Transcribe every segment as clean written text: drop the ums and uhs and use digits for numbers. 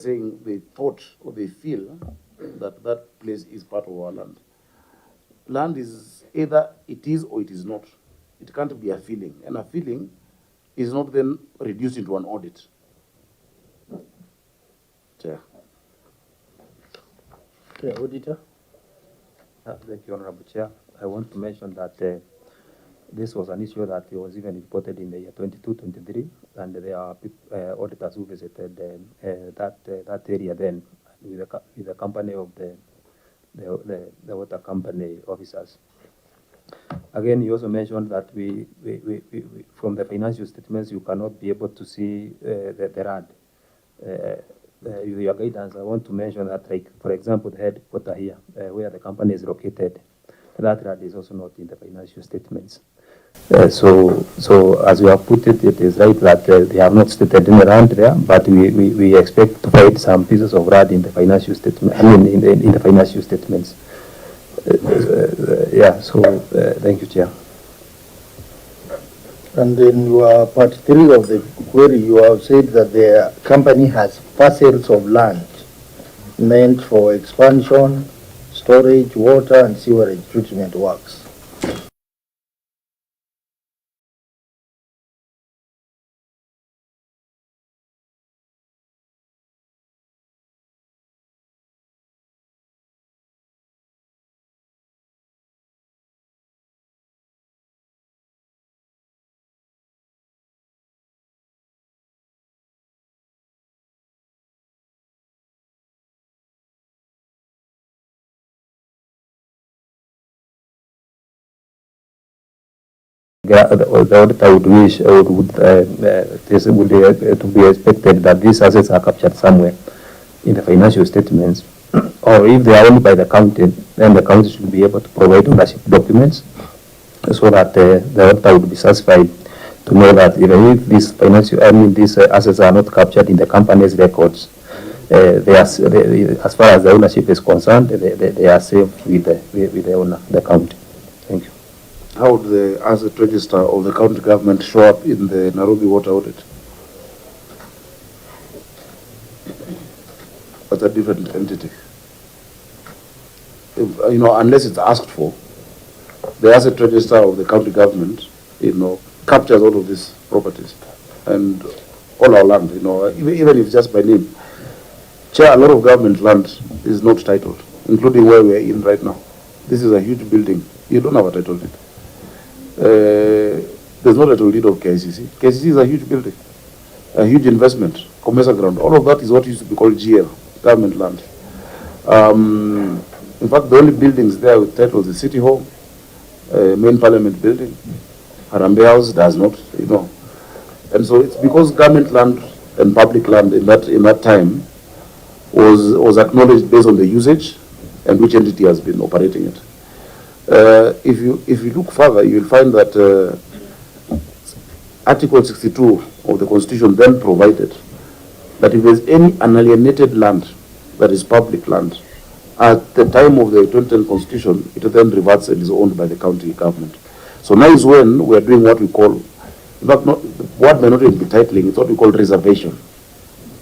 saying they thought or they feel that that place is part of our land. Land is either it is or it is not. It can't be a feeling, and a feeling is not then reduced into an audit. Chair. Okay, Auditor. Thank you, Honorable Chair. I want to mention that this was an issue that was even reported in the year 22-23, and there are auditors who visited that area then with the company of the water company officers. Again, you also mentioned that we from the financial statements you cannot be able to see the RAD. With your guidance, I want to mention that, like, for example, the headquarters here, where the company is located, that RAD is also not in the financial statements. So as you have put it, it is right that they have not stated any RAD there, but we expect to find some pieces of RAD in the financial statement. I mean, in the financial statements. Yeah. So thank you, Chair. And in your part 3 of the query, you have said that the company has parcels of land meant for expansion, storage, water, and sewerage treatment works. The auditor would wish this would to be expected that these assets are captured somewhere in the financial statements, or if they are owned by the county, then the county should be able to provide ownership documents so that the auditor would be satisfied to know that even if these these assets are not captured in the company's records, as far as the ownership is concerned, they are safe with the owner, the county. Thank you. How would the asset register of the county government show up in the Nairobi water audit? That's a different entity. If, unless it's asked for, the asset register of the county government, captures all of these properties and all our land, even if just by name. Chair, a lot of government land is not titled, including where we're in right now. This is a huge building. You don't have a title deed. There's no title deed of KICC. KICC is a huge building, a huge investment, commercial ground. All of that is what used to be called GL, government land. In fact, the only buildings there with titles is City Hall, main Parliament building. Harambee House does not, And so it's because government land and public land in that time was acknowledged based on the usage and which entity has been operating it. If you look further, you will find that Article 62 of the Constitution then provided that if there's any unalienated land that is public land, at the time of the 2010 Constitution, it then reverts and is owned by the county government. So now is when we are doing what we call, in fact, what may not even be titling, it's what we call reservation.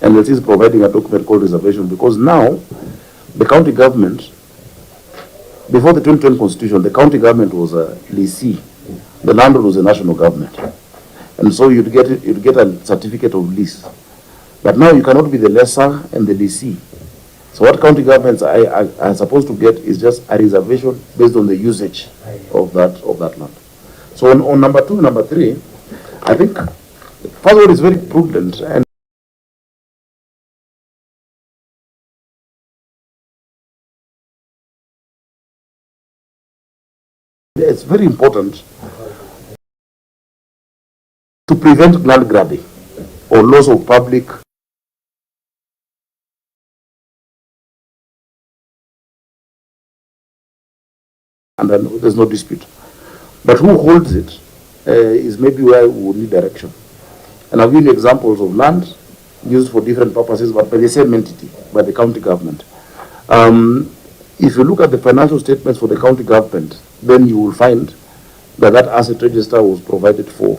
And this is providing a document called reservation because now the county government, before the 2010 Constitution, the county government was a lessee. The landlord was a national government. And so you'd get a certificate of lease. But now you cannot be the lessor and the lessee. So what county governments are supposed to get is just a reservation based on the usage of that land. So on number 2, number 3, I think first of all, it's very prudent and it's very important to prevent land grabbing or loss of public and then there's no dispute. But who holds it is maybe where we would need direction. And I've given you examples of land used for different purposes, but by the same entity, by the county government. If you look at the financial statements for the county government, then you will find that asset register was provided for,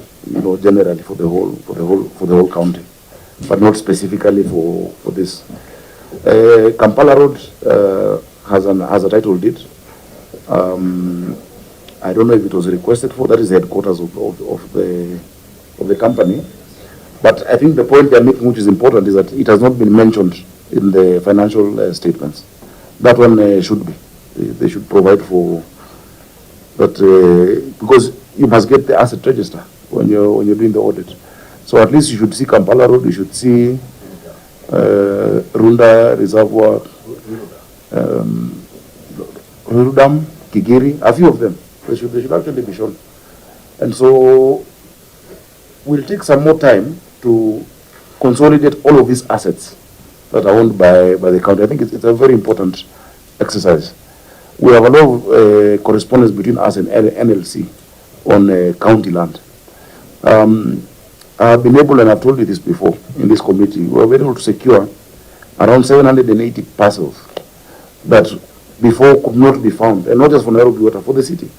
generally for the whole county, but not specifically for this. Kampala Road has a title deed. I don't know if it was requested for. That is the headquarters of the company. But I think the point they're making, which is important, is that it has not been mentioned in the financial statements. That one should be. They should provide for that because you must get the asset register when you're doing the audit. So at least you should see Kampala Road. You should see Runda Reservoir, Rudam, Kigiri, a few of them. They should actually be shown. And so we'll take some more time to consolidate all of these assets that are owned by the county. I think it's a very important exercise. We have a lot of correspondence between us and NLC on county land. I've been able, and I've told you this before in this committee, we were able to secure around 780 parcels that before could not be found, and not just for Nairobi Water, for the city.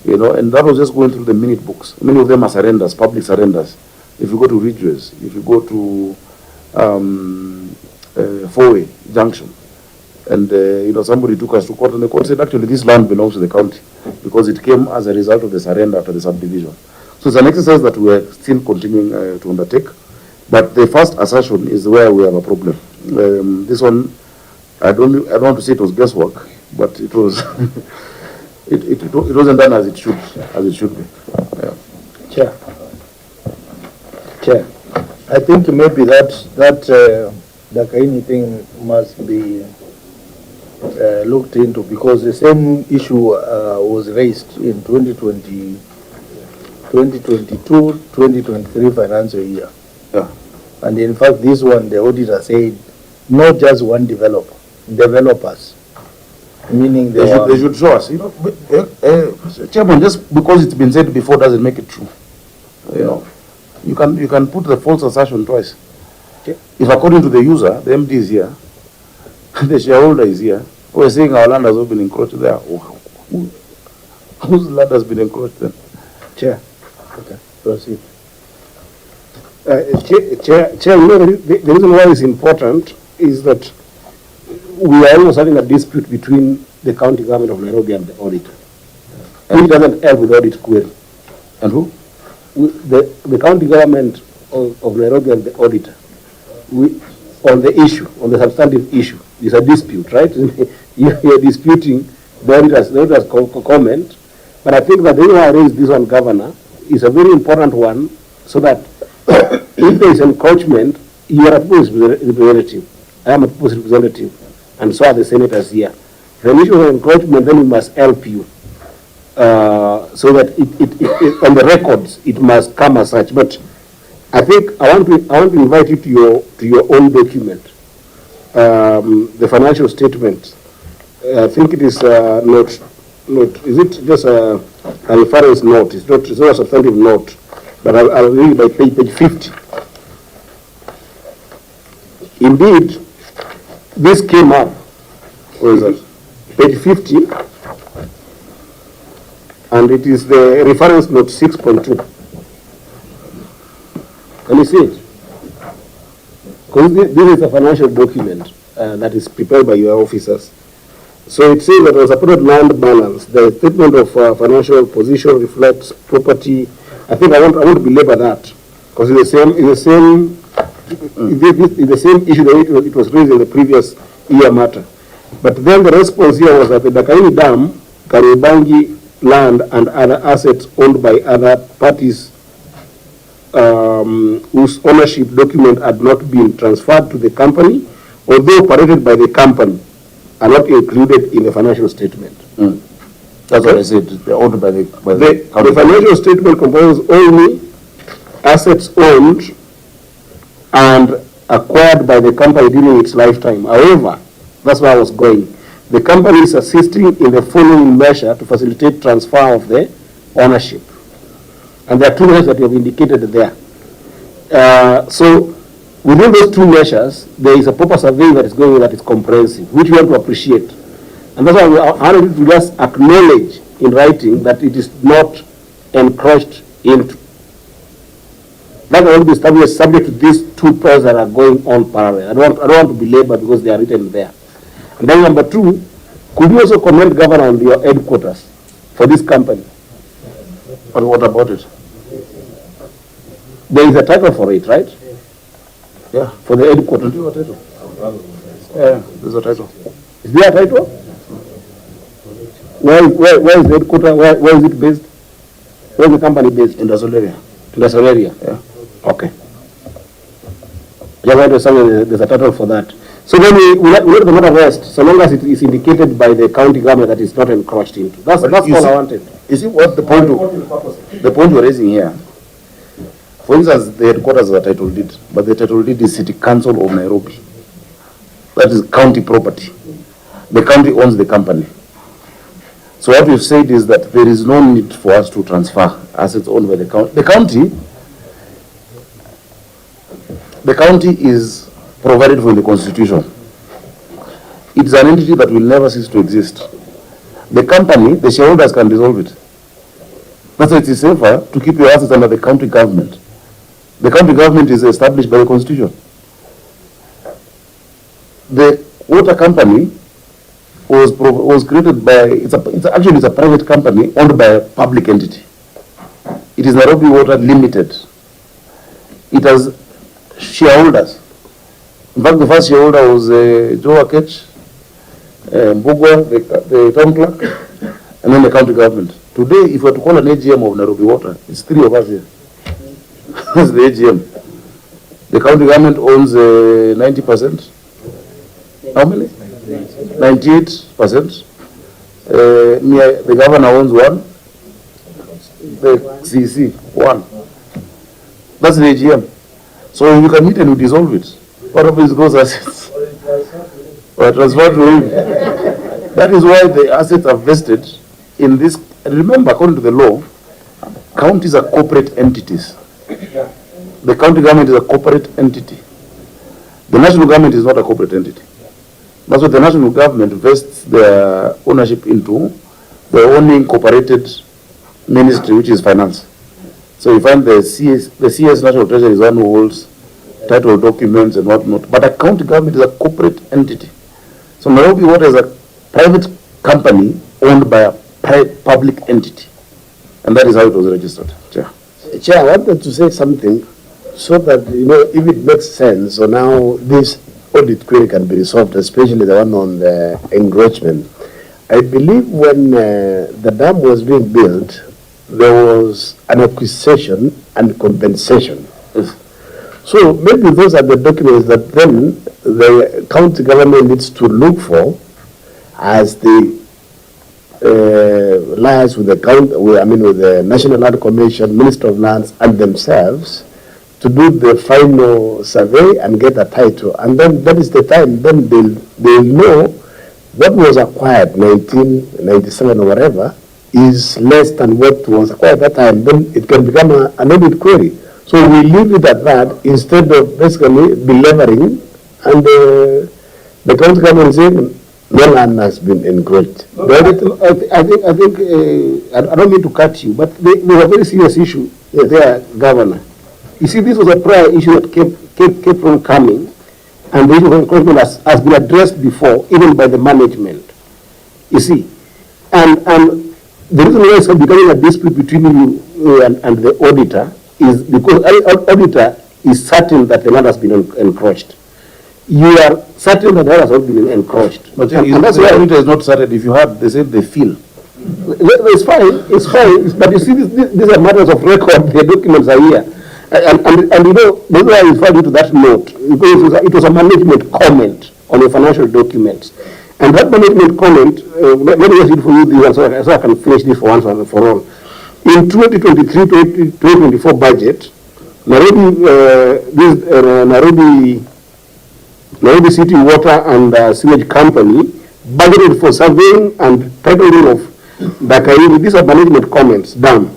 You know, and that was just going through the minute books. Many of them are surrenders, public surrenders. If you go to Ridgeways, if you go to Fourway Junction, and you know, somebody took us to court, and the court said actually this land belongs to the county because it came as a result of the surrender after the subdivision. So it's an exercise that we are still continuing to undertake. But the first assertion is where we have a problem. This one, I don't want to say it was guesswork, but it was it wasn't done as it should be. Yeah. Chair, I think maybe that the Kaini thing must be looked into, because the same issue was raised in 2022-2023 financial year. Yeah. And in fact, this one, the auditor said, not just one developer, developers. Meaning they should show us. You know, Chairman, just because it's been said before doesn't make it true. You know, you can put the false assertion twice. Okay. If according to the user, the MD is here, the shareholder is here, we're saying our land has not been encroached there. Whose land has been encroached then? Chair. Okay, proceed. Chair, you know, the reason why it's important is that we are almost having a dispute between the county government of Nairobi and the auditor. And it doesn't help with audit query. And who? The county government of Nairobi and the auditor, on the issue, on the substantive issue, is a dispute, right? You're disputing the auditor's comment, but I think that the reason I raised this one, Governor, is a very important one, so that if there is encroachment, you are a people's representative. I am a people's representative, and so are the senators here. If an issue of encroachment, then we must help you, so that it on the records it must come as such. But I think I want to invite you to your own document, the financial statement. I think it is not. Is it just a reference note? It's not a substantive note, but I'll read by page 50. Indeed, this came up. Where is that? Page 50, and it is the reference note 6.2. Can you see it? Because this is a financial document that is prepared by your officers. So it says that on supported land balance, the statement of financial position reflects property. I think I want to belabor that, because it's the same issue that it was raised in the previous year matter. But then the response here was that the Dakaini Dam, Karibangi land, and other assets owned by other parties whose ownership document had not been transferred to the company, although operated by the company, are not included in the financial statement. That's what I said. They're owned by the The financial statement comprises only assets owned and acquired by the company during its lifetime. However, that's where I was going. The company is assisting in the following measure to facilitate transfer of the ownership. And there are two measures that you have indicated there. So within those two measures, there is a proper survey that is going on that is comprehensive, which we want to appreciate. And that's why I wanted to just acknowledge in writing that it is not encroached into. that will be established subject to these two processes that are going on parallel. I don't want to belabor because they are written there. And then number two, could you also comment, Governor, on your headquarters for this company? But what about it? There is a title for it, right? Yeah. For the headquarters. Yeah, there's a title. Is there a title? Where is the headquarters? Where is it based? Where is the company based? Industrial area. Industrial area? Yeah. Okay. Just want to say there's a title for that. So then we let the matter rest, so long as it is indicated by the county government that it's not encroached into. That's all I wanted. You see what the point you're raising here? For instance, the headquarters of the title deed, but the title deed is City Council of Nairobi. That is county property. The county owns the company. So what we've said is that there is no need for us to transfer assets owned by the county. The county is provided for in the Constitution. It's an entity that will never cease to exist. The company, the shareholders can dissolve it. That's why it is safer to keep your assets under the county government. The county government is established by the Constitution. The water company was created by, it's a private company owned by a public entity. It is Nairobi Water Limited. It has shareholders. In fact, the first shareholder was Joe Akech, Mbugwa, the town clerk, and then the county government. Today, if we were to call an AGM of Nairobi Water, it's three of us here. That's the AGM. The county government owns 90%. How many? 98%. The governor owns 1. The CC 1. That's the AGM. So you can meet and we dissolve it. Part of his gross assets or transferred to him. That is why the assets are vested in this. Remember, according to the law, counties are corporate entities. The county government is a corporate entity. The national government is not a corporate entity. That's why the national government vests their ownership into the only incorporated ministry, which is finance. So you find the CS National Treasury is one who holds title documents and whatnot. But a county government is a corporate entity. So Nairobi Water is a private company owned by a public entity. And that is how it was registered. Chair. Chair, I wanted to say something so that, if it makes sense, so now this audit query can be resolved, especially the one on the encroachment. I believe when the dam was being built, there was an acquisition and compensation. So maybe those are the documents that then the county government needs to look for as the liaise with the county, with the National Land Commission, Minister of Lands, and themselves to do the final survey and get a title. And then that is the time, then they'll know what was acquired 1997 or whatever is less than what was acquired at that time. Then it can become an audit query. So we leave it at that instead of basically belaboring and the county government saying no land has been encroached. I think I don't mean to cut you, but there's a very serious issue there, Governor. You see, this was a prior issue that kept on coming, and the issue of encroachment has been addressed before, even by the management. You see, and the reason why it's becoming a dispute between you and the auditor is because the auditor is certain that the land has been encroached. You are certain that the land has not been encroached. But and that's why the auditor is not certain. If you have, they say they feel. It's fine. But you see, these are matters of record. The documents are here. And that's why I referred you to that note, because it was a management comment on the financial documents. And that management comment, let me just read for you this one so I can finish this for once and for all. In 2023-2024 budget, Nairobi City Water and Sewage Company budgeted for surveying and titling of Bakairi. These are management comments done.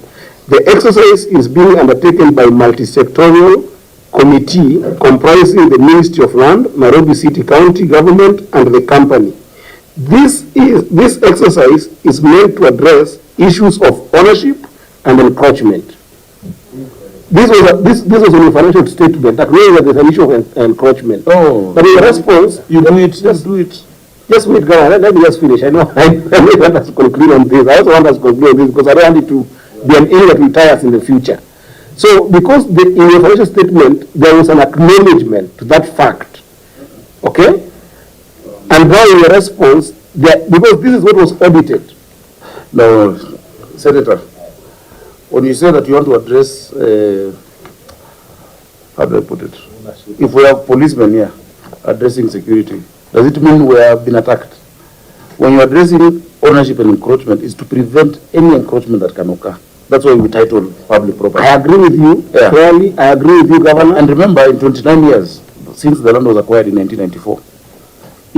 The exercise is being undertaken by a multi-sectorial committee comprising the Ministry of Land, Nairobi City County Government, and the company. This exercise is meant to address issues of ownership and encroachment. this was on a financial statement. Acknowledge that there's an issue of encroachment. Oh. But in response, You do it, just do it. just wait, Governor, let me just finish. I know I want us to conclude on this. I also want us to conclude on this because I don't want it to be an area that will tie us in the future. So, because in the financial statement, there was an acknowledgement to that fact, okay? And now in your response, because this is what was audited. Now, Senator, when you say that you want to address, how do I put it? If we have policemen here addressing security, does it mean we have been attacked? When you're addressing ownership and encroachment, is to prevent any encroachment that can occur. That's why we title public property. I agree with you, clearly, I agree with you, Governor. And remember, in 29 years, since the land was acquired in 1994,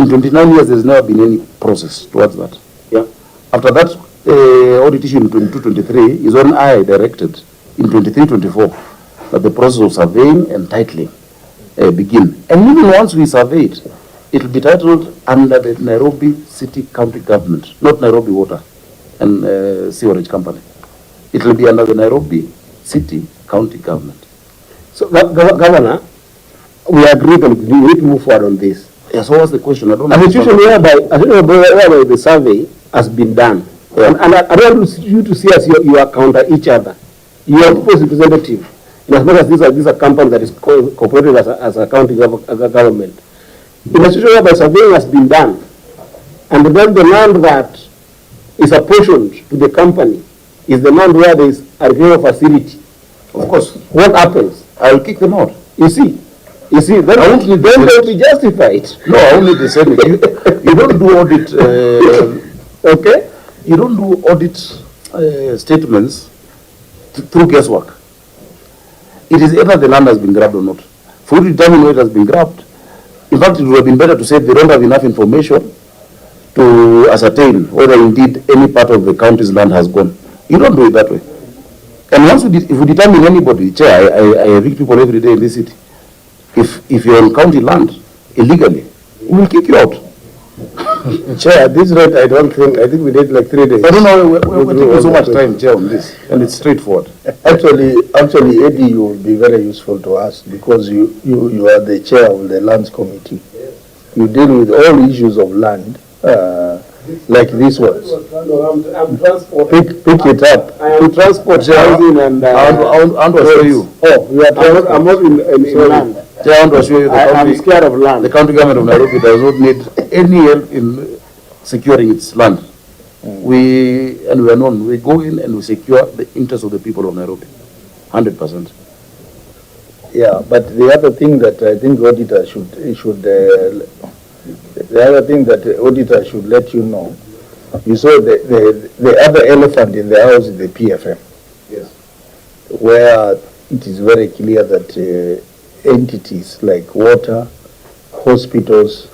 in 29 years, there's never been any process towards that. Yeah. After that, audit issue in 22-23 is when I directed in 23-24 that the process of surveying and titling begin. And even once we survey it, it will be titled under the Nairobi City County Government, not Nairobi Water and Sewerage Company. It will be under the Nairobi City County Government. So, Governor, we agree that we need to move forward on this. Yes, so what's the question? I don't know. A situation whereby the survey has been done. Yeah. And I don't want you to see as you are counter each other. You are people's representative. In as much as these are companies that is cooperated as a county government. In a situation whereby surveying has been done, and then the land that is apportioned to the company is the land where there is a repair facility. Of course. What happens? I will kick them out. You see, then they'll be justified. No, I only the same. You don't do audit, Okay? you don't do audit statements through guesswork. It is either the land has been grabbed or not. For you to determine where it has been grabbed, in fact, it would have been better to say they don't have enough information to ascertain whether indeed any part of the county's land has gone. You don't do it that way. And once if we determine anybody, Chair, I evict people every day in this city. If you're on county land illegally, we will kick you out. Chair, at this rate, I think we did like 3 days. I don't know, we're taking so much time, Chair, on this, and it's straightforward. Actually, Eddie, you will be very useful to us because you are the chair of the lands committee. You deal with all issues of land, like these ones. I'm transport. Pick it up. I am transport housing and. I want to assure you. Oh, you are I'm not in land. Chair, I want to assure you I'm scared of land. the county government of Nairobi does not need any help in securing its land. We are known. We go in and we secure the interests of the people of Nairobi, 100%. Yeah, but the other thing that I think auditor should let you know, you saw the other elephant in the house is the PFM. Yes. Where it is very clear that entities like water, hospitals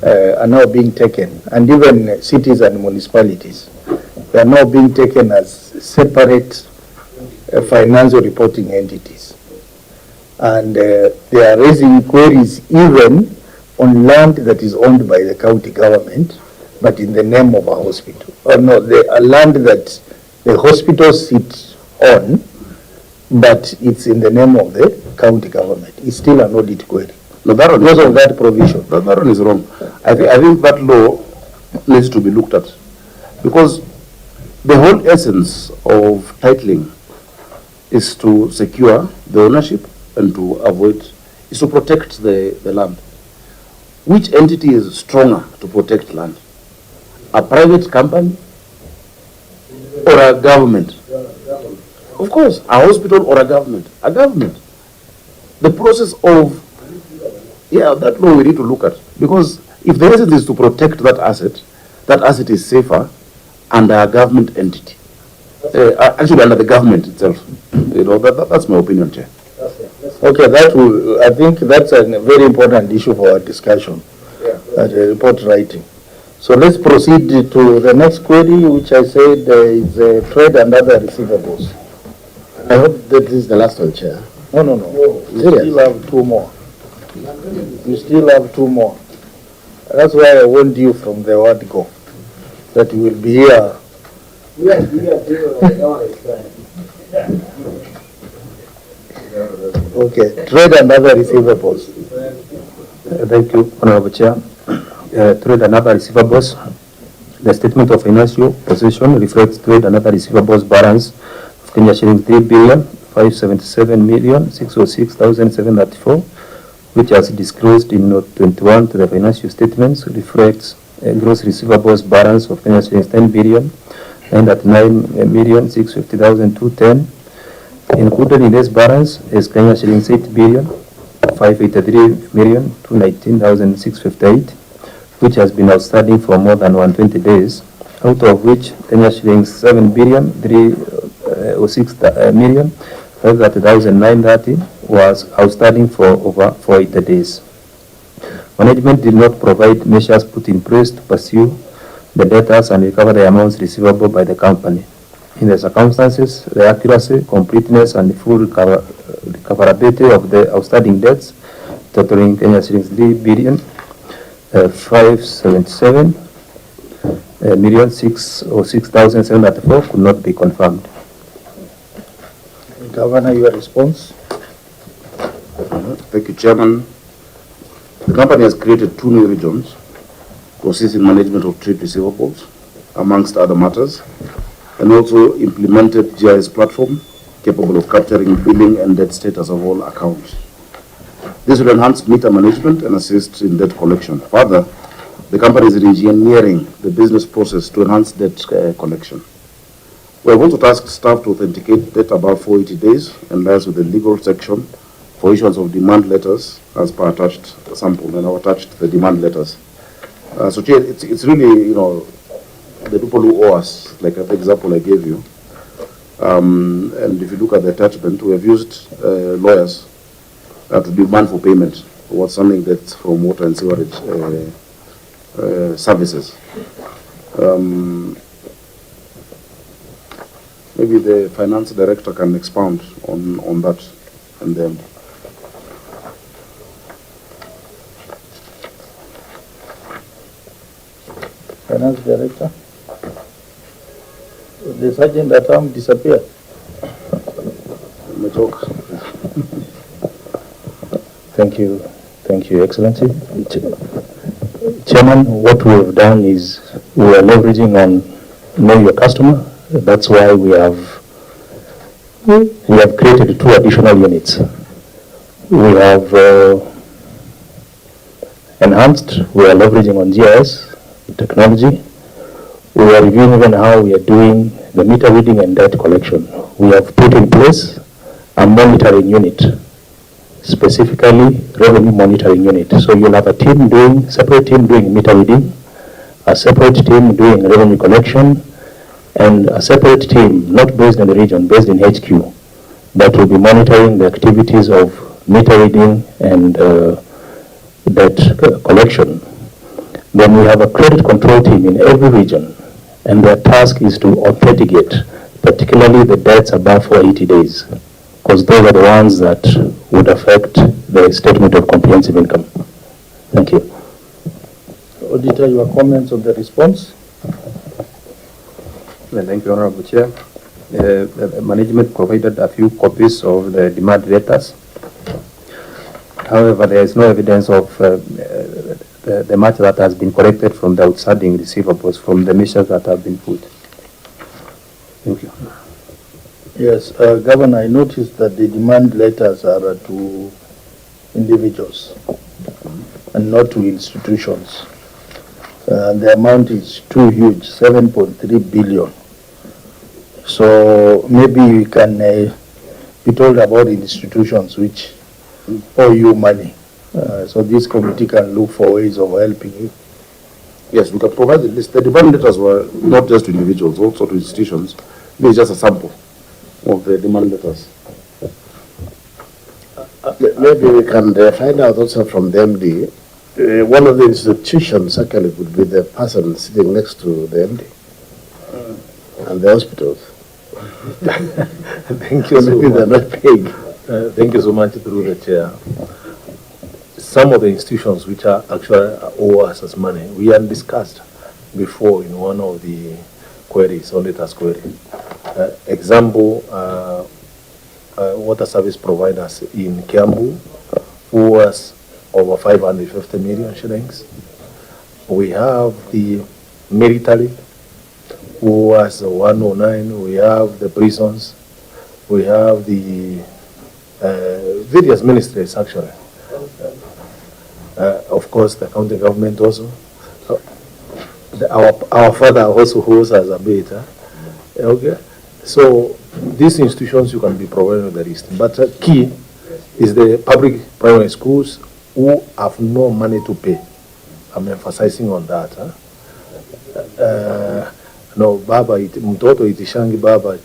are now being taken, and even cities and municipalities, they are now being taken as separate financial reporting entities. And they are raising queries even on land that is owned by the county government, but in the name of a hospital. Or no, the land that the hospital sits on, but it's in the name of the county government. It's still an audit query. No, that one Because of that provision. That one is wrong. I think that law needs to be looked at, because the whole essence of titling is to secure the ownership and to avoid, is to protect the land. Which entity is stronger to protect land? A private company or a government? Of course, a hospital or a government? A government. The process of, that law we need to look at, because if the essence is to protect that asset is safer under a government entity. Actually under the government itself. That's my opinion, Chair. Okay, I think that's a very important issue for our discussion, report writing. So let's proceed to the next query, which I said is trade and other receivables. I hope that this is the last one, Chair. No. You still have two more. You still have two more. That's why I warned you from the word go, that you will be here. Okay, trade and other receivables. Thank you, Honorable Chair. Trade and other receivables. The statement of financial position reflects trade and other receivables balance of Kenya shillings 3,577,606,734, which as disclosed in Note 21 to the financial statements reflects a gross receivables balance of Kenya shillings 10,909,650,210. Included in this balance is Kenya shillings 8,583,219,658, which has been outstanding for more than 120 days, out of which Kenya shillings 7,306,530,930 was outstanding for over 480 days. Management did not provide measures put in place to pursue the debtors and recover the amounts receivable by the company. In the circumstances, the accuracy, completeness, and full recoverability of the outstanding debts, totaling Kenya shillings 3,577,606,734, could not be confirmed. Governor, your response? Thank you, Chairman. The company has created 2 new regions to assist in management of trade receivables, amongst other matters, and also implemented GIS platform capable of capturing billing and debt status of all accounts. This will enhance meter management and assist in debt collection. Further, the company is engineering the business process to enhance debt collection. We have also tasked staff to authenticate debt above 480 days and liaise with the legal section for issuance of demand letters as per attached sample, and I've attached the demand letters. So, Chair, it's really, the people who owe us, like the example I gave you. And if you look at the attachment, we have used lawyers to demand for payment for outstanding debts from water and sewerage services. Maybe the finance director can expound on that, and then. Finance Director? The sergeant at arms disappeared. Thank you, Excellency. Chairman, what we have done is we are leveraging on Know Your Customer. That's why we have created 2 additional units. We have enhanced. We are leveraging on GIS technology. We are reviewing even how we are doing the meter reading and debt collection. We have put in place a monitoring unit, specifically revenue monitoring unit. So you'll have a separate team doing meter reading, a separate team doing revenue collection, and a separate team, not based in the region, based in HQ, that will be monitoring the activities of meter reading and debt collection. Then we have a credit control team in every region, and their task is to authenticate, particularly the debts above 480 days, because those are the ones that would affect the statement of comprehensive income. Thank you. Auditor, your comments on the response? Well, thank you, Honorable Chair. Management provided a few copies of the demand letters. However, there is no evidence of the much that has been collected from the outstanding receivables from the measures that have been put. Thank you. Yes, Governor, I noticed that the demand letters are to individuals and not to institutions. The amount is too huge, 7.3 billion. So maybe we can be told about institutions which owe you money. So this committee can look for ways of helping you. Yes, we can provide the list. The demand letters were not just to individuals, also to institutions. This is just a sample of the demand letters. Maybe we can find out also from the MD. One of the institutions actually would be the person sitting next to the MD and the hospitals. Thank you so Maybe they're much. not paying. Thank you so much through the chair. Some of the institutions which are actually owe us as money, we had discussed before in one of the queries, auditor's query. Example, water service providers in Kiambu, who was over 550 million shillings. We have the military, who was 109. We have the prisons. We have the various ministries, actually. Of course, the county government also. Our father also holds as a bit. Okay. So these institutions you can be provided with the list. But key is the public primary schools who have no money to pay. I'm emphasizing on that. No, baba, mtoto itishangi baba.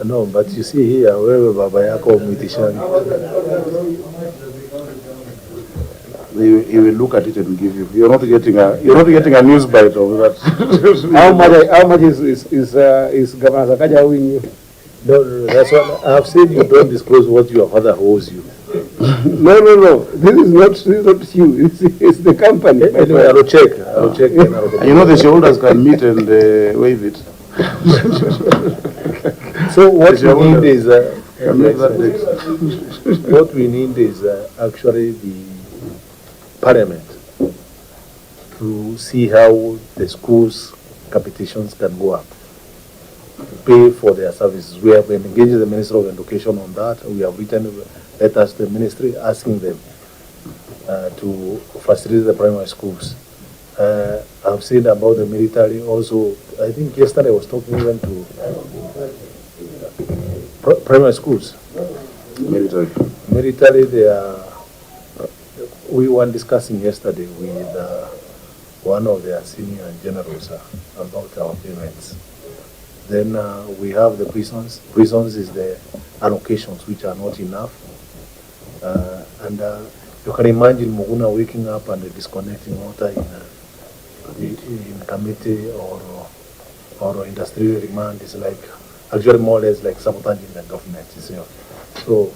No, but you see here, wewe baba yako mwitishangi. He will look at it and give you. You're not getting a news bite of that. How much is Governor Sakaja owing you? No, that's what I have said. You don't disclose what your father owes you. No. This is not you. It's the company. Anyway, I'll check. And you know the shareholders can meet and waive it. So what we need is actually the Parliament to see how the schools' capitations can go up, pay for their services. We have engaged the Minister of Education on that. We have written letters to the ministry asking them to facilitate the primary schools. I've seen about the military also. I think yesterday I was talking even to primary schools. Military, they are. We were discussing yesterday with one of their senior generals about our payments. Then we have the prisons. Prisons is the allocations which are not enough. And you can imagine Muguna waking up and disconnecting water in committee or industrial demand is like, actually more or less like sabotaging the government. So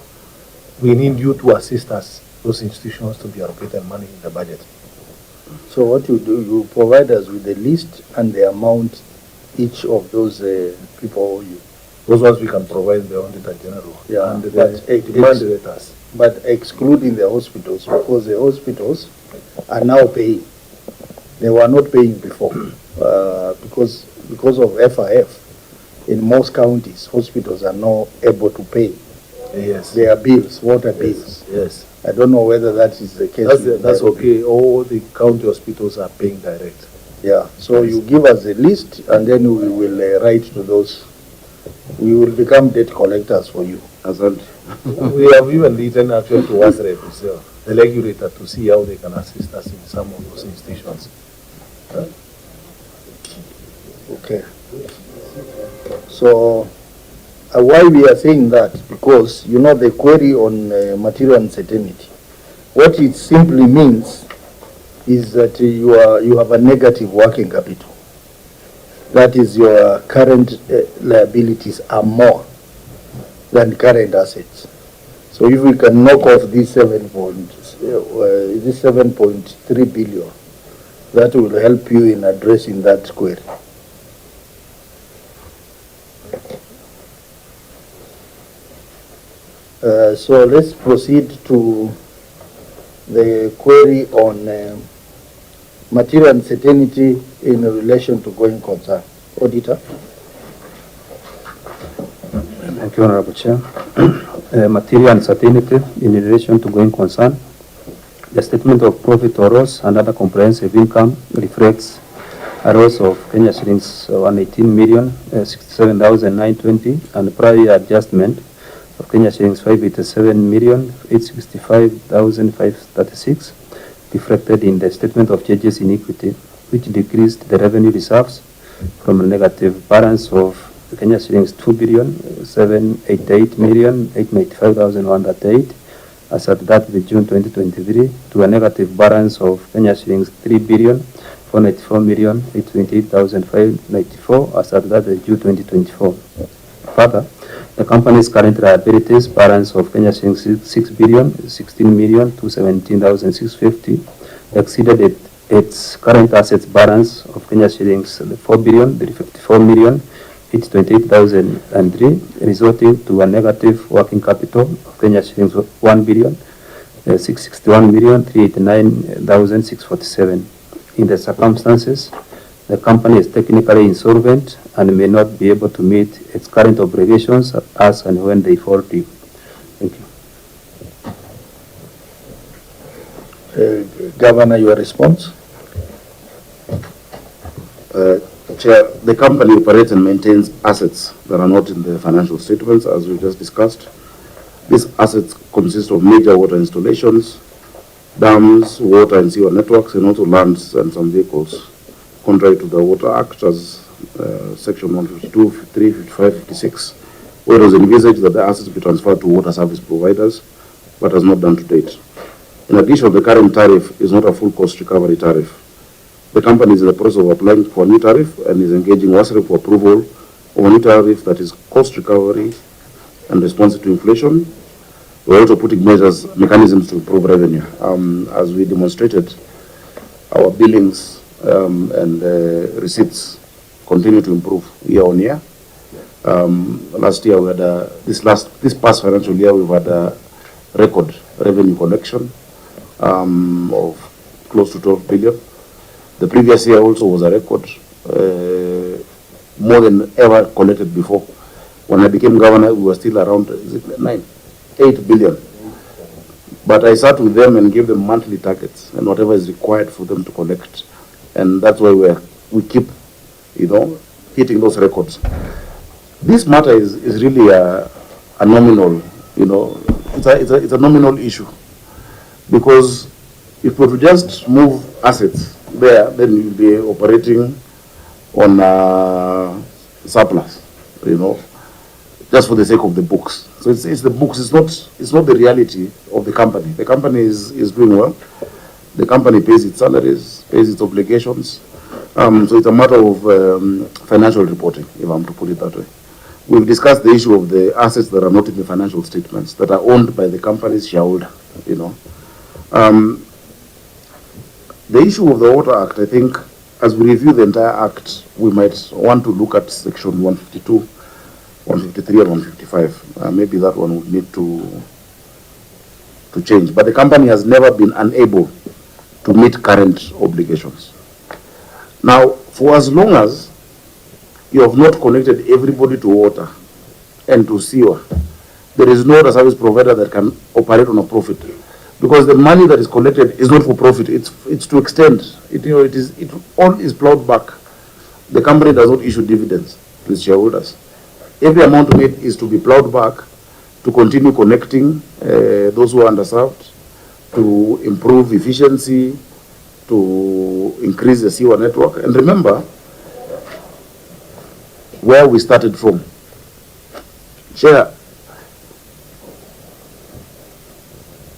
we need you to assist us, those institutions, to be allocated money in the budget. So what you do, you provide us with the list and the amount each of those people owe you. Those ones we can provide the Auditor General. Yeah, and but demand letters. But excluding the hospitals, because the hospitals are now paying. They were not paying before because of FIF. In most counties, hospitals are not able to pay their bills, water bills. Yes. I don't know whether that is the case. That's okay. All the county hospitals are paying direct. Yeah. So you give us a list, and then we will write to those. We will become debt collectors for you. We have even written actually to WASREP itself, the regulator, to see how they can assist us in some of those institutions. Okay. So why we are saying that? Because you know the query on material uncertainty. What it simply means is that you have a negative working capital. That is, your current liabilities are more than current assets. So if we can knock off this 7.3 billion, that will help you in addressing that query. So let's proceed to the query on material uncertainty in relation to going concern. Auditor. Thank you, Honorable Chair. Material uncertainty in relation to going concern. The statement of profit or loss and other comprehensive income reflects a loss of Kenya shillings 118,067,920 and prior year adjustment of Kenya shillings 587,865,536 reflected in the statement of changes in equity, which decreased the revenue reserves from a negative balance of Kenya shillings 2,788,895,138 as at that of June 2023 to a negative balance of Kenya shillings 3,494,828,594 as at that of June 2024. Further, the company's current liabilities balance of Kenya shillings 6,016,217,650 exceeded its current assets balance of Kenya shillings 4,354,000,000 it's 28,003, resulting to a negative working capital of Kenya shillings 1,661,389,647. In the circumstances, the company is technically insolvent and may not be able to meet its current obligations as and when they fall due. Thank you. Governor, your response? Chair, the company operates and maintains assets that are not in the financial statements, as we just discussed. These assets consist of major water installations, dams, water and sewer networks, and also lands and some vehicles, contrary to the Water Act, as Section 152, 53, 55, 56, where it was envisaged that the assets be transferred to water service providers, but has not done to date. In addition, the current tariff is not a full cost recovery tariff. The company is in the process of applying for a new tariff and is engaging WASRE for approval of a new tariff that is cost recovery and responsive to inflation. We're also putting mechanisms to improve revenue. As we demonstrated, our billings and receipts continue to improve year on year. Last year we had this past financial year we've had a record revenue collection of close to 12 billion. The previous year also was a record, more than ever collected before. When I became governor, we were still around 8 billion. But I sat with them and gave them monthly targets and whatever is required for them to collect. And that's why we keep, hitting those records. This matter is really a nominal, it's a nominal issue. Because if we just move assets there, then we'll be operating on surplus, just for the sake of the books. So it's the books, it's not the reality of the company. The company is doing well. The company pays its salaries, pays its obligations. So it's a matter of financial reporting, if I'm to put it that way. We've discussed the issue of the assets that are not in the financial statements, that are owned by the company's shareholder, The issue of the Water Act, I think, as we review the entire Act, we might want to look at Section 152, 153, and 155. Maybe that one would need to change. But the company has never been unable to meet current obligations. Now, for as long as you have not connected everybody to water and to sewer, there is no other service provider that can operate on a profit. Because the money that is collected is not for profit, it's to extend. It all is plowed back. The company does not issue dividends to its shareholders. Every amount made is to be plowed back to continue connecting those who are underserved, to improve efficiency, to increase the sewer network. And remember where we started from. Chair,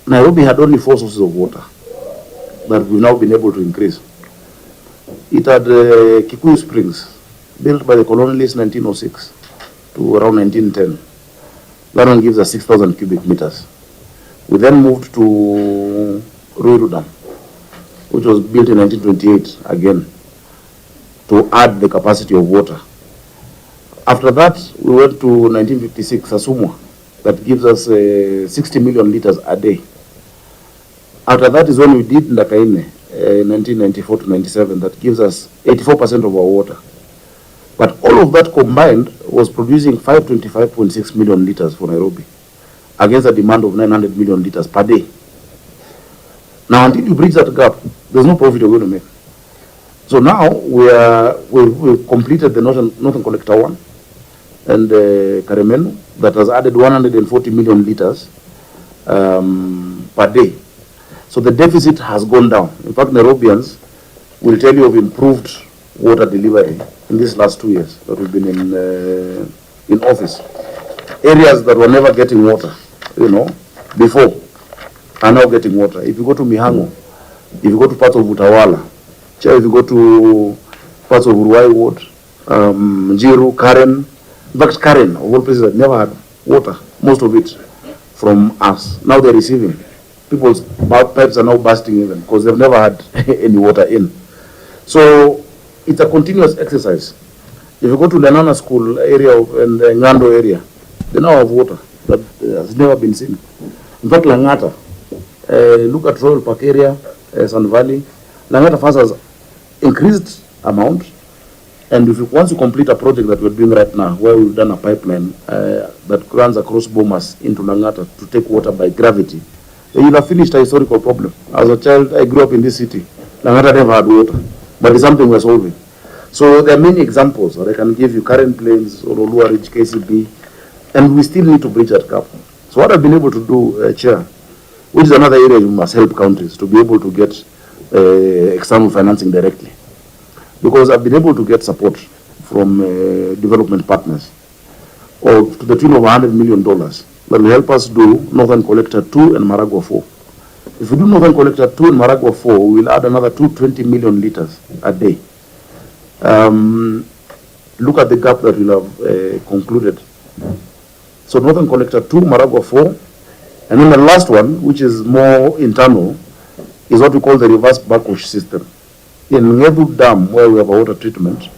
Nairobi had only 4 sources of water that we've now been able to increase. It had Kikuyu Springs, built by the colonialists in 1906 to around 1910. That one gives us 6,000 cubic meters. We then moved to Ruiru Dam, which was built in 1928 again to add the capacity of water. After that, we went to 1956, Asumwa, that gives us 60 million liters a day. After that is when we did Ndakaine, 1994 to 97, that gives us 84% of our water. But all of that combined was producing 525.6 million liters for Nairobi, against a demand of 900 million liters per day. Now, until you bridge that gap, there's no profit you're going to make. So now we've completed the Northern Collector 1 and Karemenu, that has added 140 million liters per day. So the deficit has gone down. In fact, Nairobians will tell you of improved water delivery in these last 2 years that we've been in office. Areas that were never getting water, before, are now getting water. If you go to Mihango, if you go to parts of Utawala, if you go to parts of Uruai Ward, Njiru, Karen, in fact, Karen, of all places that never had water, most of it from us. Now they're receiving. People's pipes are now bursting even because they've never had any water in. So it's a continuous exercise. If you go to Lenana School area and the Ngando area, they now have water that has never been seen. In fact, Langata, look at Royal Park area, Sun Valley, Langata first has increased amount, and if you, once you complete a project that we're doing right now, where we've done a pipeline that runs across Bomas into Langata to take water by gravity, then you'll have finished a historical problem. As a child, I grew up in this city. Langata never had water, but it's something we're solving. So there are many examples that I can give you, Current Plains, or Olua Ridge, KCB, and we still need to bridge that gap. So what I've been able to do, Chair, which is another area you must help countries to be able to get external financing directly. Because I've been able to get support from development partners or to the tune of $100 million that will help us do Northern Collector 2 and Maragua 4. If we do Northern Collector 2 and Maragua 4, we'll add another 220 million liters a day. Look at the gap that we'll have concluded. So Northern Collector 2, Maragua 4, and then the last one, which is more internal, is what we call the reverse backwash system. In Ngebu Dam, where we have a water treatment,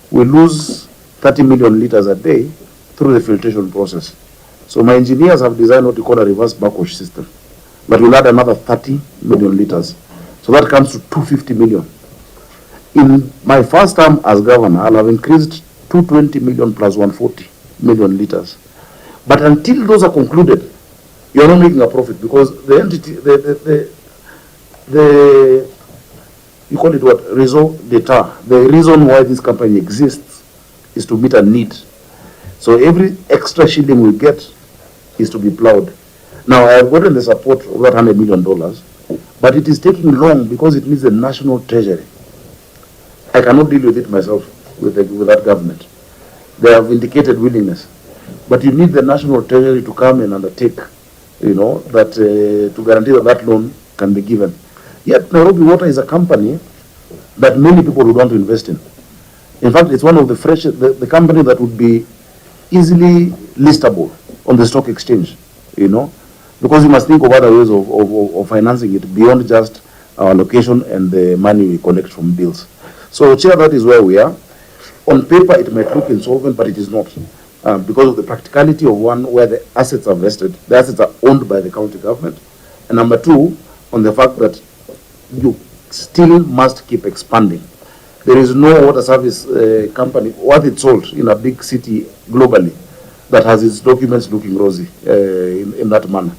we lose 30 million liters a day through the filtration process. So my engineers have designed what we call a reverse backwash system, but we'll add another 30 million liters. So that comes to 250 million. In my first term as governor, I'll have increased 220 million plus 140 million liters. But until those are concluded, you're not making a profit, because the entity, you call it what? Raison d'etat. The reason why this company exists is to meet a need. So every extra shilling we get is to be plowed. Now, I have gotten the support of that $100 million, but it is taking long because it needs the national treasury. I cannot deal with it myself, with that government. They have indicated willingness. But you need the national treasury to come and undertake, that to guarantee that that loan can be given. Yet Nairobi Water is a company that many people would want to invest in. In fact, it's one of the freshest, the company that would be easily listable on the stock exchange, because you must think of other ways of financing it beyond just our location and the money we collect from bills. So, Chair, that is where we are. On paper, it might look insolvent, but it is not. Because of the practicality of one, where the assets are vested, the assets are owned by the county government. And number two, on the fact that you still must keep expanding. There is no water service company worth its salt in a big city globally that has its documents looking rosy in that manner.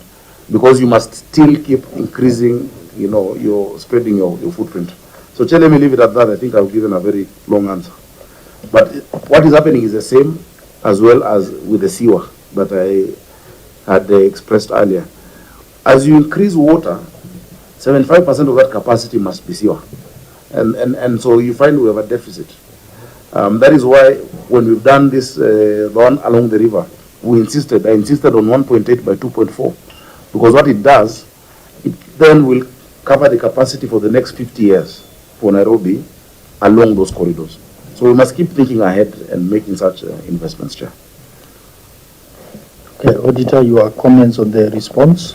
Because you must still keep increasing, you're spreading your footprint. So, Chair, let me leave it at that. I think I've given a very long answer. But what is happening is the same as well as with the sewer that I had expressed earlier. As you increase water, 75% of that capacity must be sewer. And so you find we have a deficit. That is why when we've done this, the one along the river, I insisted on 1.8 by 2.4. Because what it does, it then will cover the capacity for the next 50 years for Nairobi along those corridors. So we must keep thinking ahead and making such investments, Chair. Okay, Auditor, your comments on the response?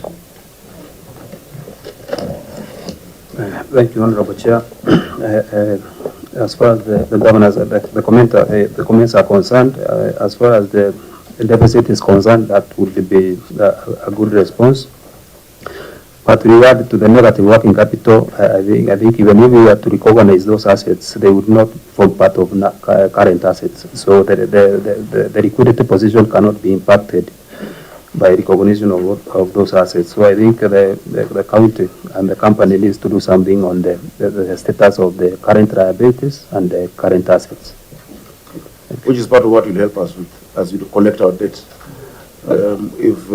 Thank you, Honorable Chair. As far as the governors, the comments are concerned, as far as the deficit is concerned, that would be a good response. But with regard to the negative working capital, I think even if we are to recognize those assets, they would not form part of current assets. So the liquidity position cannot be impacted by recognition of those assets. So I think the county and the company needs to do something on the status of the current liabilities and the current assets. Which is part of what will help us with as we collect our debt. If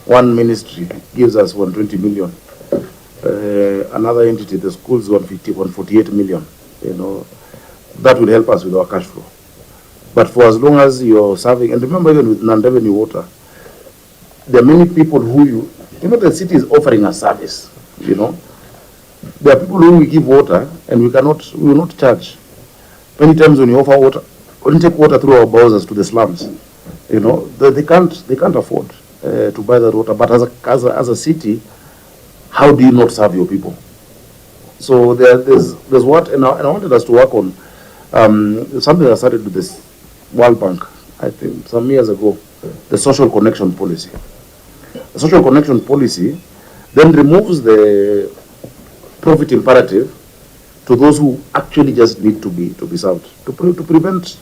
one ministry gives us 120 million, another entity, the schools, 148 million, that will help us with our cash flow. But for as long as you're serving, and remember, even with non-revenue water, there are many people who the city is offering a service, There are people who we give water and we will not charge. Many times when you offer water, when you take water through our bowsers to the slums, they can't afford to buy that water. But as a city, how do you not serve your people? So there's what, and I wanted us to work on something that started with this World Bank, I think, some years ago, the social connection policy. The social connection policy then removes the profit imperative to those who actually just need to be served, to prevent,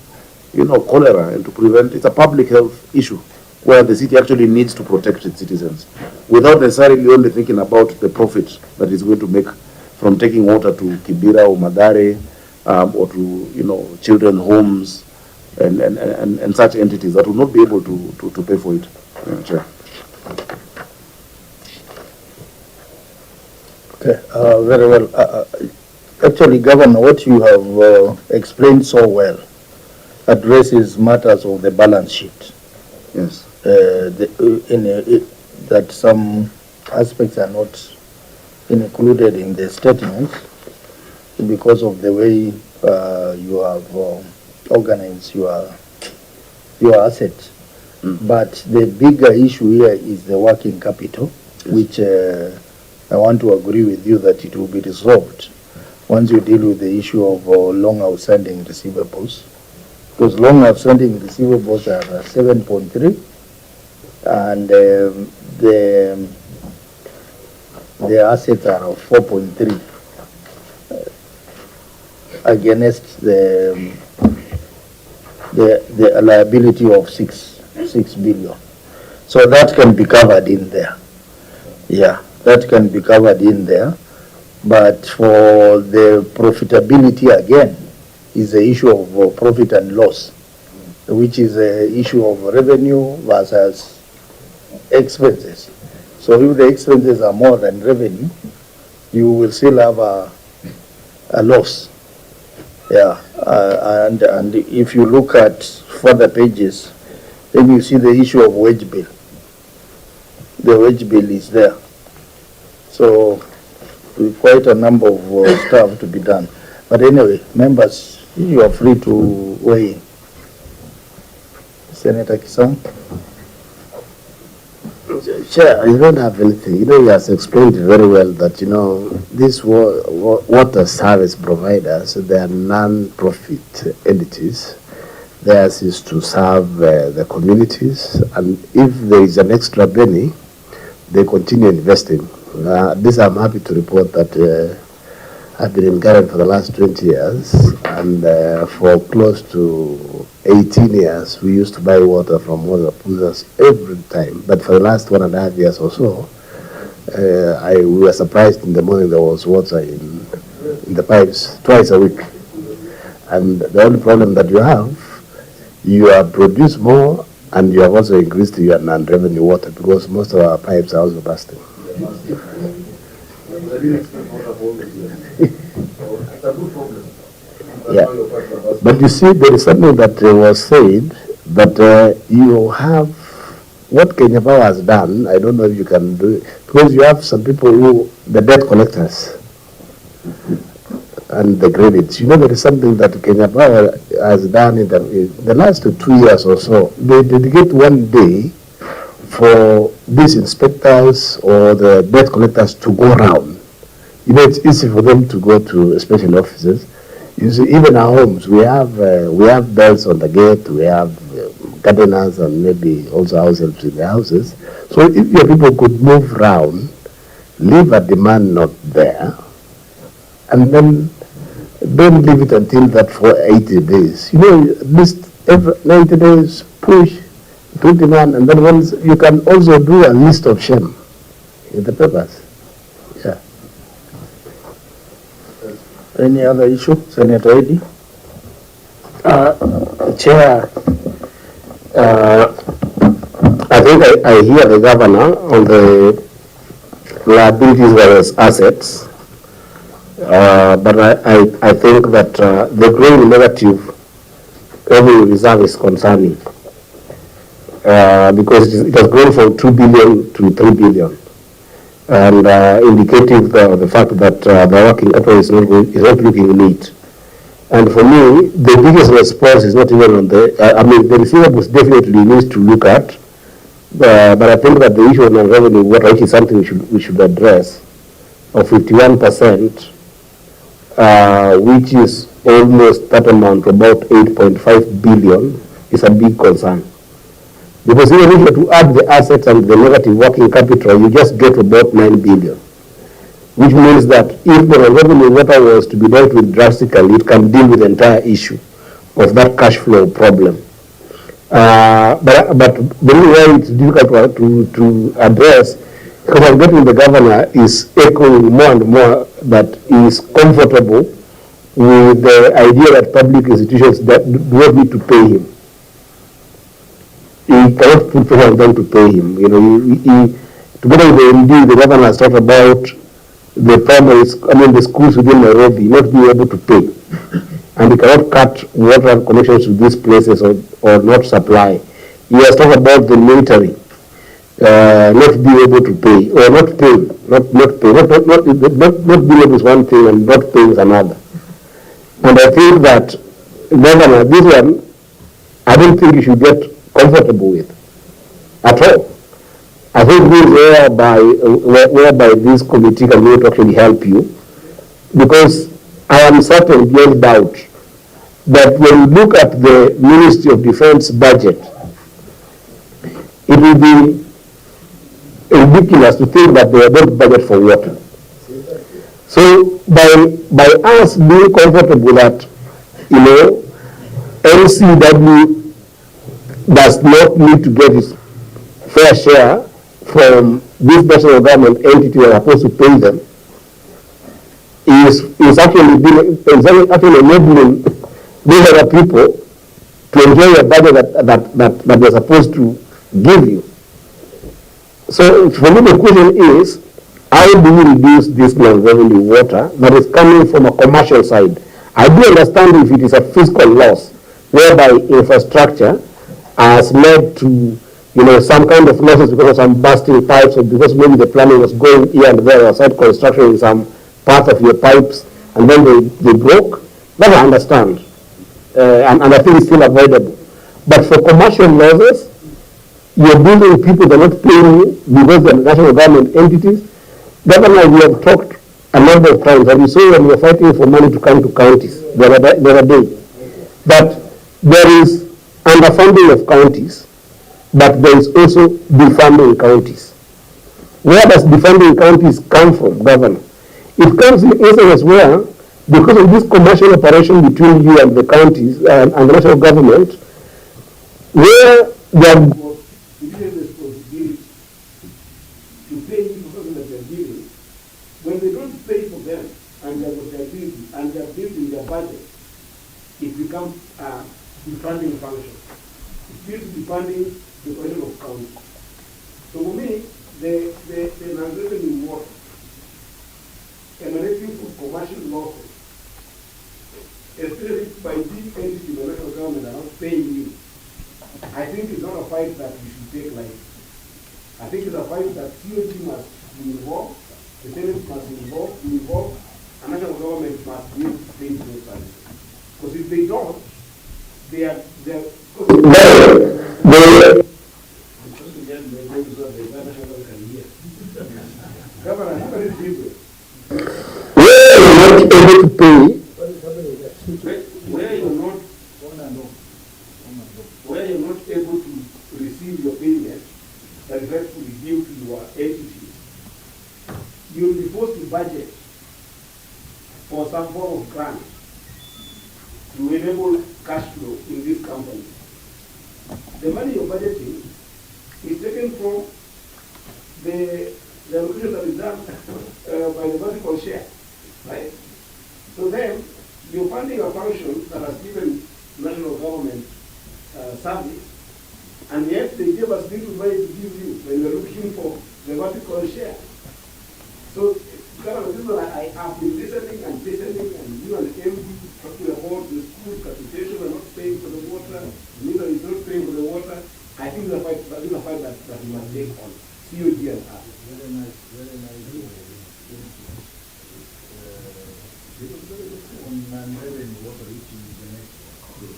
cholera, and to prevent. It's a public health issue where the city actually needs to protect its citizens, without necessarily only thinking about the profit that it's going to make from taking water to Kibera or Madare, or to children homes and such entities that will not be able to pay for it. Chair. Okay, very well. Actually, Governor, what you have explained so well addresses matters of the balance sheet. Yes. That some aspects are not included in the statement because of the way you have organized your assets. But the bigger issue here is the working capital, yes, which I want to agree with you that it will be resolved once you deal with the issue of long outstanding receivables. Because long outstanding receivables are 7.3, and the assets are 4.3 against the liability of 6 billion. So that can be covered in there. Yeah, that can be covered in there. But for the profitability, again, is the issue of profit and loss, which is the issue of revenue versus expenses. So if the expenses are more than revenue, you will still have a loss. Yeah, and if you look at further pages, then you see the issue of wage bill. The wage bill is there. So quite a number of stuff to be done. But anyway, members, you are free to weigh in. Senator Kisang. Chair, I don't have anything. He has explained very well that, these water service providers, they are non-profit entities. Theirs is to serve the communities, and if there is an extra penny, they continue investing. This I'm happy to report that I've been in Garden for the last 20 years, and for close to 18 years, we used to buy water from water pullers every time. But for the last 1.5 years or so, we were surprised in the morning there was water in the pipes twice a week. And the only problem that you have produced more, and you have also increased your non-revenue water because most of our pipes are also busting. Yeah. But you see, there is something that was said that you have what Kenya Power has done. I don't know if you can do it because you have some people who, the debt collectors and the credits. There is something that Kenya Power has done in the last 2 years or so. They dedicate one day for these inspectors or the debt collectors to go around. It's easy for them to go to special offices. You see, even our homes, we have bells on the gate, we have gardeners and maybe also house helps in the houses. So if your people could move around, leave a demand not there, and then don't leave it until that for 80 days. At least every 90 days, push, do demand, and then once you can also do a list of shame in the papers. Yeah. Any other issue, Senator Eddy? Chair, I think I hear the governor on the liabilities versus assets, but I think that the growing negative revenue reserve is concerning because it has grown from 2 billion to 3 billion. And indicative of the fact that the working capital is not looking neat. And for me, the biggest response is not even on the receivables definitely needs to look at, but I think that the issue on revenue, what is something we should address, of 51%, which is almost that amount, about 8.5 billion, is a big concern. Because even if you were to add the assets and the negative working capital, you just get about 9 billion. Which means that if the revenue water was to be dealt with drastically, it can deal with the entire issue of that cash flow problem. But the reason why it's difficult to address, because I'm getting the governor is echoing more and more that he is comfortable with the idea that public institutions that do not need to pay him. He cannot put pressure on them to pay him. You know, he together with the MD, the governor has talked about the primaries, the schools within Nairobi not being able to pay. And he cannot cut water connections to these places or not supply. He has talked about the military not being able to pay, or not paying, not being able is one thing and not paying is another. And I think that, Governor, this one, I don't think you should get comfortable with at all. I think this is whereby this committee can really actually help you, because I am certain beyond doubt that when you look at the Ministry of Defense budget, it will be ridiculous to think that they don't budget for water. So by us being comfortable that, you know, LCW does not need to get its fair share from this national government entity that are supposed to pay them, is actually enabling these other people to enjoy a budget that they're supposed to give you. So for me the question is, how do we reduce this non-revenue water that is coming from a commercial side? I do understand if it is a fiscal loss, whereby infrastructure has led to, you know, some kind of losses because of some busting pipes, or because maybe the plumbing was going here and there, or side construction in some part of your pipes, and then they broke. That I understand, and I think it's still avoidable. But for commercial losses, you're building people that are not paying you because they're national government entities. Governor, we have talked a number of times, and you saw when we were fighting for money to come to counties the other day, that there is underfunding of counties, but there is also defunding counties. Where does defunding counties come from, Governor? It comes in instances where, because of this commercial operation between you and the counties and the national government, where there was responsibility to pay you for something that they're giving, when they don't pay for them and they're building their budget, it becomes a defunding function. It feels defunding the question of county. So for me, the non-revenue water emanating from commercial losses, especially by these entities the national government are not paying you, I think it's not a fight that we should take lightly. I think it's a fight that COG must be involved, the Senate must be involved, and national government must be able to pay those services. Because if they don't, Governor, how can it be this? Where you're not able to pay, Where you're not able to receive your payment that is rightfully due to your entity, you'll be forced to budget for some form of grant to enable cash flow in this company. The money you're budgeting is taken from the allocation that is done by the vertical share, right? So then, you're funding a function that has given national government service, and yet they give us little money to give you when we're looking for the vertical share. So, this is what I have been listening, and you and MD talking about the school capitation are not paying for the water, neither is not paying for the water. I think the fight that we must take on COG and us. Very nice. On non-revenue water reaching the next group.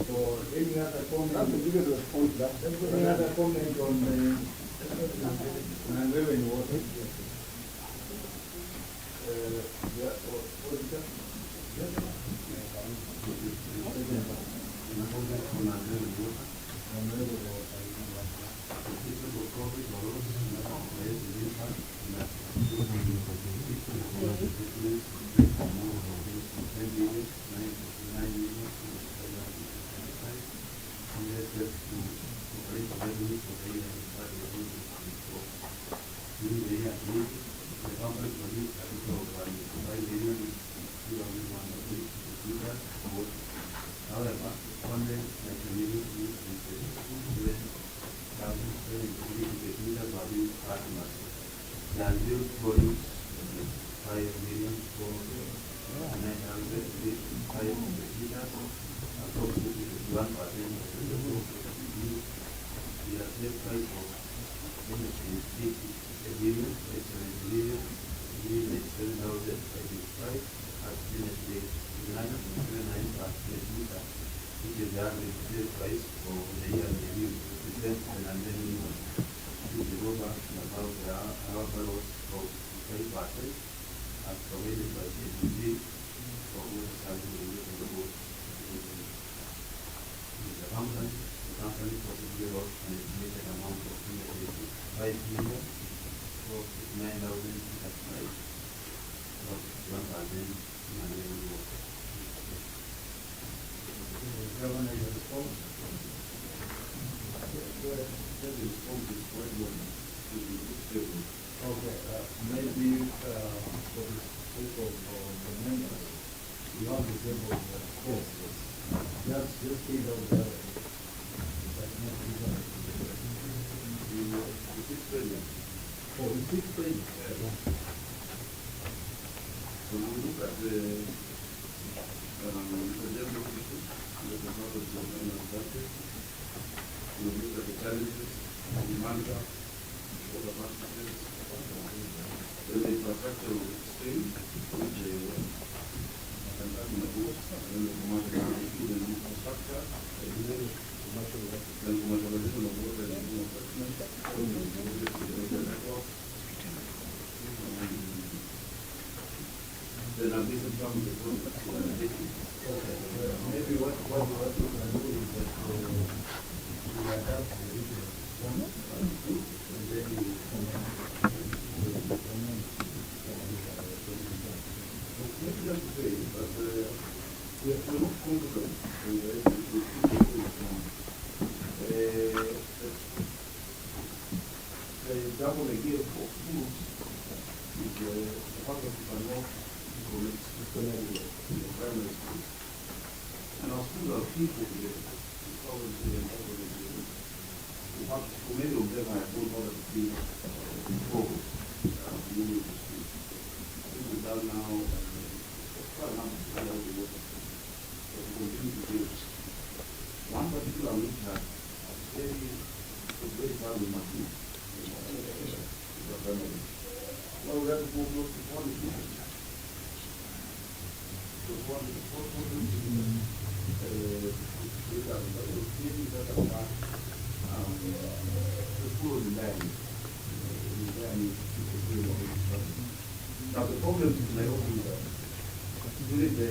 So any other comment? That's the biggest response to that. Any other comment on non-revenue water? Auditor? budget price for the year review, present and then use the over about the our bylaws of 5% as provided by CDG for all salary of the board. The company possibly wrote an estimated amount of 5 million for 9,000 of 1,000 Governor, your response? Okay, maybe for the sake of the members, we want to give the scope. Just read out the other. The 6 billion. For the 6 billion. So we look at the general issue, the technology of the budget. We look at the challenges, the demand, for the marketplace, the infrastructure stream, which and that in the boost, and then the commercial infrastructure, then commercialization of water and investment, the network. Then a business from the okay. Maybe what you can do is that we adapt the regional response and then you comment. Maybe that's okay, but we are not confident in the double a year for schools is the faculty cannot primary schools. And our schools are people together. Many of them have known how to be focused. This is done now, quite a number of people to work. But we continue to do it. One particular which has very far with my team. Well, we have to go close to 40 people. Now the problem is Nairobi during the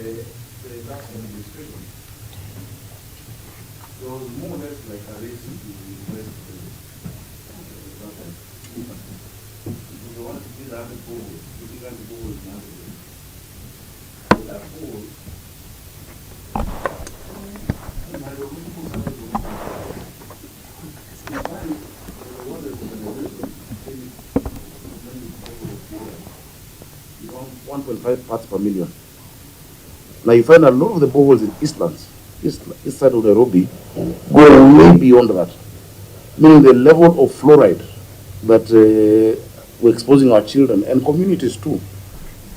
last administration, there was more or less like a race to invest because they wanted to be the other goal, the bigger goal is not so that goal, you want 1.5 parts per million. Now you find a lot of the boreholes in east side of Nairobi, go way beyond that. Meaning the level of fluoride that we're exposing our children and communities too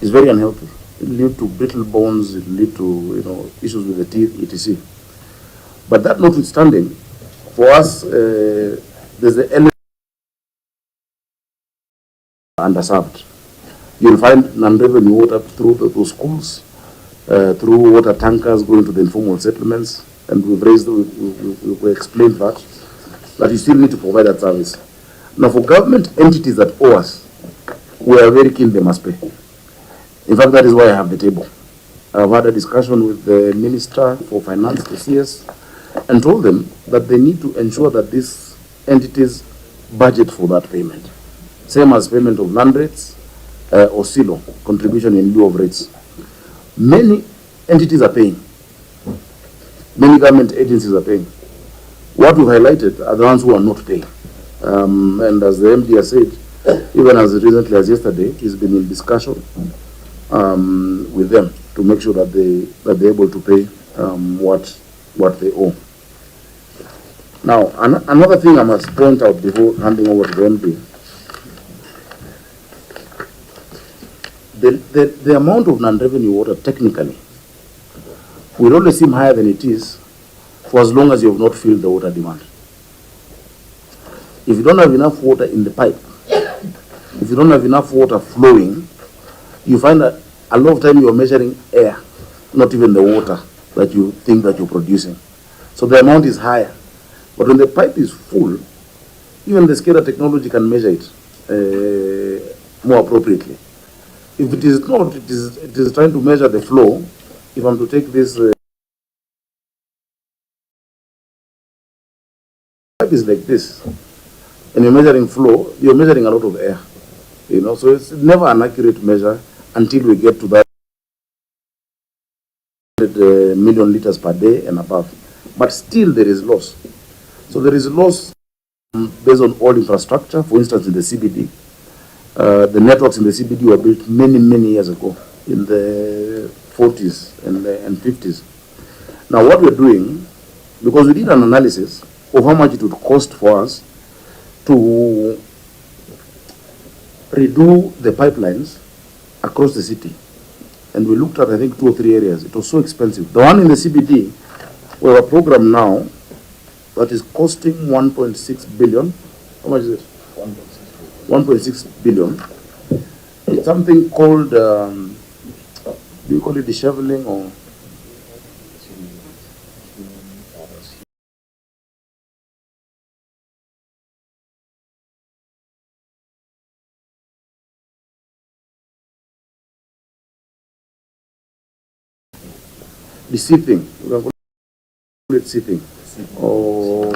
is very unhealthy. It leads to brittle bones, it leads to issues with the teeth, etc. But that notwithstanding, for us, there's the element underserved. You'll find non-revenue water through those schools, through water tankers going to the informal settlements, and we explained that you still need to provide that service. Now, for government entities that owe us, we are very keen they must pay. In fact, that is why I have the table. I've had a discussion with the Minister for Finance, the CS, and told them that they need to ensure that these entities budget for that payment. Same as payment of land rates or silo, contribution in lieu of rates. Many entities are paying. Many government agencies are paying. What we've highlighted are the ones who are not paying. And as the MD has said, even as recently as yesterday, he's been in discussion with them to make sure that they're able to pay what they owe. Now, another thing I must point out before handing over to the MD, the amount of non-revenue water technically will always seem higher than it is for as long as you have not filled the water demand. If you don't have enough water in the pipe, if you don't have enough water flowing, you find that a lot of time you are measuring air, not even the water that you think that you're producing. So the amount is higher. But when the pipe is full, even the SCADA technology can measure it more appropriately. If it is not, it is trying to measure the flow. If I'm to take this pipe is like this, and you're measuring flow, you're measuring a lot of air, you know, so it's never an accurate measure until we get to that 100 million liters per day and above. But still there is loss. So there is loss based on all infrastructure. For instance, in the CBD, the networks in the CBD were built many, many years ago, in the 40s and 50s. Now what we're doing, because we did an analysis of how much it would cost for us to redo the pipelines across the city. And we looked at, I think, 2 or 3 areas. It was so expensive. The one in the CBD, we have a program now that is costing 1.6 billion. How much is it? 1.6 billion. It's something called, do you call it disheveling or? The seating, we can call it seating, or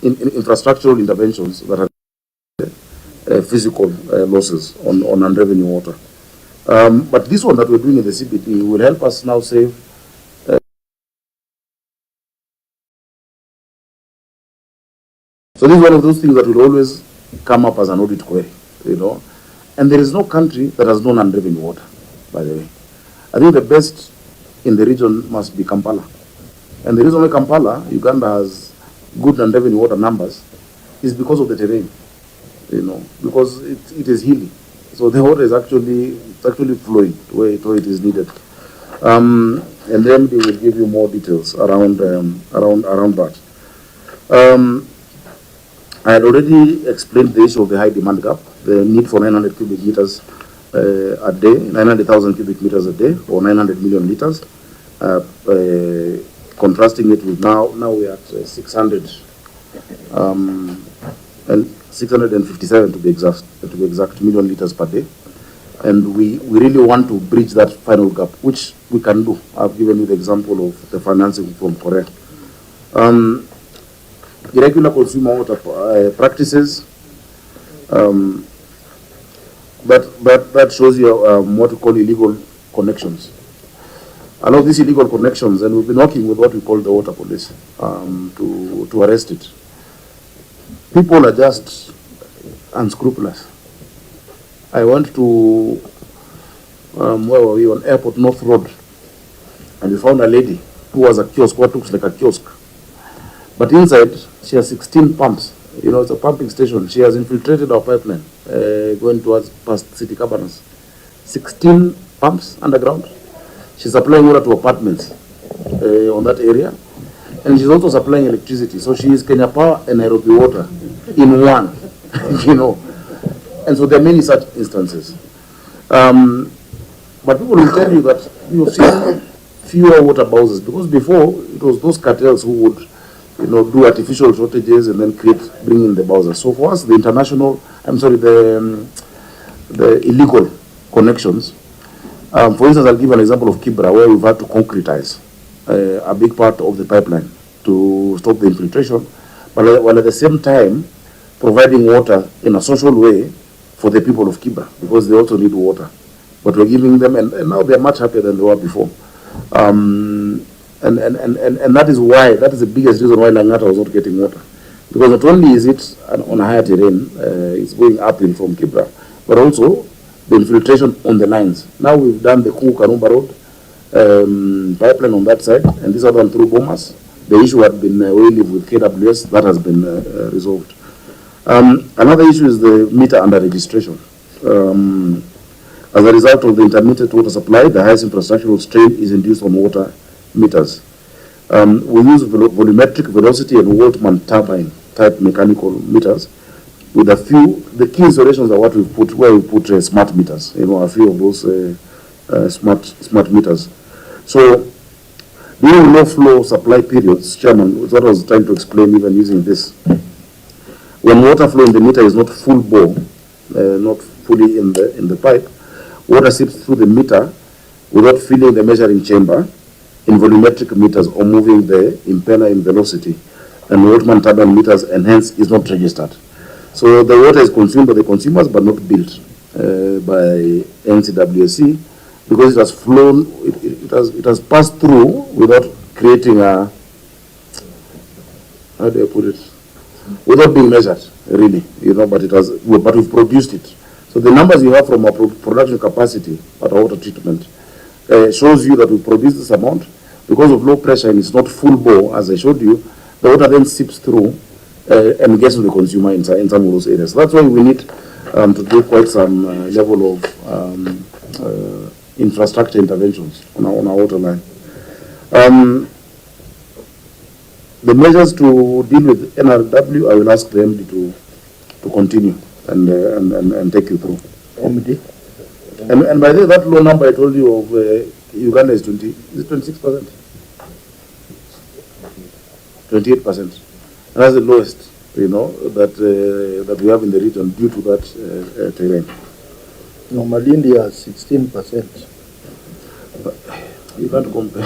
in infrastructural interventions that are physical losses on unrevenue water. But this one that we're doing in the CBD will help us now save. So this is one of those things that will always come up as an audit query, you know. And there is no country that has no unrevenue water, by the way. I think the best in the region must be Kampala. And the reason why Kampala, Uganda, has good unrevenue water numbers is because of the terrain, you know, because it is hilly. So the water is actually flowing where it is needed. And then they will give you more details around that. I had already explained the issue of the high demand gap, the need for 900 cubic meters a day, 900,000 cubic meters a day, or 900 million liters, contrasting it with now we are at 600 and 657 to be exact million liters per day. And we really want to bridge that final gap, which we can do. I've given you the example of the financing from Korea. Irregular consumer water practices, that shows you what we call illegal connections. A lot of these illegal connections, and we've been working with what we call the water police to arrest it. People are just unscrupulous. I went to, where were we, on Airport North Road, and we found a lady who was a kiosk, what looks like a kiosk. But inside, she has 16 pumps. You know, it's a pumping station. She has infiltrated our pipeline, going towards past city cabanas. 16 pumps underground. She's supplying water to apartments on that area. And she's also supplying electricity. So she is Kenya Power and Nairobi Water in one, you know. And so there are many such instances. But people will tell you that you've seen fewer water bowsers, because before it was those cartels who would, you know, do artificial shortages and then bring in the bowsers. So for us, the illegal connections. For instance, I'll give an example of Kibra, where we've had to concretize a big part of the pipeline to stop the infiltration, but while at the same time providing water in a social way for the people of Kibra, because they also need water. But we're giving them, and now they're much happier than they were before. And that is the biggest reason why Langata was not getting water. Because not only is it on a higher terrain, it's going uphill from Kibra, but also the infiltration on the lines. Now we've done the Kanumba Road pipeline on that side, and this other one through Bomas. The issue had been waived with KWS, that has been resolved. Another issue is the meter under registration. As a result of the intermittent water supply, the highest infrastructural strain is induced on water meters. We use volumetric, velocity, and Waltman turbine type mechanical meters. With a few, the key installations are what we put, where we put smart meters. A few of those smart meters. So during low flow supply periods, Chairman, what I was trying to explain even using this, when water flow in the meter is not full bore, not fully in the pipe, water seeps through the meter without filling the measuring chamber in volumetric meters or moving the impeller in velocity, and Waltman turbine meters, and hence is not registered. So the water is consumed by the consumers but not billed by NCWSC, because it has flown, it has passed through without creating a, how do I put it, without being measured, really, but we've produced it. So the numbers you have from our production capacity at our water treatment shows you that we produce this amount. Because of low pressure and it's not full bore, as I showed you, the water then seeps through and gets to the consumer in some of those areas. So that's why we need to do quite some level of infrastructure interventions on our water line. The measures to deal with NRW, I will ask the MD to continue and take you through. MD? And by that low number I told you of Uganda is 26%? 28%. And that's the lowest, that we have in the region due to that terrain. Normally India has 16%. You can't compare.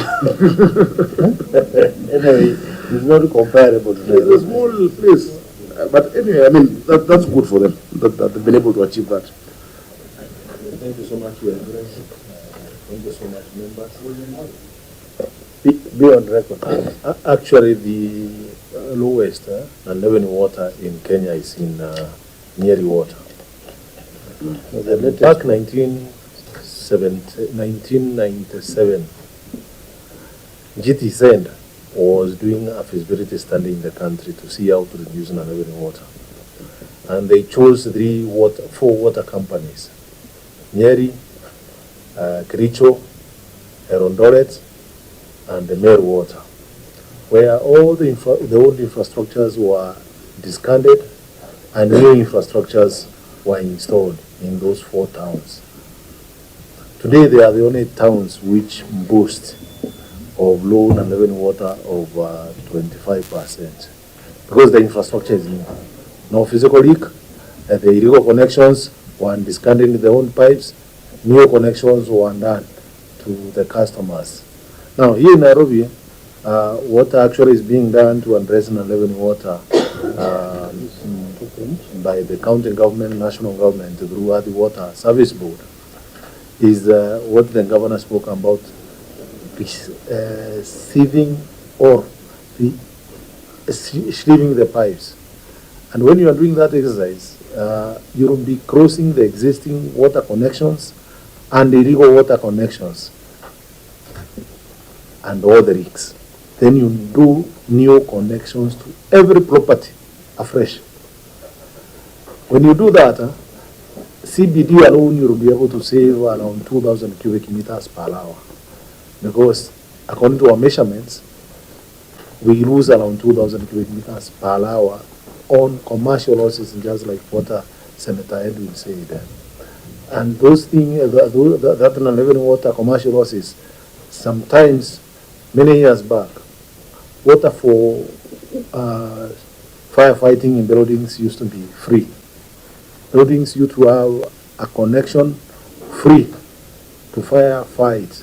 Anyway, it's not comparable. It's a small place. But anyway, I mean, that's good for them, that they've been able to achieve that. Thank you so much, Your Excellency. Thank you so much, members. Be on record. Actually, the lowest unleavened water in Kenya is in Nyeri water. Back 1997, GT Send was doing a feasibility study in the country to see how to reduce unleavened water. And they chose four water companies: Nyeri, Kericho, Erondoret, and the Meru water, where all the old infrastructures were discarded and new infrastructures were installed in those four towns. Today, they are the only towns which boast of low unleavened water of 25%, because the infrastructure is new. No physical leak, the illegal connections were discarding their own pipes, new connections were done to the customers. Now, here in Nairobi, what actually is being done to address unleavened water by the county government, national government, through the Water Service Board, is what the governor spoke about, sieving or sleeving the pipes. And when you are doing that exercise, you will be crossing the existing water connections and illegal water connections and all the leaks. Then you do new connections to every property afresh. When you do that, CBD alone, you will be able to save around 2,000 cubic meters per hour. Because according to our measurements, we lose around 2,000 cubic meters per hour on commercial losses, just like what Senator Edwin said. And those things, that unleavened water commercial losses, sometimes, many years back, water for firefighting in buildings used to be free. Buildings used to have a connection free to firefight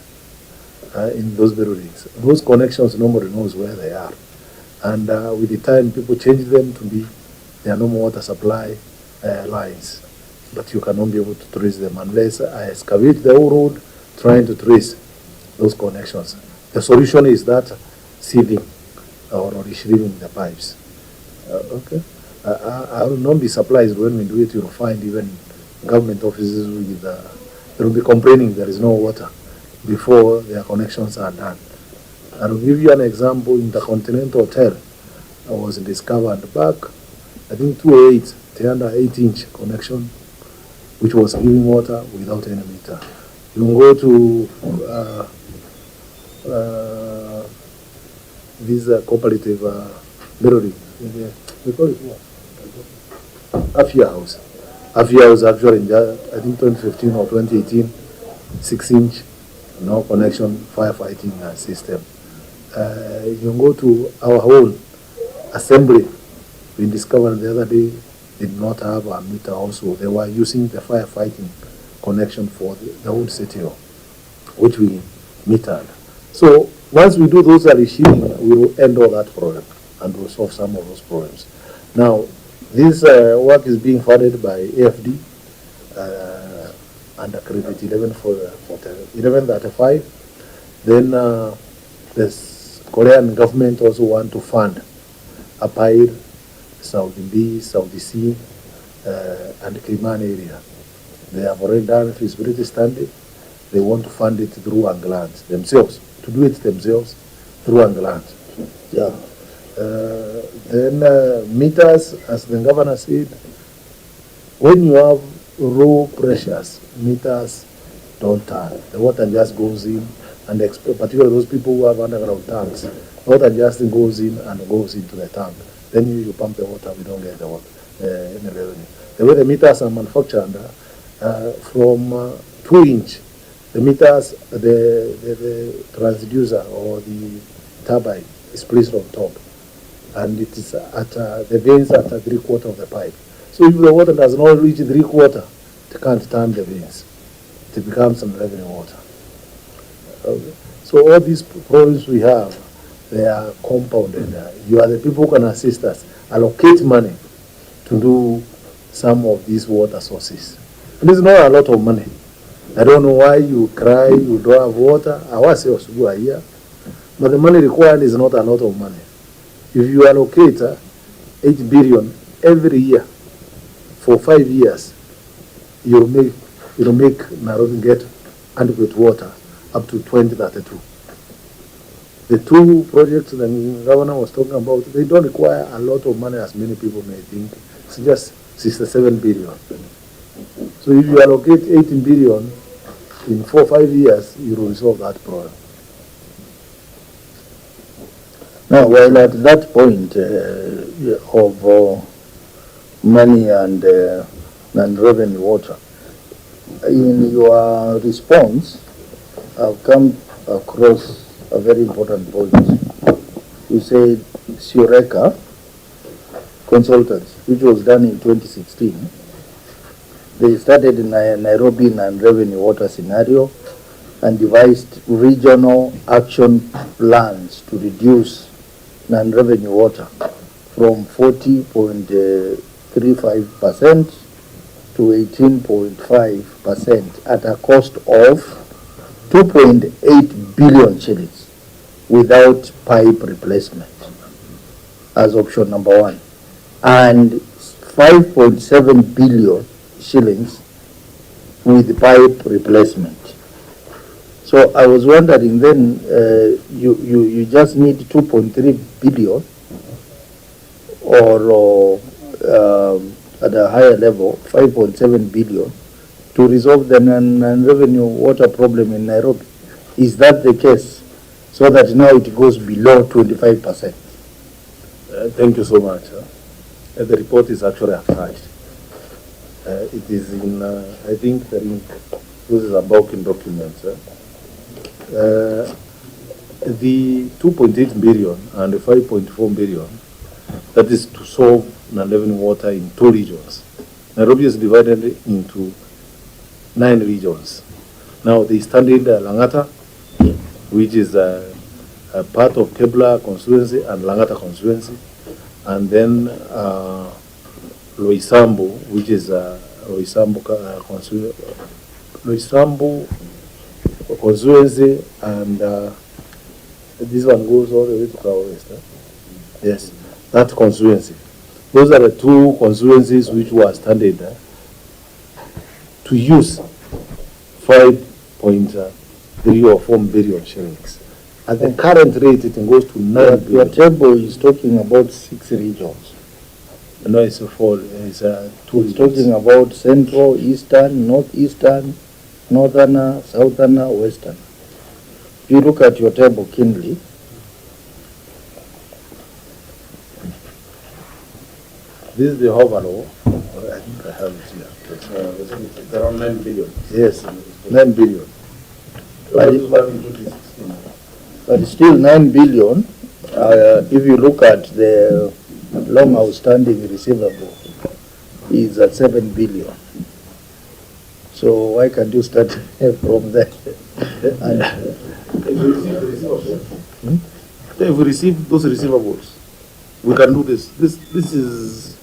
in those buildings. Those connections, nobody knows where they are. And with the time, people change them to be their normal water supply lines. But you cannot be able to trace them unless I excavate the whole road trying to trace those connections. The solution is that sieving or retrieving the pipes. Okay. I will not be surprised when we do it. You'll find even government offices with they will be complaining there is no water before their connections are done. I will give you an example. Intercontinental Hotel was discovered back, I think 2008, 308-inch connection which was giving water without any meter. You can go to these cooperative buildings. We call it what? Afia House. Afia House actually, in I think 2015 or 2018, 6-inch no connection firefighting system. You can go to our whole assembly. We discovered the other day did not have a meter also. They were using the firefighting connection for the whole city, which we metered. So once we do those receiving, we will end all that problem and we'll solve some of those problems. Now, this work is being funded by AFD under credit 1135. Then the Korean government also want to fund Apair, Saudi B, Saudi C, and Kriman area. They have already done feasibility study. They want to fund it through Anglant themselves, to do it themselves through Anglant. Yeah. Then meters, as the governor said, when you have raw pressures, meters don't turn. The water just goes in, and particularly those people who have underground tanks, the water just goes in and goes into the tank. Then you pump the water, we don't get the water, any revenue. The way the meters are manufactured, from 2-inch, the meters, the transducer or the turbine is placed on top, and it is at the veins at 3/4 of the pipe. So if the water does not reach 3/4, it can't turn the veins. It becomes unrevenue water. Okay. So all these problems we have, they are compounded. You are the people who can assist us, allocate money to do some of these water sources. And it's not a lot of money. I don't know why you cry, you don't have water. I was here. But the money required is not a lot of money. If you allocate 8 billion every year for 5 years, you'll make Nairobi get adequate water up to 2032. The two projects the governor was talking about, they don't require a lot of money as many people may think. It's just 67 billion. So if you allocate 18 billion in 4 or 5 years, you will resolve that problem. Now, while at that point of money and revenue water, in your response, I've come across a very important point. You said Sureka Consultants, which was done in 2016, they started in Nairobi non-revenue water scenario and devised regional action plans to reduce non-revenue water from 40.35% to 18.5% at a cost of 2.8 billion shillings without pipe replacement as option number 1, and 5.7 billion shillings with pipe replacement. So I was wondering then, you just need 2.3 billion or at a higher level, 5.7 billion to resolve the non-revenue water problem in Nairobi. Is that the case? So that now it goes below 25%. Thank you so much. The report is actually attached. It is in, I think, the link. This is a bulking document. The 2.8 billion and the 5.4 billion, that is to solve non-revenue water in 2 regions. Nairobi is divided into 9 regions. Now, the standard Langata, which is a part of Kebla constituency and Langata constituency, and then Loisambo, which is Loisambo constituency, and this one goes all the way to Kawa West. Yes, that constituency. Those are the 2 constituencies which were standard to use 5.3 or 4 billion shillings. At the current rate, it goes to 9 billion. Your table is talking about 6 regions. No, it's talking about central, eastern, northeastern, northerner, southerner, western. If you look at your table keenly, this is the overall. I think I have it here. It's around 9 billion. Yes, 9 billion. But still 9 billion, if you look at the long outstanding receivable, is at 7 billion. So why can't you start from there? If we receive those receivables, we can do this. This is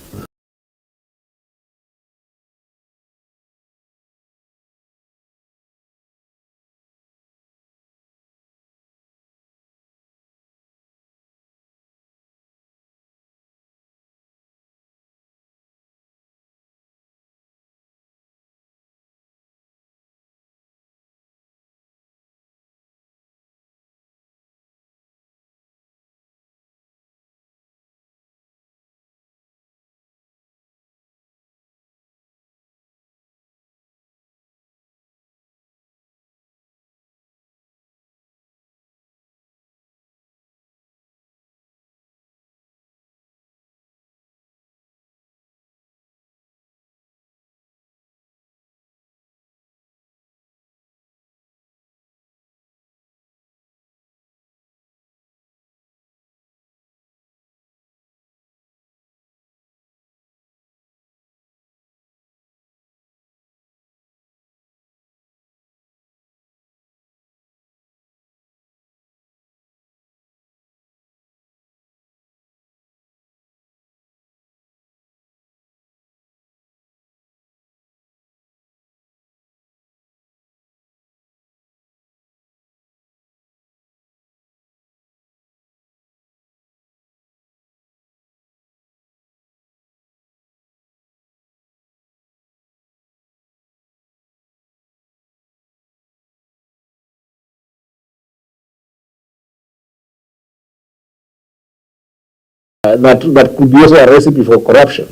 that could be also a recipe for corruption.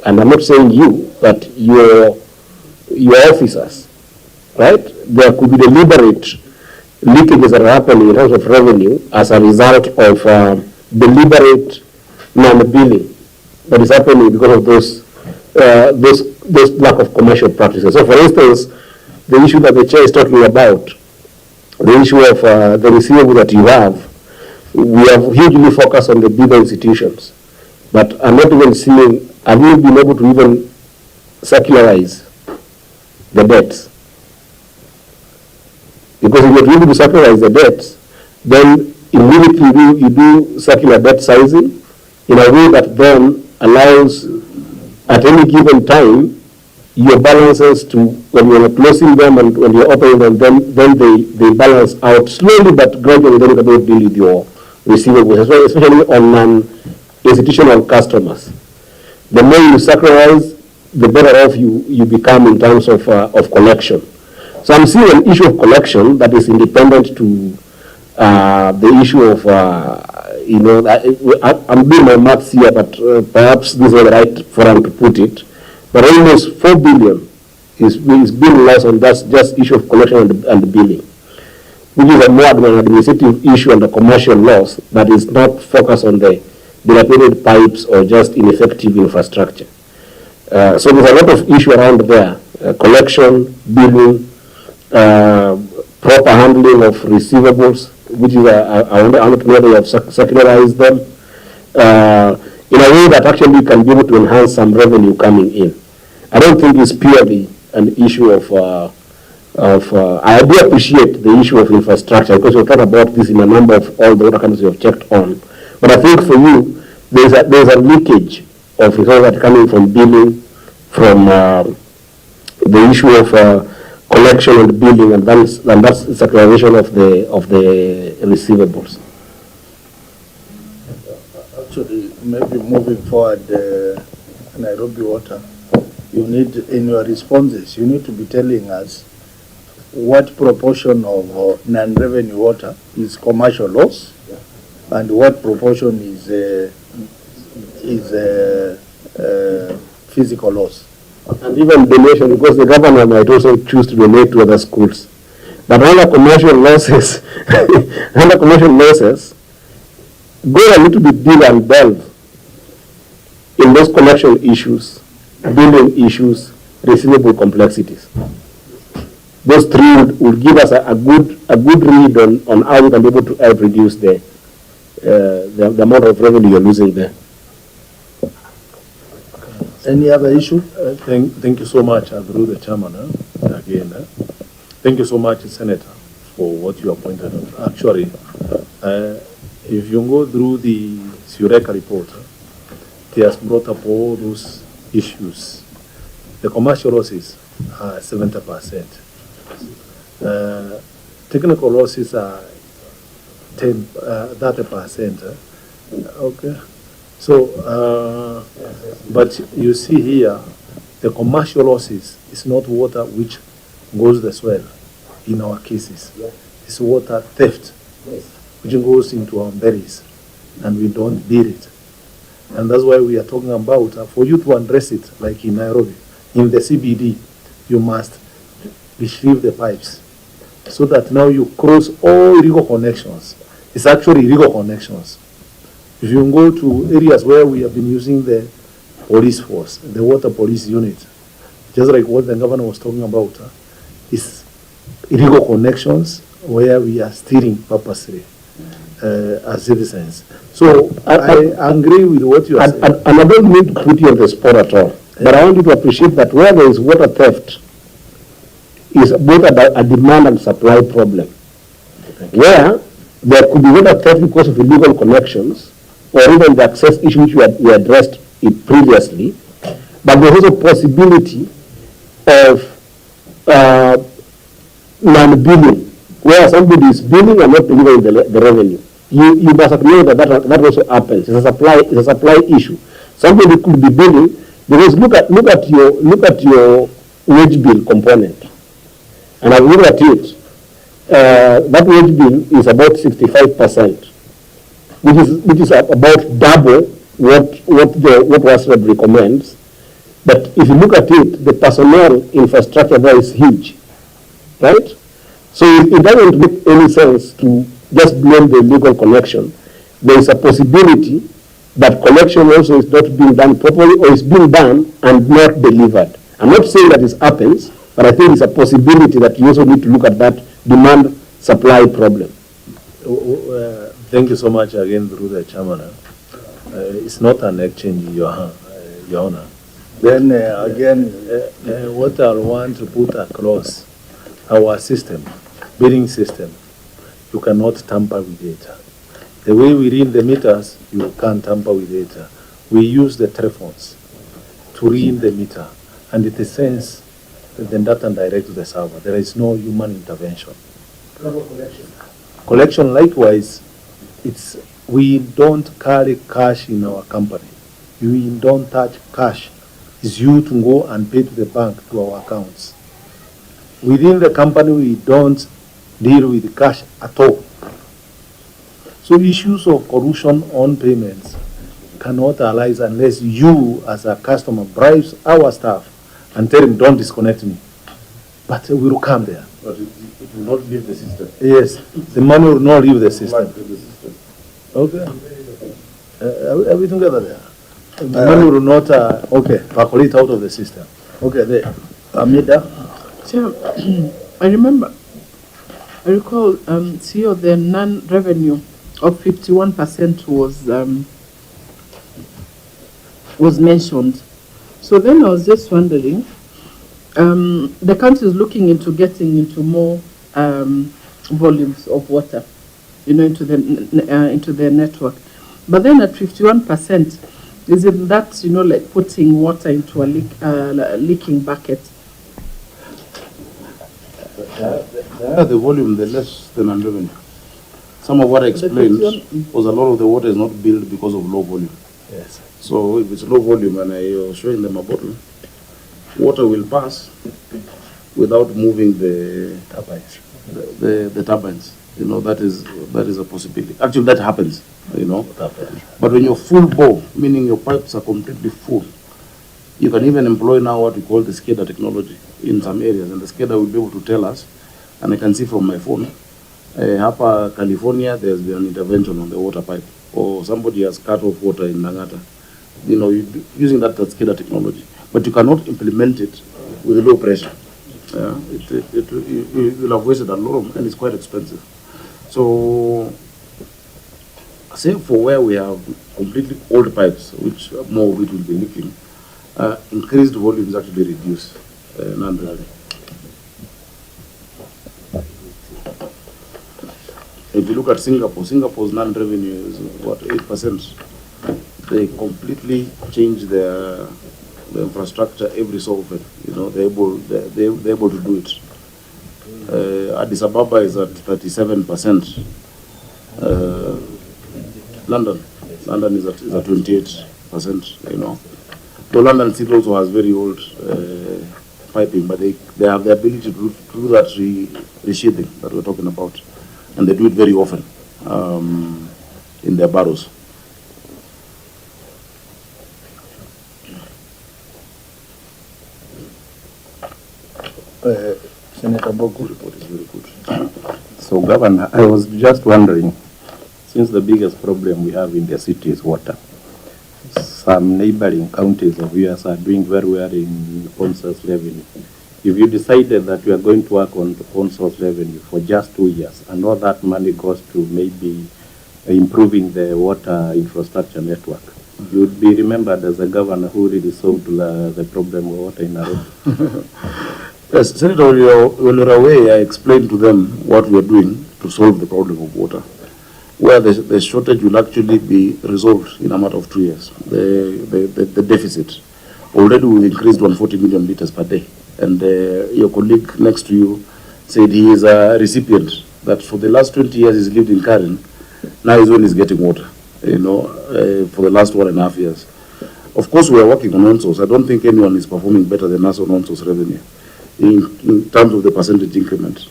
And I'm not saying you, but your officers, right? There could be deliberate leakages that are happening in terms of revenue as a result of deliberate non-billing that is happening because of those lack of commercial practices. So, for instance, the issue that the chair is talking about, the issue of the receivable that you have, we have hugely focused on the bigger institutions, but I'm not even seeing, have you been able to even circularize the debts? Because if you're able to circularize the debts, then immediately you do circular debt sizing in a way that then allows, at any given time, your balances to, when you're closing them and when you're opening them, then they balance out slowly but gradually. Then you can deal with your receivables, especially on non-institutional customers. The more you sacrifice, the better off you become in terms of collection. So I'm seeing an issue of collection that is independent to the issue of, I'm doing my maths here, but perhaps this is the right forum to put it. But almost 4 billion is being lost on that just issue of collection and billing, which is a more administrative issue and a commercial loss that is not focused on the dilapidated pipes or just ineffective infrastructure. So there's a lot of issue around there, collection, billing, proper handling of receivables, which is, I want to know whether you have secularized them, in a way that actually can be able to enhance some revenue coming in. I don't think it's purely an issue of I do appreciate the issue of infrastructure because we've talked about this in a number of all the other countries we have checked on. But I think for you, there's a leakage of resources that are coming from billing, from the issue of collection and billing, and that's the circulation of the receivables. Actually, maybe moving forward, Nairobi Water, you need, in your responses, you need to be telling us what proportion of non-revenue water is commercial loss, and what proportion is physical loss. And even donation, because the governor might also choose to donate to other schools. But under commercial losses, under commercial losses, go a little bit deeper and delve in those collection issues, billing issues, receivable complexities. Those three would give us a good read on how we can be able to help reduce the amount of revenue you're losing there. Any other issue? Thank you so much, through the chairman, again. Thank you so much, Senator, for what you have pointed out. Actually, if you go through the Sureka report, it has brought up all those issues. The commercial losses are 70%. Technical losses are 30%. Okay. So, but you see here, the commercial losses is not water which goes the swell in our cases. It's water theft, which goes into our berries, and we don't deal it. And that's why we are talking about, for you to address it, like in Nairobi, in the CBD, you must retrieve the pipes, so that now you cross all illegal connections. It's actually illegal connections. If you go to areas where we have been using the police force, the water police unit, just like what the governor was talking about, is illegal connections where we are steering purposely as citizens. So I agree with what you are saying. And I don't mean to put you on the spot at all, but I want you to appreciate that where there is water theft, is both a demand and supply problem. Where there could be water theft because of illegal connections, or even the access issue which we addressed it previously, but there's also possibility of non-billing, where somebody is billing and not delivering the revenue. You must acknowledge that also happens. It's a supply issue. Somebody could be billing, because look at your wage bill component, and I've looked at it. That wage bill is about 65%, which is about double what WASREB recommends. But if you look at it, the personnel infrastructure there is huge, right? So it doesn't make any sense to just blame the illegal connection. There is a possibility that collection also is not being done properly, or is being done and not delivered. I'm not saying that it happens, but I think it's a possibility that you also need to look at that demand-supply problem. Thank you so much again, through the chairman. It's not an exchange, Your Honor. Then again, what I want to put across our system, billing system, you cannot tamper with data. The way we read the meters, you can't tamper with data. We use the telephones to read the meter, and it sends the data direct to the server. There is no human intervention. Collection, likewise, we don't carry cash in our company. We don't touch cash. It's you to go and pay to the bank, to our accounts. Within the company, we don't deal with cash at all. So issues of corruption on payments cannot arise unless you, as a customer, bribes our staff and tell him, don't disconnect me. But we will come there. But it will not leave the system. Yes, the money will not leave the system. Right, leave the system. Okay. Everything together there. The money will not, percolate out of the system. okay, there. Amida? I recall, CEO, the non-revenue of 51% was mentioned. So then I was just wondering, the country is looking into getting into more volumes of water, into the network. But then at 51%, isn't that, like putting water into a leaking bucket? The higher the volume, the less the non-revenue. Some of what I explained was a lot of the water is not billed because of low volume. Yes. So if it's low volume and I was showing them a bottle, water will pass without moving the Turbines. the turbines. That is a possibility. Actually, that happens. But when you're full bore, meaning your pipes are completely full, You can even employ now what we call the SCADA technology in some areas, and the SCADA will be able to tell us, and I can see from my phone, Hapa California, there's been an intervention on the water pipe, or somebody has cut off water in Nangata. You know, using that SCADA technology, but you cannot implement it with low pressure. You'll have wasted a lot of, and it's quite expensive. So, save for where we have completely old pipes, which more of it will be leaking, increased volumes actually reduce non-revenue. If you look at Singapore, Singapore's non-revenue is what, 8%. They completely change their infrastructure every so often. You know, they're able to do it. Addis Ababa is at 37%. London is at 28%. You know, so London still also has very old piping, but they have the ability to do that resheathing that we're talking about, and they do it very often in their barrows. Senator Bogu. Report is very good. So, Governor, I was just wondering, since the biggest problem we have in the city is water, some neighboring counties of US are doing very well in own source revenue. If you decided that you are going to work on own source revenue for just 2 years, and all that money goes to maybe improving the water infrastructure network, you would be remembered as a governor who really solved the problem of water in Nairobi. Yes, Senator, when you're away, I explained to them what we're doing to solve the problem of water, where the shortage will actually be resolved in a matter of 2 years. The deficit. Already we've increased 140 million liters per day. And your colleague next to you said he is a recipient that for the last 20 years he's lived in Karen. Now is when he's getting water, you know, for the last 1.5 years. Of course, we are working on on-source. I don't think anyone is performing better than us on on-source revenue in terms of the percentage increment.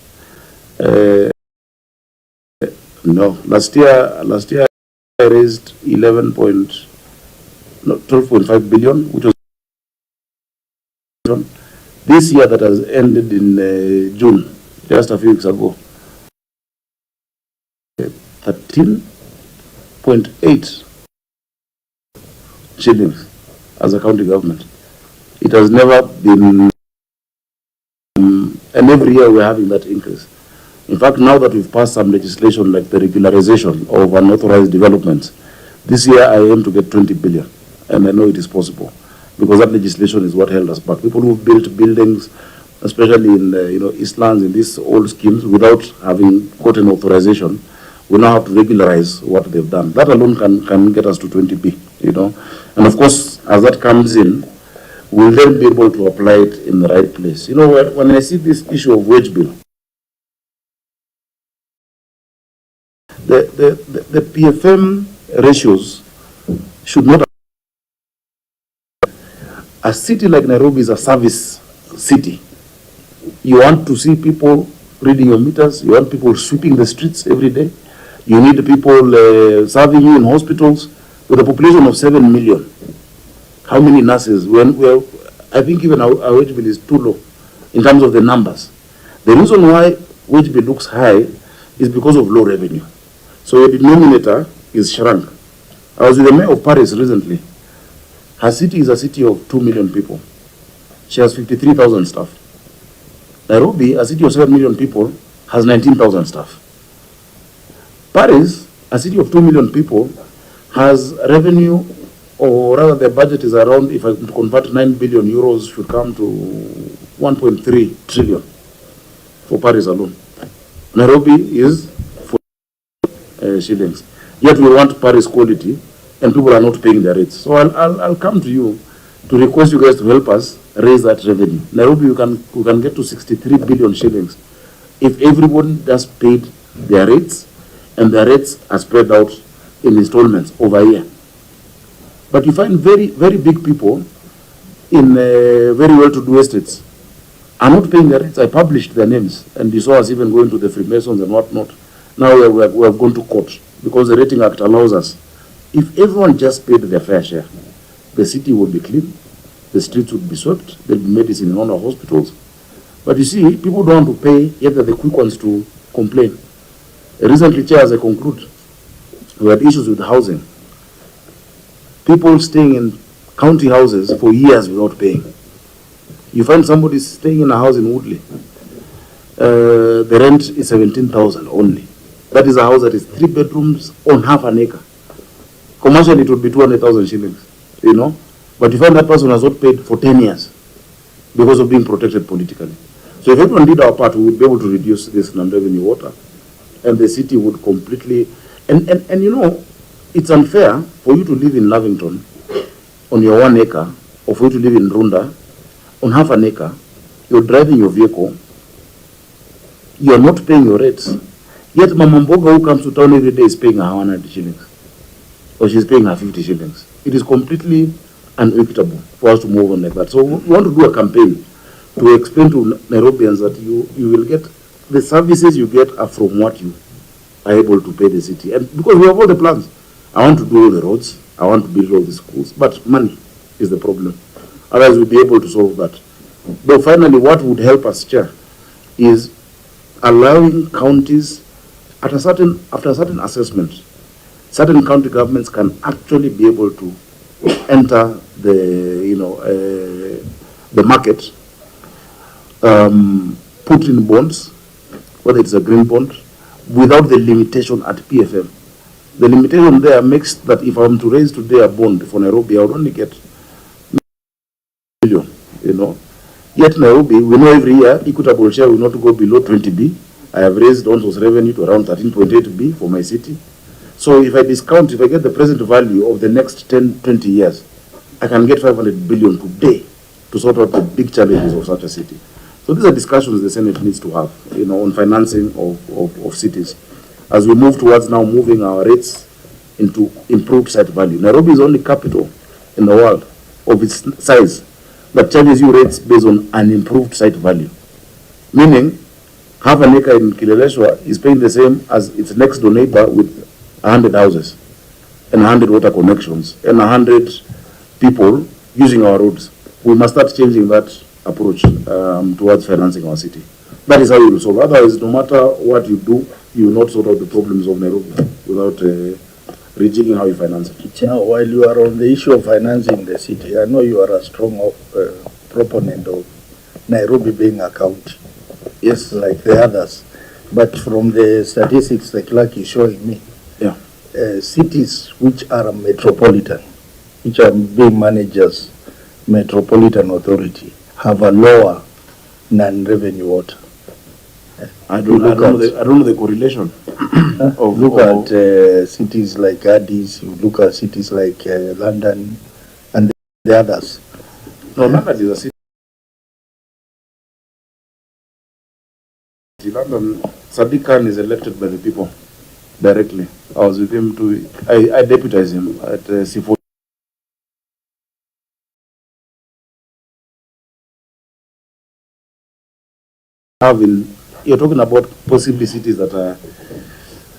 No, last year I raised 12.5 billion, which was this year that has ended in June, just a few weeks ago. 13.8 shillings as a county government. It has never been, and every year we're having that increase. In fact, now that we've passed some legislation like the regularization of unauthorized developments, this year I aim to get 20 billion, and I know it is possible because that legislation is what held us back. People who built buildings, especially in Eastlands, in these old schemes, without having gotten authorization, we now have to regularize what they've done. That alone can get us to 20B, you know. And of course, as that comes in, we'll then be able to apply it in the right place. You know, when I see this issue of wage bill, the PFM ratios should not. A city like Nairobi is a service city. You want to see people reading your meters. You want people sweeping the streets every day. You need people serving you in hospitals. With a population of 7 million, how many nurses? I think even our wage bill is too low in terms of the numbers. The reason why wage bill looks high is because of low revenue. So your denominator is shrunk. I was with the mayor of Paris recently. Her city is a city of 2 million people. She has 53,000 staff. Nairobi, a city of 7 million people, has 19,000 staff. Paris, a city of 2 million people, has revenue, or rather the budget is around, if I convert 9 billion euros, should come to 1.3 trillion for Paris alone. Nairobi is 4 shillings. Yet we want Paris quality, and people are not paying their rates. So I'll come to you to request you guys to help us raise that revenue. Nairobi, we can get to 63 billion shillings if everyone just paid their rates, and their rates are spread out in installments over a year. But you find very, very big people in very well-to-do estates are not paying their rates. I published their names, and you saw us even going to the Freemasons and whatnot. Now we have gone to court because the Rating Act allows us. If everyone just paid their fair share, the city would be clean, the streets would be swept, there'll be medicine in all our hospitals. But you see, people don't want to pay, yet they're the quick ones to complain. Recently, Chair, as I conclude, we had issues with housing. People staying in county houses for years without paying. You find somebody staying in a house in Woodley, the rent is 17,000 only. That is a house that is 3 bedrooms on half an acre. Commercially, it would be 200,000 shillings, you know. But you find that person has not paid for 10 years because of being protected politically. So if everyone did our part, we would be able to reduce this non-revenue water, and the city would completely, and you know, it's unfair for you to live in Lavington on your 1 acre, or for you to live in Runda on half an acre. You're driving your vehicle, you're not paying your rates, yet Mama Mboga who comes to town every day is paying her 100 shillings, or she's paying her 50 shillings. It is completely unequitable for us to move on like that. So we want to do a campaign to explain to Nairobians that you will get, the services you get are from what you are able to pay the city. And because we have all the plans, I want to do all the roads, I want to build all the schools, but money is the problem. Otherwise we'll be able to solve that. But finally, what would help us, Chair, is allowing counties, after a certain assessment, certain county governments can actually be able to enter the, you know, the market, put in bonds, whether it's a green bond, without the limitation at PFM. The limitation there makes that if I'm to raise today a bond for Nairobi, I would only get million, you know. Yet Nairobi, we know every year, equitable share will not go below 20B. I have raised on-source revenue to around 13.8B for my city. So if I discount, if I get the present value of the next 10, 20 years, I can get 500 billion today to sort out the big challenges of such a city. So these are discussions the Senate needs to have, you know, on financing of cities. As we move towards now moving our rates into improved site value. Nairobi is the only capital in the world of its size that charges you rates based on an improved site value. Meaning, half an acre in Kileleshwa is paying the same as its next door neighbor with 100 houses and 100 water connections and 100 people using our roads. We must start changing that approach towards financing our city. That is how you will solve. Otherwise, no matter what you do, you will not sort out the problems of Nairobi without rejigging how you finance it. Now, while you are on the issue of financing the city, I know you are a strong proponent of Nairobi being a county. Yes. Like the others. But from the statistics the clerk is showing me, yeah, cities which are metropolitan, which are being managed as metropolitan authority, have a lower non-revenue water. I don't know the correlation. Look at cities like Addis, you look at cities like London and the others. No, London is a city. London, Sadiq Khan is elected by the people directly. I was with him I deputized him at C4. You're talking about possibly cities that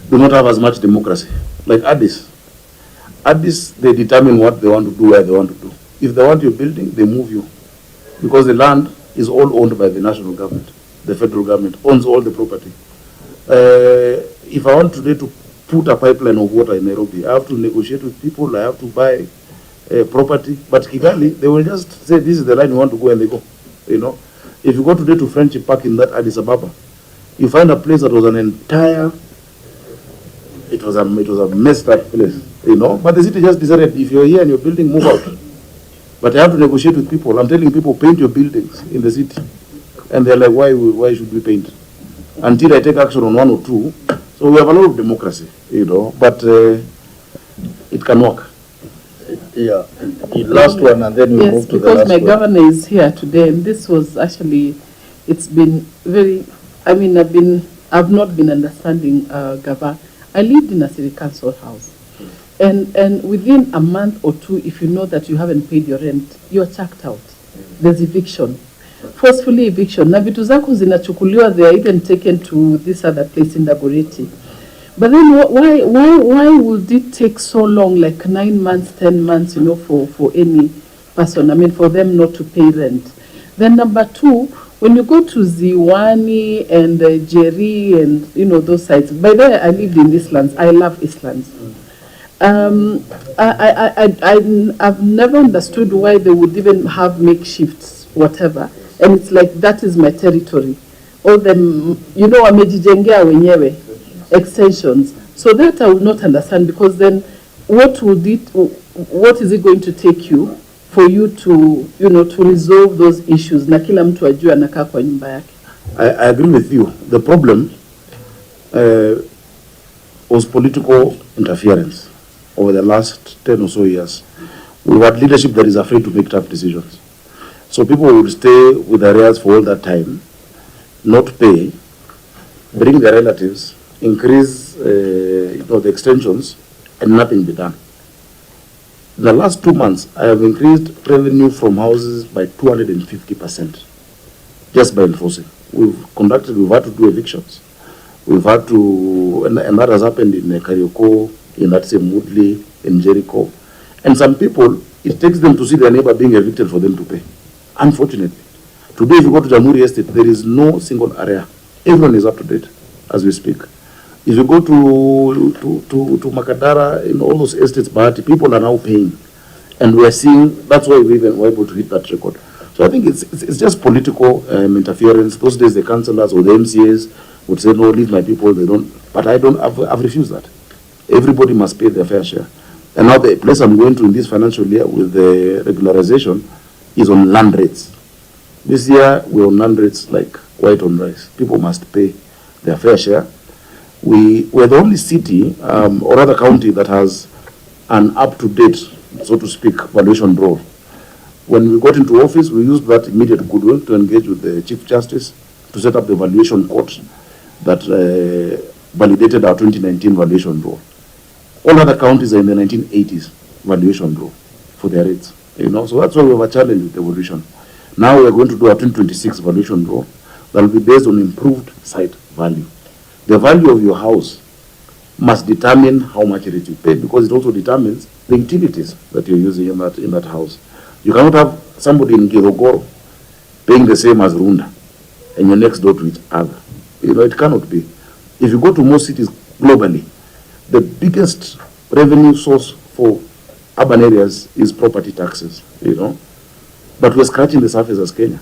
do not have as much democracy, like Addis. Addis, they determine what they want to do, where they want to do. If they want you building, they move you, because the land is all owned by the national government. The federal government owns all the property. If I want today to put a pipeline of water in Nairobi, I have to negotiate with people, I have to buy property. But Kigali, they will just say, this is the line you want to go, and they go, you know. If you go today to Friendship Park in that Addis Ababa, you find a place that was an entire, it was a messed up place, you know. But the city just decided, if you're here and you're building, move out. But I have to negotiate with people. I'm telling people, paint your buildings in the city. And they're like, why should we paint? Until I take action on one or two. So we have a lot of democracy, you know, but it can work. Yeah, the last one, and then we move to the last one. Yes, because my governor is here today, and this was actually, it's been very, I mean, I've not been understanding Gava. I lived in a city council house, and within a month or two, if you know that you haven't paid your rent, you're chucked out. There's eviction, forcefully eviction. Na vitu zako zinachukuliwa, they are even taken to this other place in Dagoretti. But then why would it take so long, like 9 months, 10 months, you know, for any person, I mean, for them not to pay rent. Then number two, when you go to Ziwani and Jerry and, you know, those sites, by the way, I lived in Eastlands. I love Eastlands. I've never understood why they would even have makeshifts, whatever. And it's like, that is my territory. All them, you know, wamejijengea wenyewe extensions. So that I would not understand, because then what is it going to take you for you to, you know, to resolve those issues? Na kila mtu ajue anakaa kwa nyumba yake. I agree with you. The problem was political interference over the last 10 or so years. We had leadership that is afraid to make tough decisions. So people would stay with arrears for all that time, not pay, bring their relatives, increase the extensions, and nothing be done. In the last 2 months, I have increased revenue from houses by 250%, just by enforcing. We've had to do evictions. We've had to, and that has happened in Karioko, in that same Woodley, in Jericho. And some people, it takes them to see their neighbor being evicted for them to pay. Unfortunately. Today, if you go to Jamhuri Estate, there is no single area. Everyone is up to date as we speak. If you go to Makadara, in all those estates, Bahati, people are now paying. And we are seeing, that's why we were able to hit that record. So I think it's just political interference. Those days, the councillors or the MCAs would say, no, leave my people, they don't. But I've refused that. Everybody must pay their fair share. And now the place I'm going to in this financial year with the regularization is on land rates. This year, we're on land rates like white on rice. People must pay their fair share. We're the only city or other county that has an up-to-date, so to speak, valuation draw. When we got into office, we used that immediate goodwill to engage with the Chief Justice to set up the valuation court that validated our 2019 valuation draw. All other counties are in the 1980s valuation draw for their rates. You know, so that's why we have a challenge with the valuation. Now we're going to do a 2026 valuation draw that will be based on improved site value. The value of your house must determine how much rate you pay, because it also determines the utilities that you're using in that house. You cannot have somebody in Girogoro paying the same as Runda and you're next door to each other. You know, it cannot be. If you go to most cities globally, the biggest revenue source for urban areas is property taxes, you know. But we're scratching the surface as Kenya.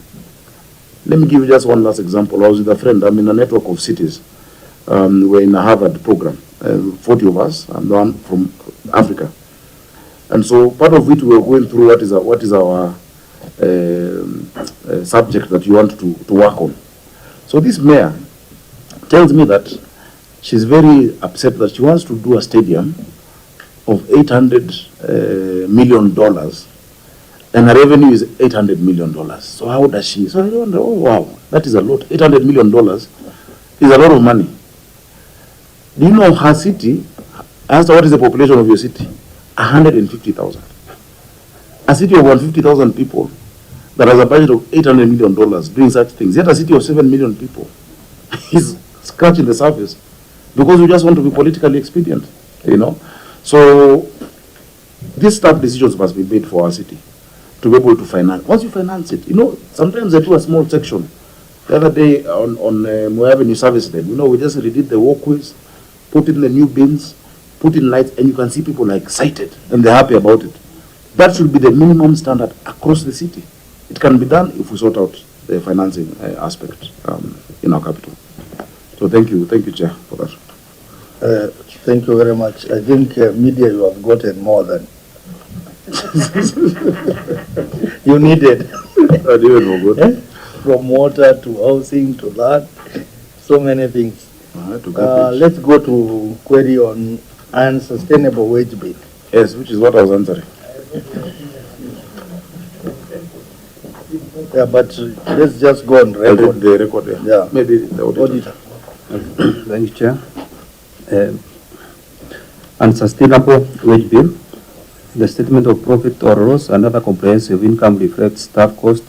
Let me give you just one last example. I was with a friend, I'm in a network of cities. We're in a Harvard program, 40 of us, and one from Africa. And so part of it we were going through what is our subject that you want to work on. So this mayor tells me that she's very upset that she wants to do a stadium of $800 million, and her revenue is $800 million. So how does she? So I wonder, oh wow, that is a lot. $800 million is a lot of money. Do you know her city? I asked her, what is the population of your city? 150,000. A city of 150,000 people that has a budget of $800 million doing such things. Yet a city of 7 million people is scratching the surface because we just want to be politically expedient, you know. So these tough decisions must be made for our city to be able to finance. Once you finance it, you know, sometimes I do a small section. The other day on Moy Avenue Service Lane, you know, we just redid the walkways, put in the new bins, put in lights, and you can see people are excited and they're happy about it. That should be the minimum standard across the city. It can be done if we sort out the financing aspect in our capital. So thank you, Chair, for that. Thank you very much. I think media, you have gotten more than you needed. I didn't know good. From water to housing to land, so many things. Let's go to query on unsustainable wage bill. Yes, which is what I was answering. Yeah, but let's just go on record. The record, yeah. Yeah. Maybe the auditor. Thank you, Chair. Unsustainable wage bill. The statement of profit or loss and other comprehensive income reflects staff cost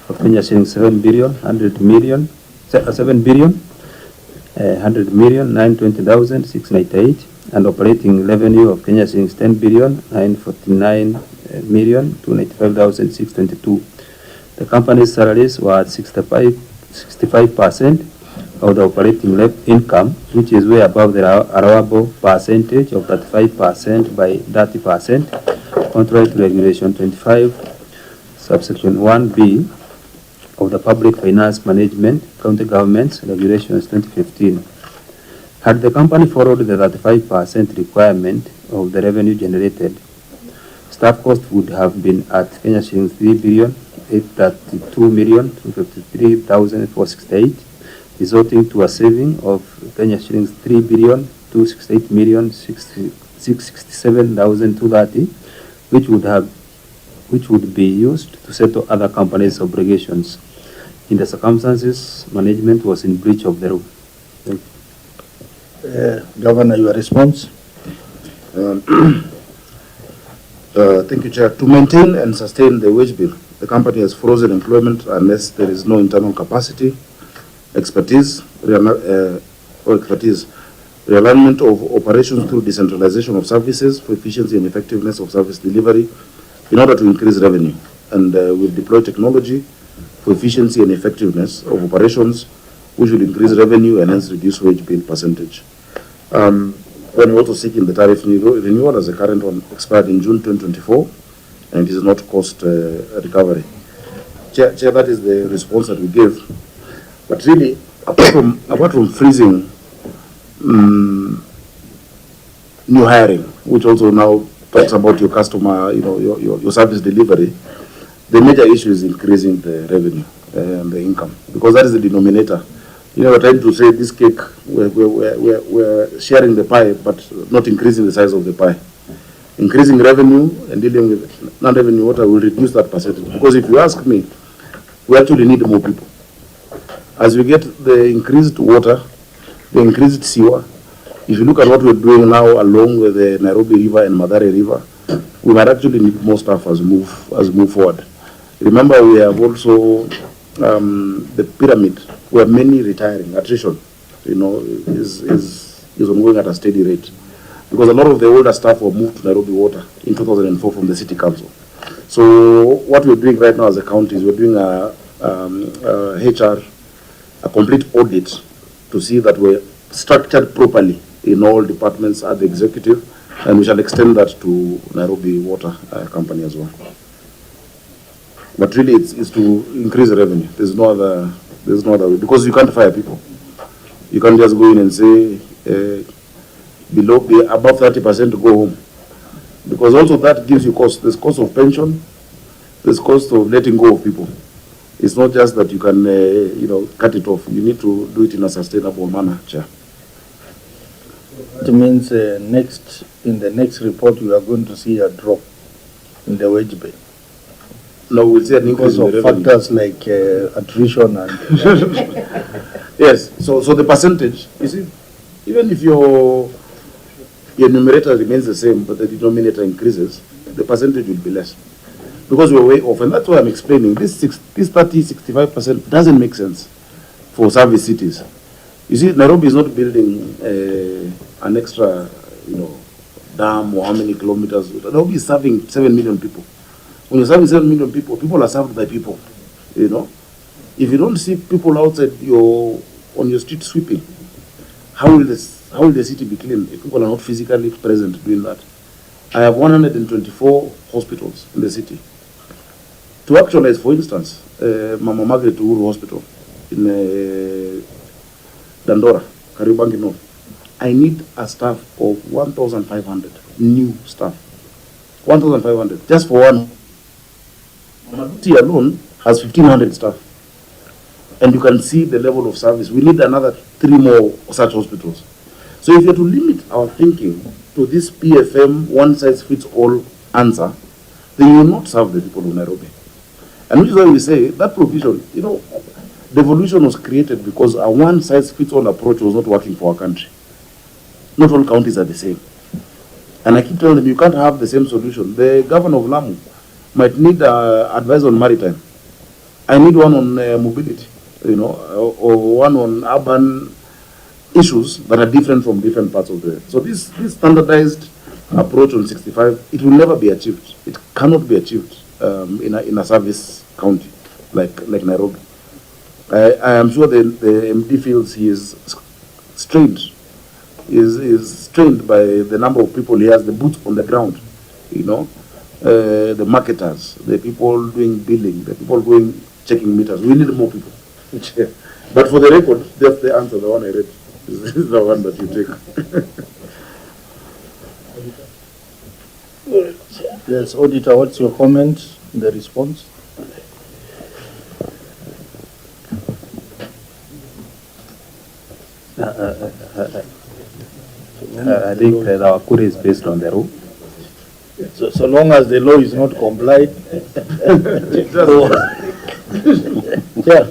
of Kenya shilling 7 billion, 100 million, 7 billion, 100 million, 920,698, and operating revenue of Kenya shillings 10 billion, 949 295,622. The company's salaries were at 65% of the operating income, which is way above the allowable percentage of 35% by 30%, contrary to Regulation 25, subsection 1B of the Public Finance Management, County Governments Regulations 2015. Had the company followed the 35% requirement of the revenue generated, staff cost would have been at Kenya shillings 3,832,253,468, resulting to a saving of Kenya shillings 3,268,667,230, which would be used to settle other companies' obligations. In the circumstances, management was in breach of the rule. Thank you. Governor, your response? Thank you, Chair. To maintain and sustain the wage bill, the company has frozen employment unless there is no internal capacity, expertise, realignment of operations through decentralization of services for efficiency and effectiveness of service delivery in order to increase revenue. And we'll deploy technology for efficiency and effectiveness of operations, which will increase revenue and hence reduce wage bill percentage. When we're also seeking the tariff renewal, as the current one expired in June 2024, and it is not cost recovery. Chair, that is the response that we give. But really, apart from freezing new hiring, which also now talks about your customer, your service delivery, the major issue is increasing the revenue and the income, because that is the denominator. We're trying to say this cake, we're sharing the pie, but not increasing the size of the pie. Increasing revenue and dealing with non-revenue water will reduce that percentage. Because if you ask me, we actually need more people. As we get the increased water, the increased sewer, if you look at what we're doing now along with the Nairobi River and Mathare River, we might actually need more staff as we move forward. Remember, we have also the pyramid, where many retiring, attrition, is ongoing at a steady rate. Because a lot of the older staff were moved to Nairobi Water in 2004 from the City Council. So what we're doing right now as a county is we're doing a complete audit to see that we're structured properly in all departments at the executive, and we shall extend that to Nairobi Water Company as well. But really, it's to increase the revenue. There's no other way, because you can't fire people. You can't just go in and say above 30% to go home, because also that gives you cost. There's cost of pension, there's cost of letting go of people. It's not just that you can cut it off. You need to do it in a sustainable manner, Chair. It means in the next report we are going to see a drop in the wage bill. No, we'll see an increase because of factors like attrition and yes. So the percentage, you see, even if your numerator remains the same but the denominator increases, the percentage will be less, because we're way off. And that's why I'm explaining this 30-65% doesn't make sense for service cities. You see, Nairobi is not building an extra dam or how many kilometers. Nairobi is serving 7 million people. When you're serving 7 million people, people are served by people. If you don't see people outside on your street sweeping, how will the city be clean if people are not physically present doing that? I have 124 hospitals in the city. To actualize, for instance, Mama Margaret Uhuru Hospital in Dandora, Kariobangi North, I need a staff of 1,500 new staff. 1,500 just for one. Maduti alone has 1,500 staff, and you can see the level of service. We need another 3 more such hospitals. So if you're to limit our thinking to this PFM one-size-fits-all answer, then you will not serve the people of Nairobi. And which is why we say that provision, devolution was created because a one-size-fits-all approach was not working for our country. Not all counties are the same. And I keep telling them, you can't have the same solution. The governor of Lamu might need advice on maritime. I need one on mobility, or one on urban issues that are different from different parts of the. So this standardized approach on 65, it will never be achieved. It cannot be achieved in a service county like Nairobi. I am sure the MD feels he is strained. Is strained by the number of people he has, the boots on the ground, the marketers, the people doing billing, the people going checking meters. We need more people. But for the record, that's the answer, the one I read. This is the one that you take. Yes, Auditor, what's your comment, the response? I think that our query is based on the rule. So long as the law is not complied. Yeah,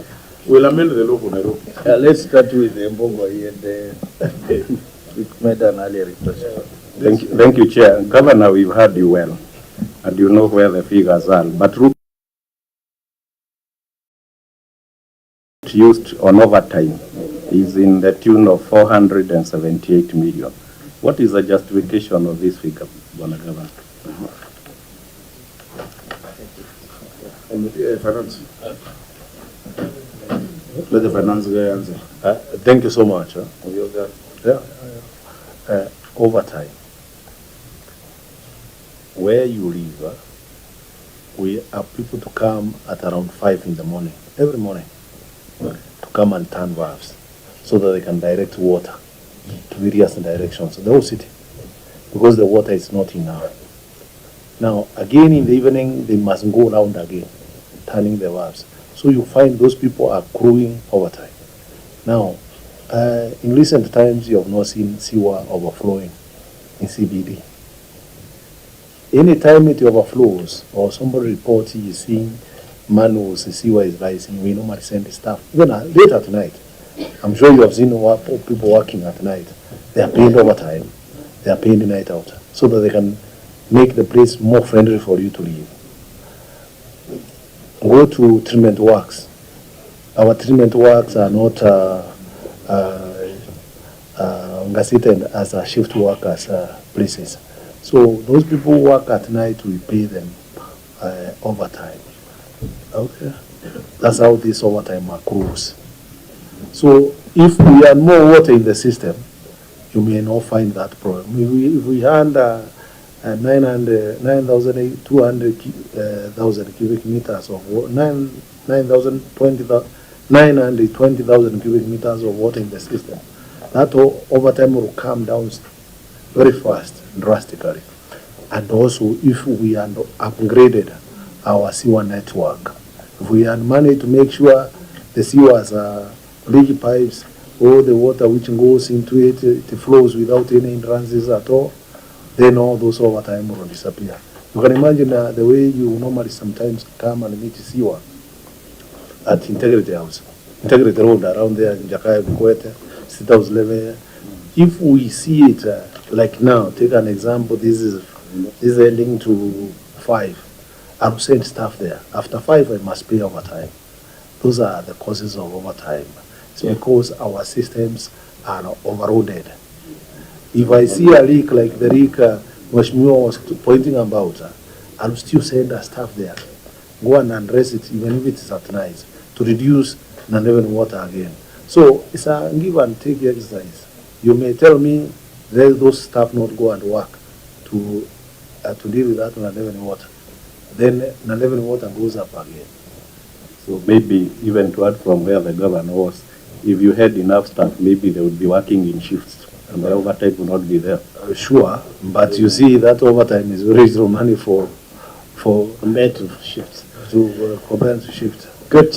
we'll amend the law for Nairobi. Let's start with Mbongo and we made an earlier request. Thank you, Chair. Governor, we've heard you well, and you know where the figures are. But used on overtime is in the tune of 478 million. What is the justification of this figure, Governor? Finance. Let the finance guy answer. Thank you so much. Overtime. Where you live, we have people to come at around 5 in the morning, every morning, to come and turn valves so that they can direct water to various directions, the whole city, because the water is not enough. Now, again in the evening, they must go around again, turning the valves. So you find those people are accruing overtime. Now, in recent times, you have not seen sewer overflowing in CBD. Anytime it overflows or somebody reports he is seeing manuals, the sewer is rising, we normally send the staff. Even late at night, I'm sure you have seen people working at night. They are paid overtime, they are paid the night out, so that they can make the place more friendly for you to live. Go to treatment works. Our treatment works are not considered as a shift workers places. So those people who work at night, we pay them overtime. Okay, that's how this overtime accrues. So if we add more water in the system, you may not find that problem. If we had 9,200,000 cubic meters of water, 920,000 cubic meters of water in the system, that overtime will come down very fast, drastically. And also, if we had upgraded our sewer network, if we had money to make sure the sewers are leaky pipes, all the water which goes into it, it flows without any hindrances at all, then all those overtime will disappear. You can imagine the way you normally sometimes come and meet sewer at Integrity House, Integrity Road around there in Jakaya, Bukwete, State House level. If we see it like now, take an example, this is ending to 5. I'll send staff there. After 5, I must pay overtime. Those are the causes of overtime. It's because our systems are overloaded. If I see a leak like the leak Mweshmiwa was pointing about, I'll still send a staff there. Go and address it, even if it is at night, to reduce non-living water again. So it's a give and take exercise. You may tell me let those staff not go and work to deal with that non-living water. Then non-living water goes up again. So maybe even to add from where the governor was, if you had enough staff, maybe they would be working in shifts and the overtime would not be there. Sure, but you see that overtime is very little money for compared to shifts. Compared to shift. Good,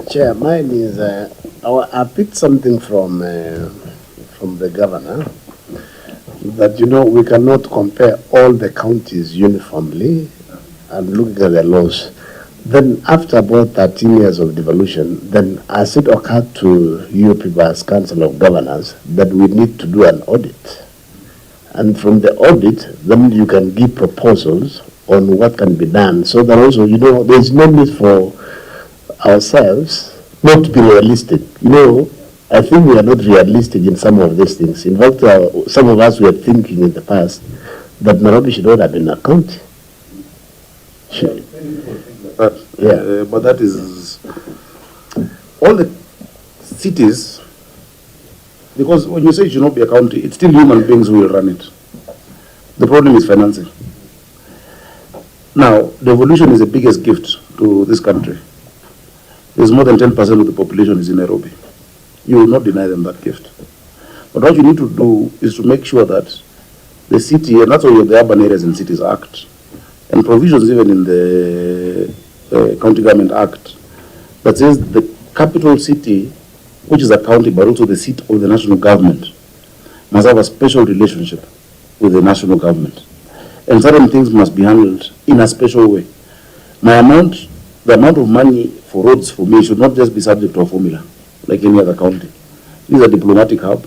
Chair. Mine is I picked something from the governor that we cannot compare all the counties uniformly and look at the laws. Then after about 13 years of devolution, then as it occurred to you people as Council of Governors that we need to do an audit. And from the audit, then you can give proposals on what can be done, so that also, there's no need for ourselves not to be realistic. I think we are not realistic in some of these things. In fact, some of us were thinking in the past that Nairobi should not have been a county. Should, But that is all the cities, because when you say it should not be a county, it's still human beings who will run it. The problem is financing. Now, devolution is the biggest gift to this country. There's more than 10% of the population is in Nairobi. You will not deny them that gift. But what you need to do is to make sure that the city, and that's why you have the Urban Areas and Cities Act, and provisions even in the County Government Act, that says the capital city, which is a county but also the seat of the national government, must have a special relationship with the national government. And certain things must be handled in a special way. The amount of money for roads for me should not just be subject to a formula like any other county. This is a diplomatic hub.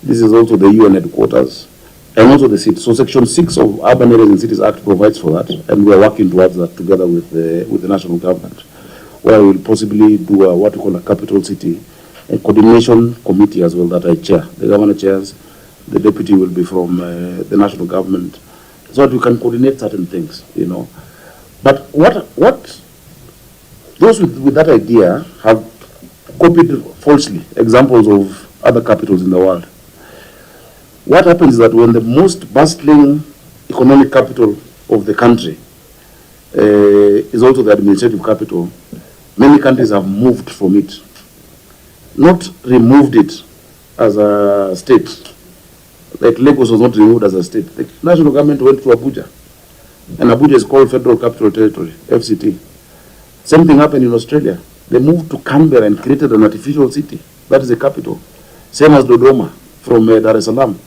This is also the UN headquarters and also the city. So Section 6 of Urban Areas and Cities Act provides for that, and we are working towards that together with the national government, where we will possibly do what we call a capital city, a coordination committee as well that I chair. The governor chairs, the deputy will be from the national government, so that we can coordinate certain things, you know. But what those with that idea have copied falsely examples of other capitals in the world. What happens is that when the most bustling economic capital of the country is also the administrative capital, many countries have moved from it, not removed it as a state. Like Lagos was not removed as a state. The national government went to Abuja, and Abuja is called Federal Capital Territory, FCT. Same thing happened in Australia. They moved to Canberra and created an artificial city. That is the capital. Same as Dodoma from Dar es Salaam.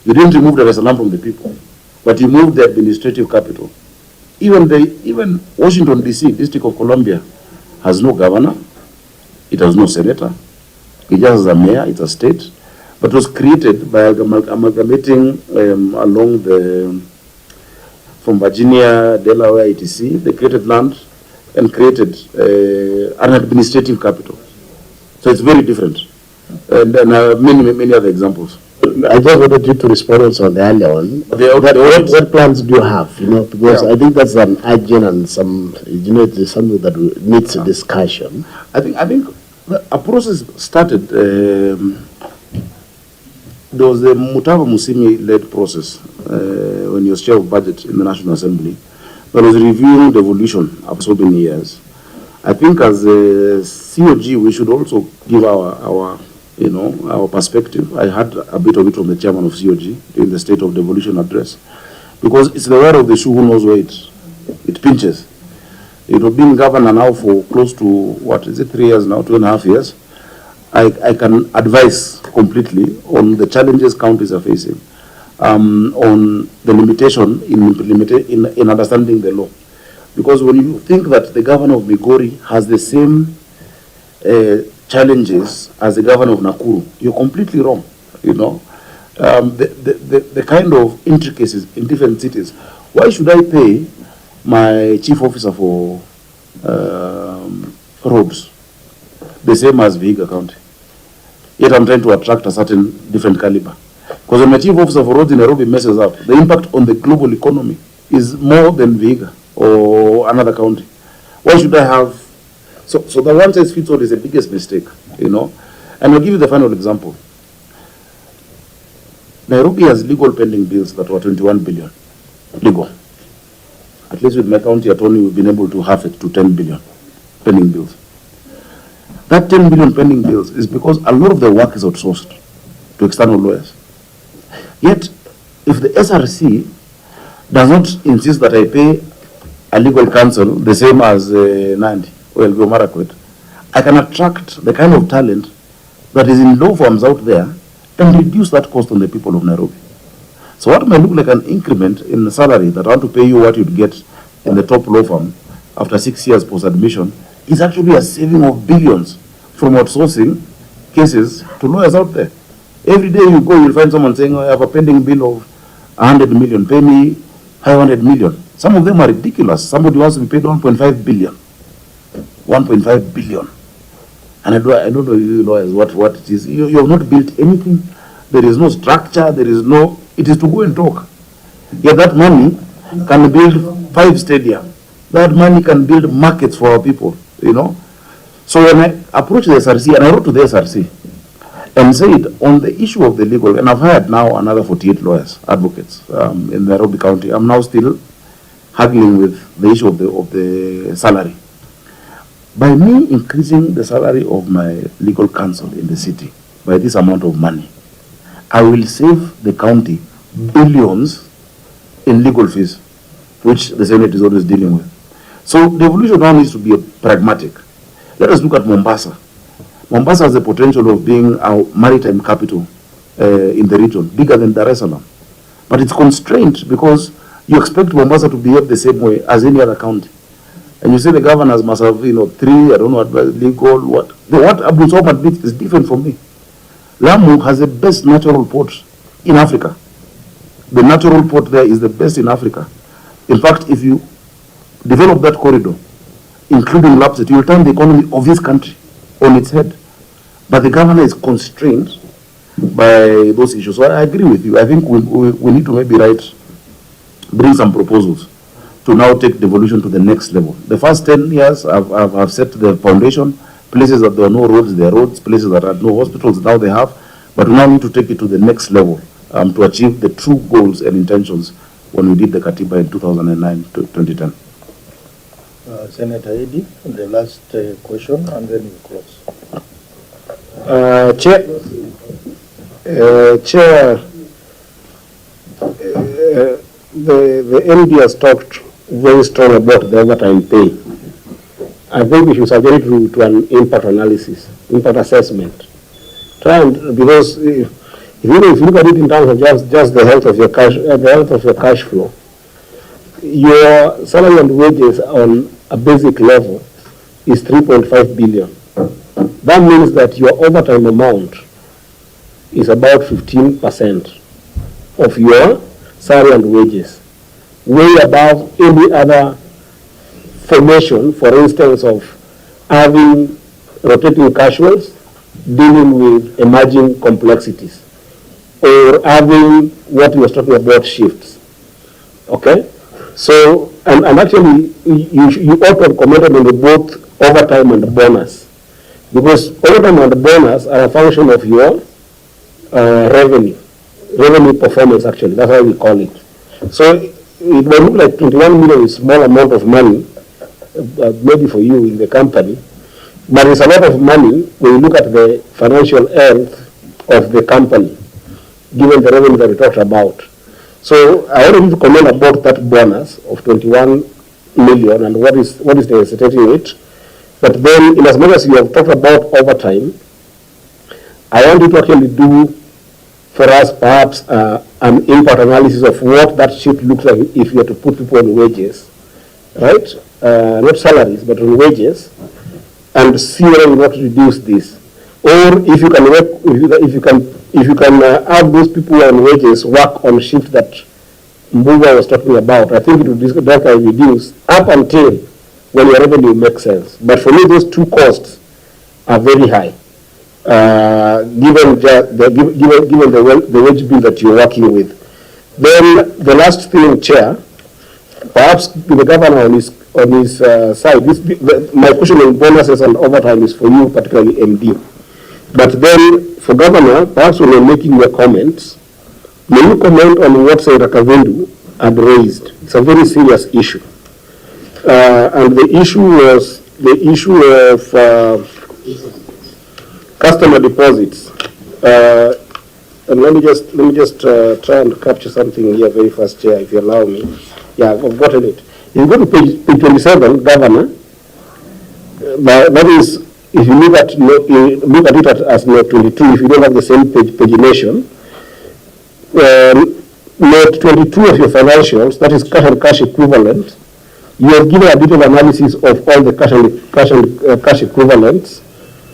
You didn't remove Dar es Salaam from the people, but you moved the administrative capital. Even Washington, D.C., District of Columbia, has no governor. It has no senator. It just has a mayor. It's a state. But it was created by amalgamating along from Virginia, Delaware, etc. They created land and created an administrative capital. So it's very different. And then many other examples. I just wanted you to respond also on the earlier one. What plans do you have? You know, because I think that's an urgent and some, you know, it's something that needs a discussion. I think a process started. There was the Mutava Musimi-led process when he was chair of budget in the National Assembly. That was reviewing devolution after so many years. I think as a COG, we should also give our perspective. I had a bit of it from the chairman of COG in the State of Devolution address, because it's the wear of the shoe who knows where it pinches. It has been governor now for close to 3 years now, 2.5 years. I can advise completely on the challenges counties are facing, on the limitation in understanding the law. Because when you think that the governor of Migori has the same challenges as the governor of Nakuru, you're completely wrong. You know, the kind of intricacies in different cities. Why should I pay my chief officer for roads the same as Vihiga County? Yet I'm trying to attract a certain different caliber. Because when my chief officer for roads in Nairobi messes up, the impact on the global economy is more than Vihiga or another county. Why should I have? So the one size fits all is the biggest mistake, you know. And I'll give you the final example. Nairobi has legal pending bills that were 21 billion. Legal. At least with my county attorney, we've been able to halve it to 10 billion pending bills. That 10 billion pending bills is because a lot of the work is outsourced to external lawyers. Yet, if the SRC does not insist that I pay a legal counsel the same as Nandi or Elgeyo Marakwet, I can attract the kind of talent that is in law firms out there and reduce that cost on the people of Nairobi. So what might look like an increment in the salary that I want to pay you what you'd get in the top law firm after 6 years post-admission is actually a saving of billions from outsourcing cases to lawyers out there. Every day you go, you'll find someone saying, I have a pending bill of 100 million, pay me 500 million. Some of them are ridiculous. Somebody wants to be paid 1.5 billion. 1.5 billion. And I don't know you lawyers what it is. You have not built anything. There is no structure. There is no, it is to go and talk. Yet that money can build 5 stadia. That money can build markets for our people, you know. So when I approached the SRC, and I wrote to the SRC, and said, on the issue of the legal, and I've hired now another 48 lawyers, advocates, in Nairobi County. I'm now still haggling with the issue of the salary. By me increasing the salary of my legal counsel in the city by this amount of money, I will save the county billions in legal fees, which the Senate is always dealing with. So the evolution now needs to be pragmatic. Let us look at Mombasa. Mombasa has the potential of being our maritime capital in the region, bigger than Dar es Salaam. But it's constrained because you expect Mombasa to behave the same way as any other county. And you say the governors must have, 3, I don't know what, legal, what. What Abu Somat did is different from me. Lamu has the best natural port in Africa. The natural port there is the best in Africa. In fact, if you develop that corridor, including Lapset, you will turn the economy of this country on its head. But the governor is constrained by those issues. So I agree with you. I think we need to maybe bring some proposals to now take devolution to the next level. The first 10 years I've set the foundation. Places that there are no roads, there are roads. Places that had no hospitals, now they have. But we now need to take it to the next level to achieve the true goals and intentions when we did the Katiba in 2009 to 2010. Senator Eddy, the last question, and then we close. Chair, the MD has talked very strong about the overtime pay. I think we should suggest to an impact analysis, impact assessment. Because if you look at it in terms of just the health of your cash flow, your salary and wages on a basic level is 3.5 billion. That means that your overtime amount is about 15% of your salary and wages, way above any other formation, for instance, of having rotating cash flows, dealing with emerging complexities, or having what we were talking about, shifts. Okay? So, and actually, you ought to have commented on the both overtime and bonus, because overtime and bonus are a function of your revenue performance, actually. That's how we call it. So, it may look like 21 million is a small amount of money, maybe for you in the company, but it's a lot of money when you look at the financial health of the company, given the revenue that we talked about. So I want to comment about that bonus of 21 million and what is necessitating it. But then, in as much as you have talked about overtime, I want you to actually do for us perhaps an impact analysis of what that shift looks like if you were to put people on wages, right? Not salaries, but on wages, and see whether we want to reduce this, or if you can work, if you can have those people on wages work on shift that Mbuga was talking about. I think it would definitely reduce up until when your revenue makes sense. But for me, those two costs are very high, given the wage bill that you're working with. Then the last thing, Chair, perhaps the governor on his side. My question on bonuses and overtime is for you, particularly MD. But then for governor, perhaps when you're making your comments, may you comment on what Senator Kavendu had raised? It's a very serious issue. And the issue was the issue of customer deposits. And let me just try and capture something here very fast, Chair, if you allow me. Yeah, I've gotten it. If you go to page 27, Governor, that is, if you look at it as note 22, if you don't have the same pagination, note 22 of your financials, that is cash and cash equivalent, you have given a detailed analysis of all the cash equivalents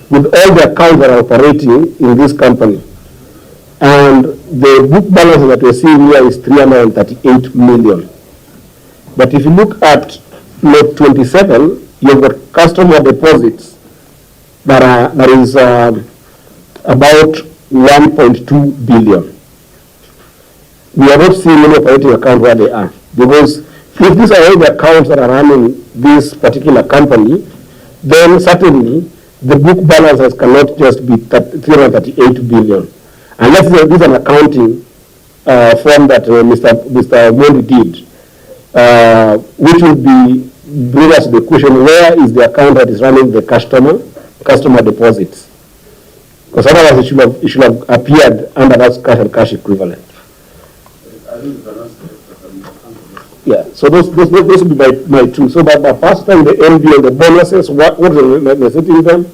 with all the accounts that are operating in this company. And the book balance that we're seeing here is 338 million. But if you look at note 27, you've got customer deposits that is about 1.2 billion. we are not seeing any operating account where they are. Because if these are all the accounts that are running this particular company, then certainly the book balances cannot just be 338 billion. Unless there is an accounting form that Mr. Mondi did, which would be bring us the question, where is the account that is running the customer deposits? Because otherwise it should have appeared under that cash and cash equivalent. Yeah, so those would be my two. So that the first time the NB and the bonuses, what is the setting them,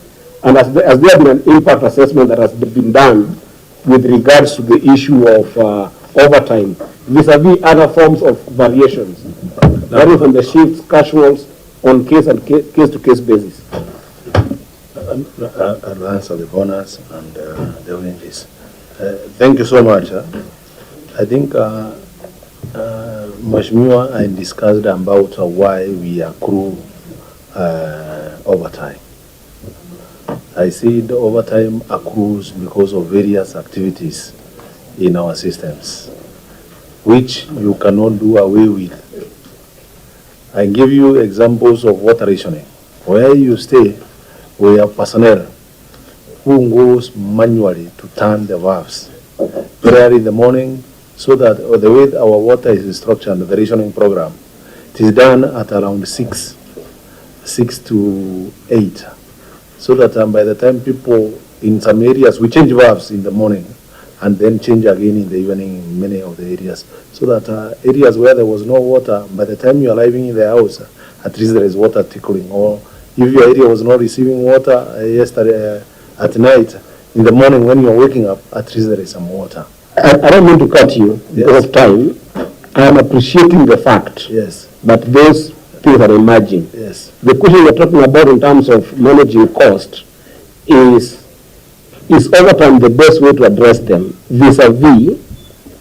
and has there been an impact assessment that has been done with regards to the issue of overtime vis-a-vis other forms of variations, that is on the shifts, casuals, on case-to-case basis. I'll answer the bonus and the wages. Thank you so much. I think Mheshimiwa, I discussed about why we accrue overtime. I see the overtime accrues because of various activities in our systems, which you cannot do away with. I give you examples of water rationing. Where you stay, we have personnel who goes manually to turn the valves very early in the morning, so that the way our water is structured, the rationing program, it is done at around 6 to 8. So that by the time people in some areas, we change valves in the morning and then change again in the evening in many of the areas. So that areas where there was no water, by the time you are arriving in the house, at least there is water trickling. Or if your area was not receiving water yesterday at night, in the morning when you are waking up, at least there is some water. I don't mean to cut you because of time. I am appreciating the fact that those things are emerging. Yes. The question we're talking about in terms of managing cost is overtime the best way to address them vis-a-vis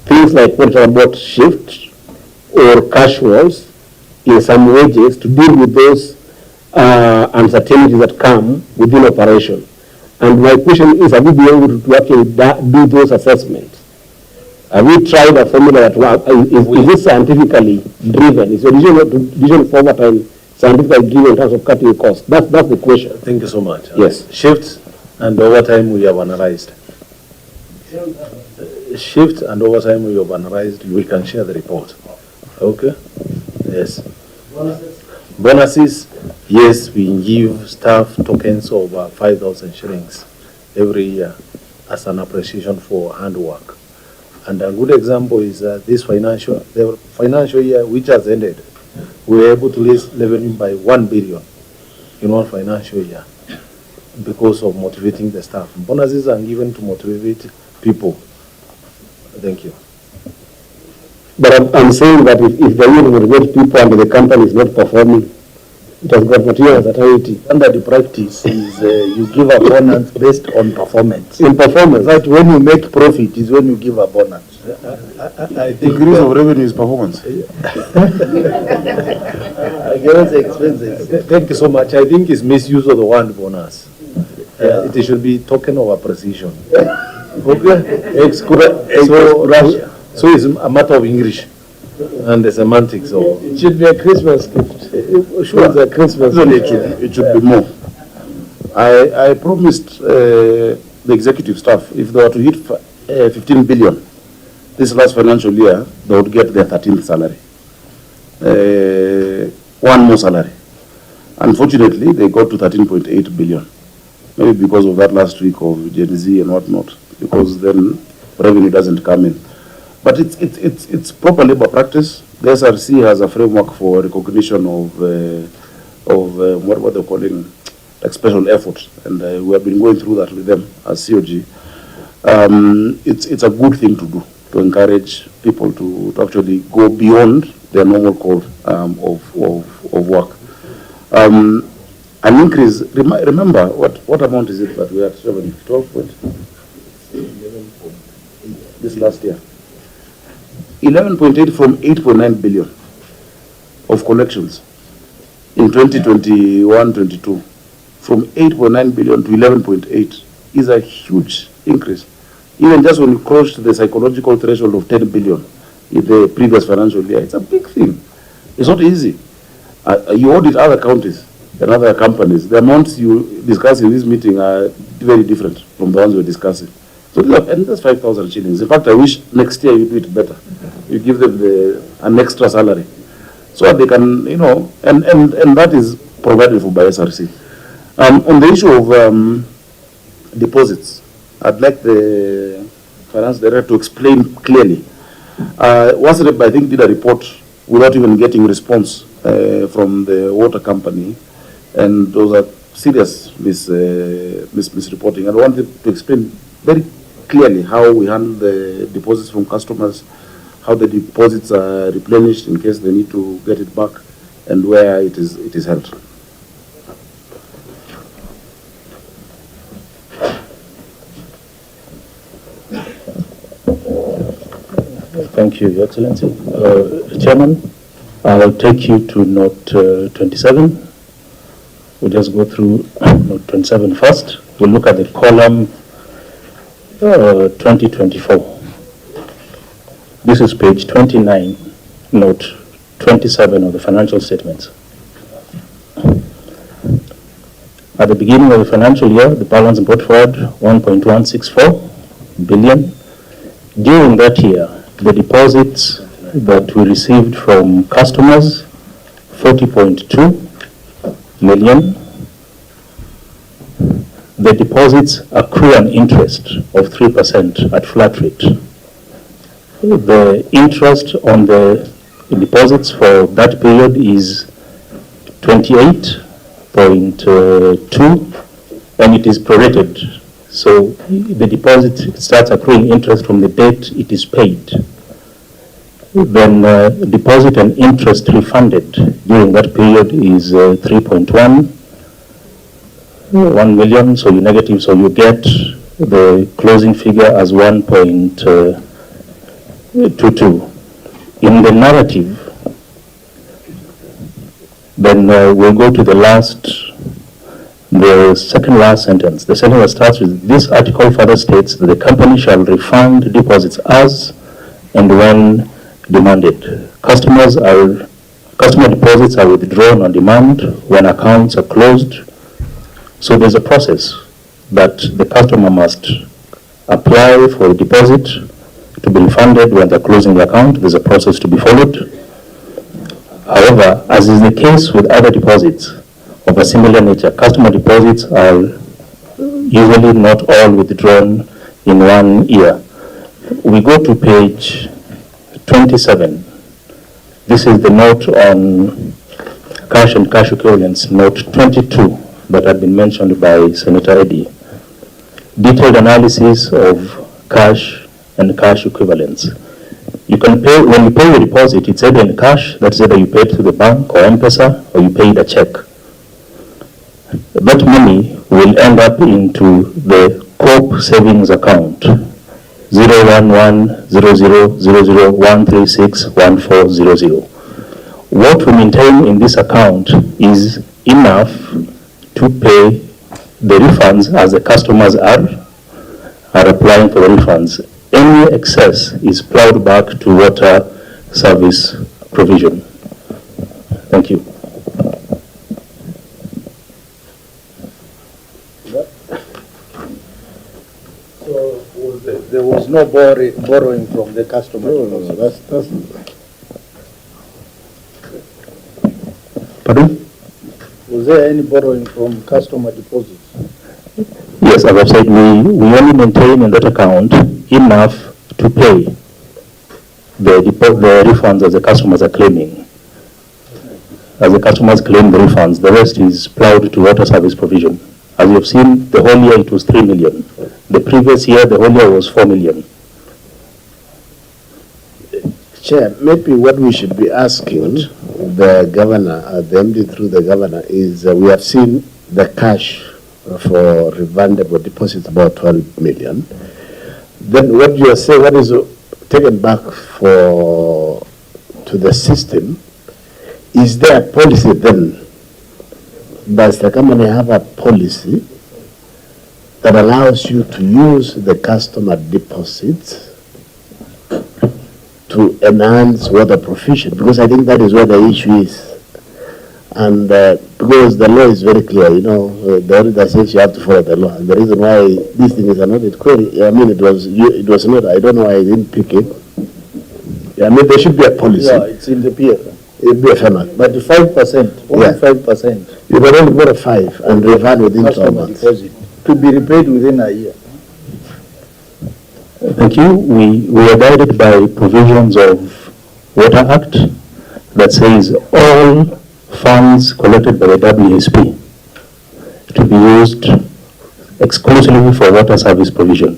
things like what are about shifts or casuals in some wages to deal with those uncertainties that come within operation. And my question is, have we been able to actually do those assessments? Have we tried a formula that is it scientifically driven? Is the decision for overtime scientifically driven in terms of cutting costs? That's the question. Thank you so much. Yes. Shifts and overtime we have analyzed. Shift and overtime we have analyzed. We can share the report. Okay? Yes. Bonuses, yes, we give staff tokens of 5,000 shillings every year as an appreciation for handwork. And a good example is the financial year which has ended. We were able to raise revenue by 1 billion in one financial year because of motivating the staff. Bonuses are given to motivate people. Thank you. But I'm saying that if the union motivates people and the company is not performing, it has got material authority. Under the practice is you give a bonus based on performance. In performance. Right, when you make profit is when you give a bonus. I think Increase of revenue is performance. Expenses. Thank you so much. I think it's misuse of the word bonus. It should be token of appreciation. Okay? So it's a matter of English and the semantics. Of It should be a Christmas gift. Sure, it's a Christmas gift. It should be more. I promised the executive staff, if they were to hit 15 billion this last financial year, they would get their 13th salary. One more salary. Unfortunately, they got to 13.8 billion. Maybe because of that last week of Gen Z and whatnot, because then revenue doesn't come in. But it's proper labor practice. The SRC has a framework for recognition of what they're calling like special effort, and we have been going through that with them as COG. It's a good thing to do, to encourage people to actually go beyond their normal code of work. An increase, remember, what amount is it that we are at 12 point? This last year. 11.8 from 8.9 billion of collections in 2021-22. From 8.9 billion to 11.8 is a huge increase. Even just when you crossed the psychological threshold of 10 billion, in the previous financial year. It's a big thing. It's not easy. You audit other counties and other companies. The amounts you discuss in this meeting are very different from the ones we're discussing. So and that's 5,000 shillings. In fact, I wish next year you do it better. You give them an extra salary so that they can, you know, and that is provided for by SRC. On the issue of deposits, I'd like the finance director to explain clearly. Wasrep, I think, did a report without even getting response from the water company, and those are serious misreporting. I wanted to explain very clearly how we handle the deposits from customers, how the deposits are replenished in case they need to get it back, and where it is held. Thank you, Your Excellency. Chairman, I'll take you to note 27. We'll just go through note 27 first. We'll look at the column 2024. This is page 29, note 27 of the financial statements. At the beginning of the financial year, the balance brought forward 1.164 billion. During that year, the deposits that we received from customers, 40.2 million. The deposits accrue an interest of 3% at flat rate. The interest on the deposits for that period is 28.2, and it is prorated. So the deposit starts accruing interest from the date it is paid. Then deposit and interest refunded during that period is 3.1 million, so you negative, so you get the closing figure as 1.22. In the narrative, then we'll go to the second last sentence. The sentence that starts with, this article further states that the company shall refund deposits as and when demanded. Customer deposits are withdrawn on demand when accounts are closed. So there's a process that the customer must apply for a deposit to be refunded when they're closing the account. There's a process to be followed. However, as is the case with other deposits of a similar nature, customer deposits are usually not all withdrawn in 1 year. We go to page 27. This is the note on cash and cash equivalents, note 22, that had been mentioned by Senator Eddy. Detailed analysis of cash and cash equivalents. You can pay, when you pay your deposit, it's either in cash, that's either you paid through the bank or M-Pesa, or you paid a check. That money will end up into the COP savings account, 011000001361400. What we maintain in this account is enough to pay the refunds as the customers are applying for the refunds. Any excess is plowed back to water service provision. Thank you. So there was no borrowing from the customer. No, that's Pardon? Was there any borrowing from customer deposits? Yes, as I said, we only maintain in that account enough to pay the refunds as the customers are claiming. As the customers claim the refunds, the rest is plowed to water service provision. As you have seen, the whole year it was 3 million. The previous year, the whole year was 4 million. Chair, maybe what we should be asking the governor, the MD through the governor, is we have seen the cash for refundable deposits about 12 million. Then what you are saying, what is taken back to the system, is there a policy then? Does the company have a policy that allows you to use the customer deposits to enhance water provision, because I think that is where the issue is. And because the law is very clear, you know, the auditor says you have to follow the law. And the reason why this thing is an audit query, I mean, it was not, I don't know why I didn't pick it. I mean, there should be a policy. Yeah, it's in the PFM. PFM Act. But 5%, only 5%. You can only borrow 5 and refund within 12 Customer months. deposit to be repaid within a year. Thank you. We are guided by provisions of Water Act that says all funds collected by the WSP to be used exclusively for water service provision.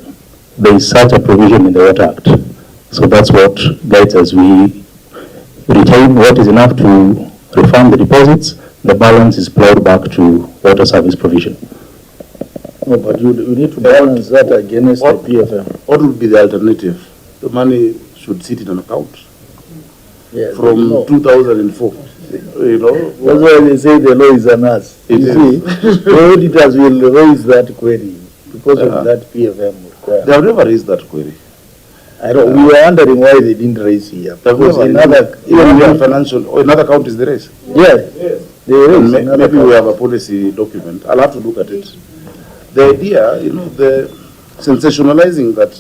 There is such a provision in the Water Act. So that's what guides us. We retain what is enough to refund the deposits. The balance is plowed back to water service provision. No, but you need to balance that against the PFM. What would be the alternative? The money should sit in an account Yes, from no. 2004. You know, That's why they say the law is on us. It You is. see, the auditors will raise that query because of that PFM they requirement. have never raised that query. I don't, we were wondering why they didn't raise here. They have Because never, in other, even in financial, or in other counties they raise. yes, they raise in other Maybe we countries. have a policy document. I'll have to look at it. The idea, you know, the sensationalizing that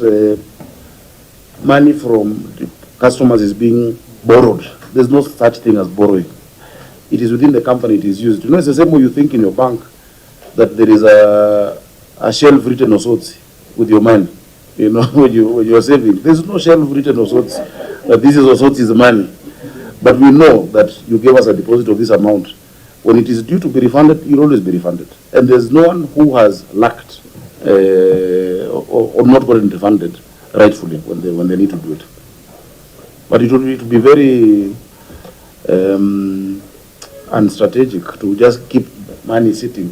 money from the customers is being borrowed. There's no such thing as borrowing. It is within the company it is used. You know, it's the same way you think in your bank that there is a shelf written or sorts with your money. You know, when you're saving, there's no shelf written or sorts that this is or sorts is money. But we know that you gave us a deposit of this amount. When it is due to be refunded, you'll always be refunded. And there's no one who has lacked or not gotten refunded rightfully when they need to do it. But it would be very unstrategic to just keep money sitting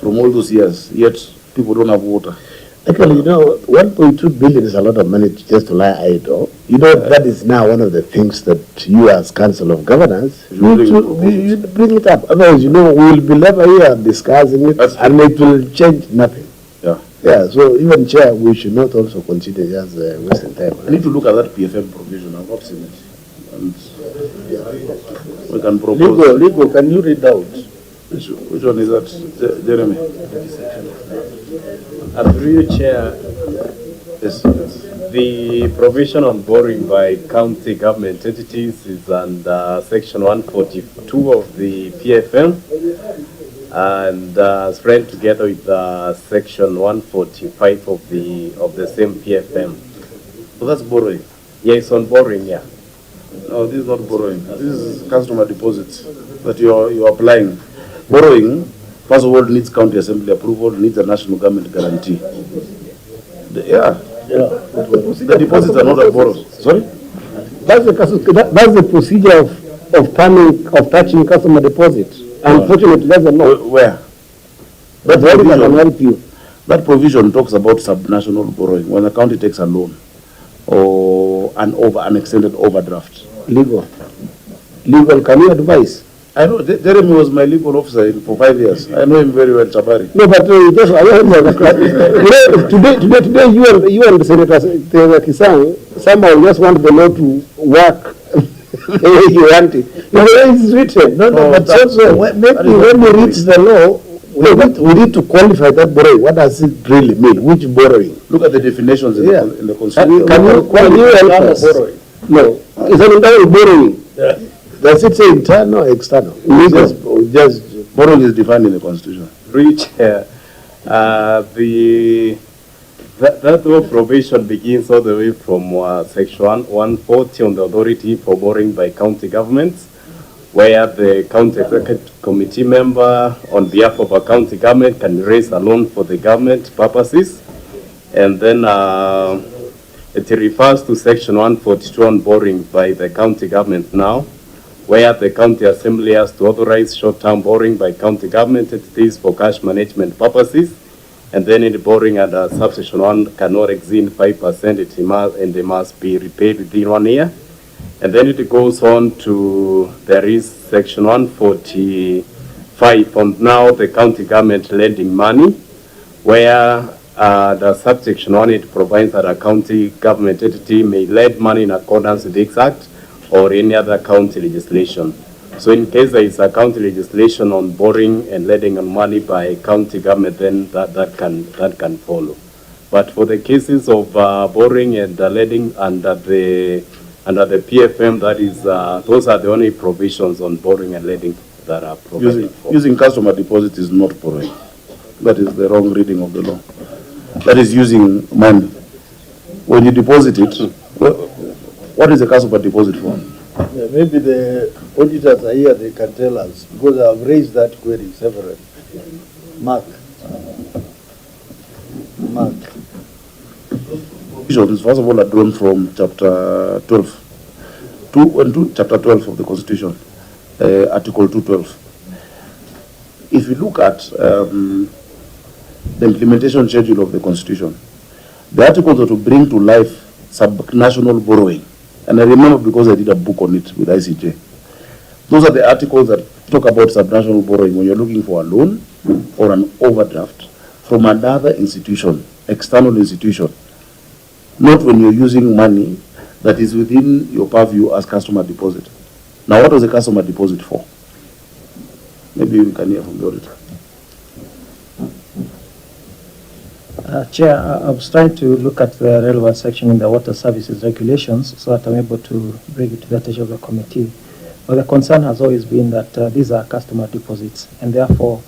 from all those years, yet people don't have water. Actually, you know, 1.2 billion is a lot of money just to lie idle. You know, that is now one of the things that you as Council of Governors, you bring it up. Otherwise, you know, we will be never here discussing it, and it will change nothing. Yeah. Yeah, so even Chair, we should not also consider just wasting time. I need to look at that PFM provision. I've not seen it. And we can propose. Legal, can you read out? Which one is that, Jeremy? Through you, Chair, Yes. the provision on borrowing by county government entities is under section 142 of the PFM and spread together with section 145 of the same PFM. So that's borrowing. Yes, on borrowing, yeah. No, this is not borrowing. This is customer deposits that you're applying. Borrowing, first of all, needs county assembly approval, needs a national government guarantee. The deposits are not a borrow. Sorry? That's the procedure of touching customer deposits. Unfortunately, that's the law. Where? That's why we can help you. That provision talks about subnational borrowing, when the county takes a loan or an extended overdraft. Legal, can you advise? I know, Jeremy was my legal officer for 5 years. I know him very well, Chabari. No, but today you and Senator Kisang somehow just want the law to work the way you want it. The way it's written. No, but also, maybe when we reach the law, we need to qualify that borrowing. What does it really mean? Which borrowing? Look at the definitions in the Constitution. Can you help us? No, it's an internal borrowing. Does it say internal or external? Just borrowing is defined in the Constitution. Reach that law provision begins all the way from section 140 on the authority for borrowing by county governments, where the county executive committee member on behalf of a county government can raise a loan for the government purposes. And then it refers to section 142 on borrowing by the county government now, where the county assembly has to authorize short-term borrowing by county government entities for cash management purposes. And then in the borrowing under subsection 1 cannot exceed 5%, and they must be repaid within 1 year. And then it goes on to, there is section 145 on now the county government lending money, where the subsection 1, it provides that a county government entity may lend money in accordance with this act or any other county legislation. So in case there is a county legislation on borrowing and lending on money by county government, then that can follow. But for the cases of borrowing and lending under the PFM, that is, those are the only provisions on borrowing and lending that are provided for. Using customer deposit is not borrowing. That is the wrong reading of the law. That is using money. When you deposit it, what is a customer deposit for? Yeah, maybe the auditors are here, they can tell us, because I've raised that query several. Mark. Provisions, first of all, are drawn from chapter 12. To chapter 12 of the Constitution, Article 212. If you look at the implementation schedule of the Constitution, the articles are to bring to life subnational borrowing. And I remember because I did a book on it with ICJ. Those are the articles that talk about subnational borrowing when you're looking for a loan or an overdraft from another institution, external institution, not when you're using money that is within your purview as customer deposit. Now, what was the customer deposit for? Maybe we can hear from the auditor. Chair, I was trying to look at the relevant section in the water services regulations so that I'm able to bring it to the attention of the committee. But the concern has always been that these are customer deposits, and therefore,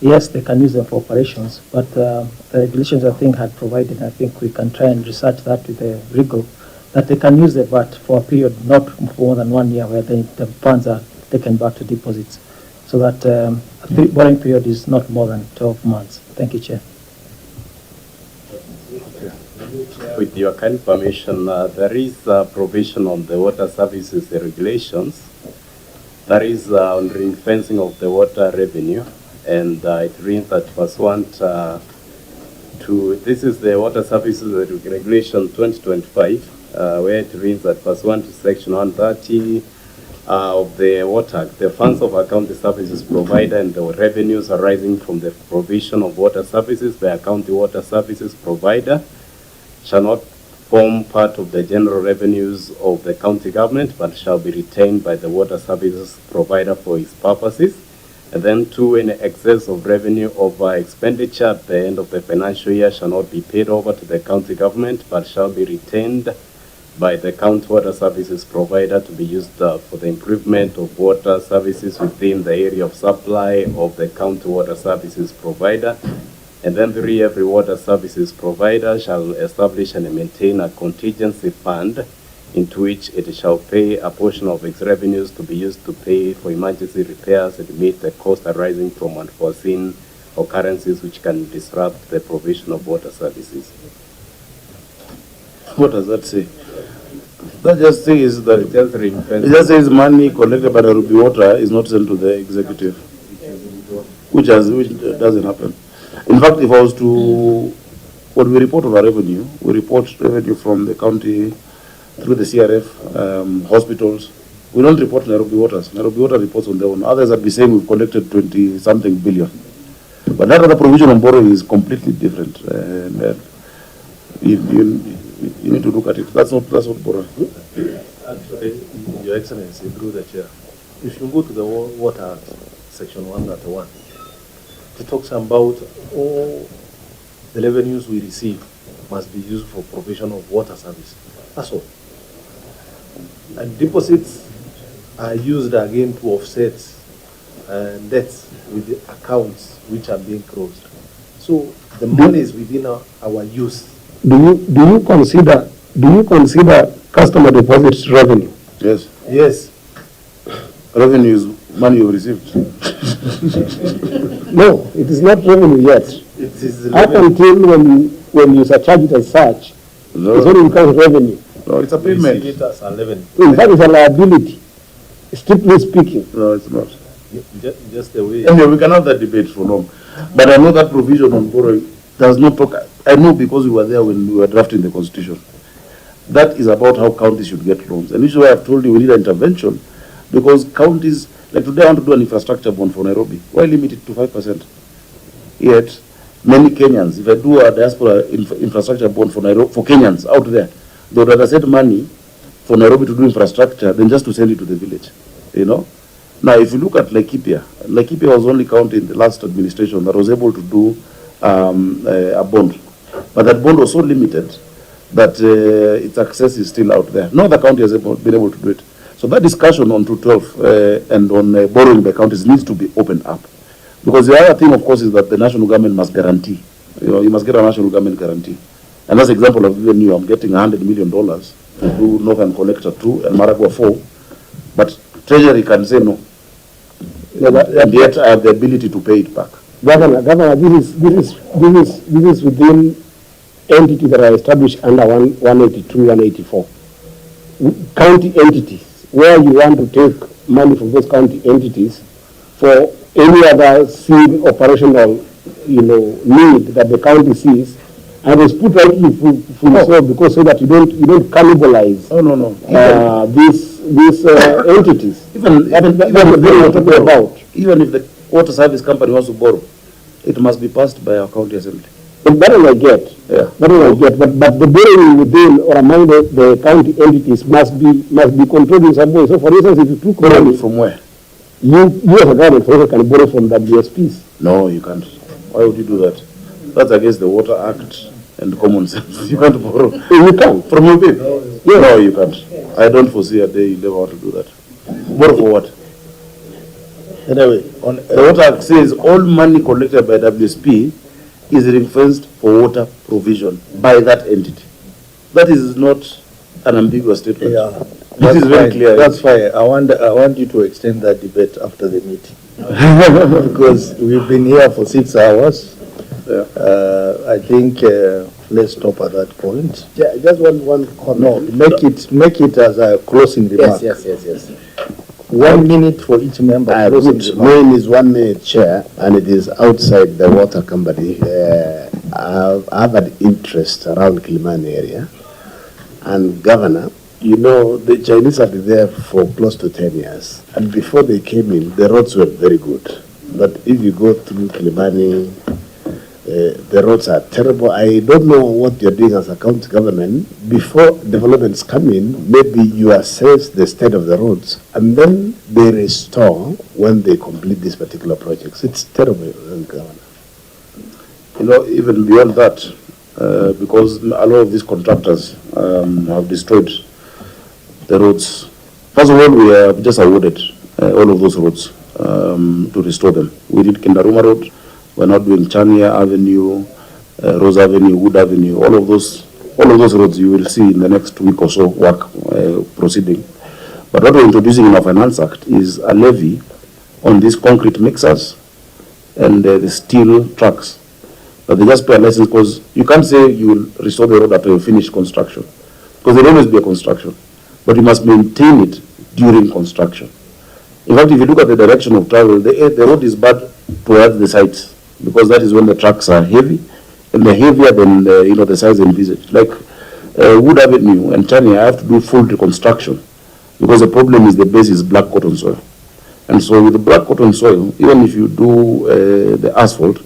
yes, they can use them for operations, but the regulations, I think, had provided, I think we can try and research that with the RIGO, that they can use the VAT for a period not for more than 1 year, where the funds are taken back to deposits, so that the borrowing period is not more than 12 months. Thank you, Chair. With your kind permission, there is a provision on the water services regulations. That is on ring fencing of the water revenue, and it reads that pursuant to, this is the water services regulation 2025, where it reads that pursuant to section 130 of the Water Act, the funds of a county services provider and the revenues arising from the provision of water services by a county water services provider shall not form part of the general revenues of the county government, but shall be retained by the water services provider for its purposes. And then 2, any excess of revenue over expenditure at the end of the financial year shall not be paid over to the county government, but shall be retained by the county water services provider to be used for the improvement of water services within the area of supply of the county water services provider. And then 3, every water services provider shall establish and maintain a contingency fund into which it shall pay a portion of its revenues to be used to pay for emergency repairs and meet the cost arising from unforeseen occurrences which can disrupt the provision of water services. What does that say? That just says that It just ring-fence. it just says money collected by the Ruby Water is not sent to the executive, which doesn't happen. In fact, if I was to, when we report on our revenue, we report revenue from the county through the CRF, hospitals. We don't report Nairobi Waters. Nairobi Water reports on their own. Others are be saying we've collected 20-something billion. But that other provision on borrowing is completely different. And you need to look at it. That's not borrowing. Actually, Your Excellency, through the chair, if you go to the Water Act, section 131, it talks about all the revenues we receive must be used for provision of water service. That's all. And deposits are used again to offset debts with the accounts which are being closed. So the money is within our use. Do you consider customer deposits revenue? Yes. Yes. Revenue is money you received. No, it is not revenue yet. It is Up until when you surcharge it as such, No. it's only becomes revenue. No, it's a we payment. receive it as 11. In fact, it's a liability, strictly speaking. No, it's not. Just the way. Anyway, we can have that debate for long. But I know that provision on borrowing does not talk. I know because we were there when we were drafting the Constitution. That is about how counties should get loans. And this is why I've told you we need an intervention, because counties, like today I want to do an infrastructure bond for Nairobi. Why limit it to 5%? Yet, many Kenyans, if I do a diaspora infrastructure bond for Nairobi, for Kenyans out there, they would rather send money for Nairobi to do infrastructure than just to send it to the village, you know. Now, if you look at Laikipia was only county in the last administration that was able to do a bond. But that bond was so limited that its access is still out there. No other county has been able to do it. So that discussion on 212 and on borrowing by counties needs to be opened up. Because the other thing, of course, is that the national government must guarantee. You know, you must get a national government guarantee. And that's the example I've given you. I'm getting $100 million to do Northern Connector 2 and Maragua 4. But Treasury can say no. And yet I have the ability to pay it back. Governor, this is within entities that are established under 182, 184. County entities, where you want to take money from those county entities for any other seen operational, you know, need that the county sees, and it's put rightly so because so that you don't cannibalize. Oh no. These entities. Even if the water service company wants to borrow, it must be passed by our county assembly. But that I get. Yeah. That I get. But the borrowing within or among the county entities must be controlled in some way. So, for instance, if you took money from where, you as a government, for example, can borrow from WSPs. No, you can't. Why would you do that? That's against the Water Act and common sense. You can't borrow. You can from your people. Yeah. No, you can't. I don't foresee a day you never want to do that. Borrow for what? Anyway, the Water Act says all money collected by WSP is ring-fenced for water provision by that entity. That is not an ambiguous statement. Yeah, this is very clear. That's fine. I want you to extend that debate after the meeting because we've been here for 6 hours. Yeah. I think let's stop at that point. Yeah, just one comment. No, make it as a closing remark. Yes. 1 minute for each member. Mine is 1 minute, Chair, and it is outside the water company. I have an interest around Kilimani area. And Governor, you know, the Chinese have been there for close to 10 years. And before they came in, the roads were very good. But if you go through Kilimani, the roads are terrible. I don't know what you're doing as a county government. Before developments come in, maybe you assess the state of the roads, and then they restore when they complete these particular projects. It's terrible, Governor. You know, even beyond that, because a lot of these contractors have destroyed the roads. First of all, we have just awarded all of those roads to restore them. We did Kindaruma Road. We're not doing Chania Avenue, Rose Avenue, Wood Avenue. All of those roads you will see in the next week or so work proceeding. But what we're introducing in our Finance Act is a levy on these concrete mixers and the steel trucks. But they just pay a license because you can't say you will restore the road after you finish construction. Because there will always be a construction. But you must maintain it during construction. In fact, if you look at the direction of travel, the road is bad towards the sites, because that is when the trucks are heavy, and they're heavier than the size envisaged. Like Wood Avenue and Chania, I have to do full reconstruction because the problem is the base is black cotton soil. And so with the black cotton soil, even if you do the asphalt,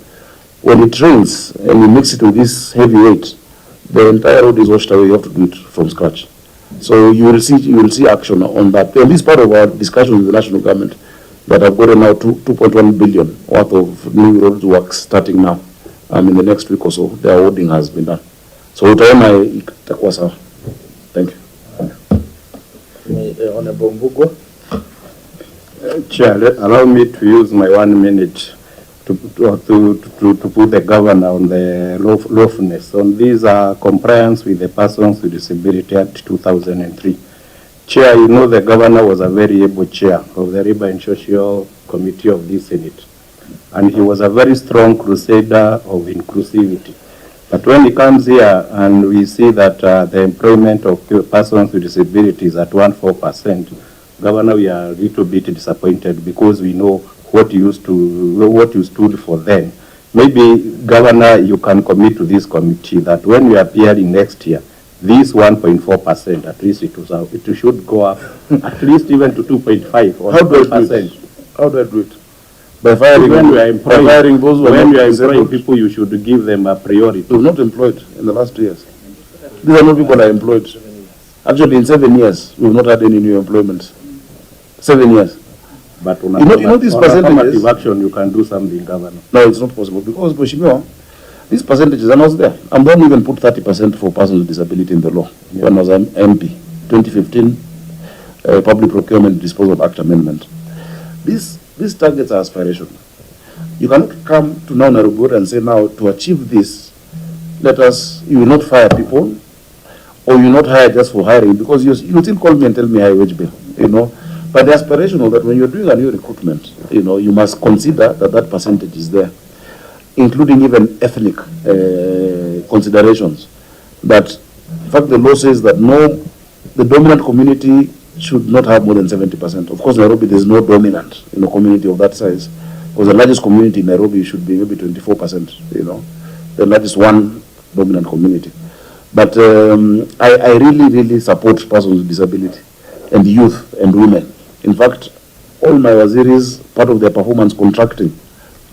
when it rains and you mix it with this heavy weight, the entire road is washed away. You have to do it from scratch. So you will see action on that. And this is part of our discussion with the national government that have gotten now 2.1 billion worth of new road works starting now. In the next week or so, the awarding has been done. So utaona itakuwa sawa. Thank you. Honorable Mbugo. Chair, allow me to use my 1 minute to put the governor on the lawfulness on these compliance with the Persons with Disability Act 2003. Chair, you know the governor was a very able chair of the Labor and Social Committee of this Senate, and he was a very strong crusader of inclusivity. But when he comes here and we see that the employment of persons with disabilities at 14%, Governor, we are a little bit disappointed because we know what you stood for then. Maybe, Governor, you can commit to this committee that when we appear in next year, this 1.4%, at least it should go up, at least even to 2.5 or 2%. How do I do it? By firing, When you are by firing those who are when not you are employing disabled. people, you should give them a priority. We've not employed in the last 2 years. These are not people that are employed. Actually, in 7 years, we've not had any new employments. 7 years. But You know these on percentages? affirmative action, you can do something, Governor. No, it's not possible because, Mheshimiwa, these percentages are not there. And don't even put 30% for persons with disability in the law. When I was an MP, 2015, Public Procurement Disposal Act Amendment. These targets are aspirational. You cannot come to now Nairobi and say now to achieve this, you will not fire people, or you will not hire just for hiring, because you still call me and tell me high wage bill, But the aspirational that when you're doing a new recruitment, you must consider that percentage is there, including even ethnic considerations. That, in fact, the law says that the dominant community should not have more than 70%. Of course, in Nairobi, there's no dominant community of that size. Because the largest community in Nairobi should be maybe 24%, the largest one dominant community. But I really, really support persons with disability and youth and women. In fact, all my waziris, part of their performance contracting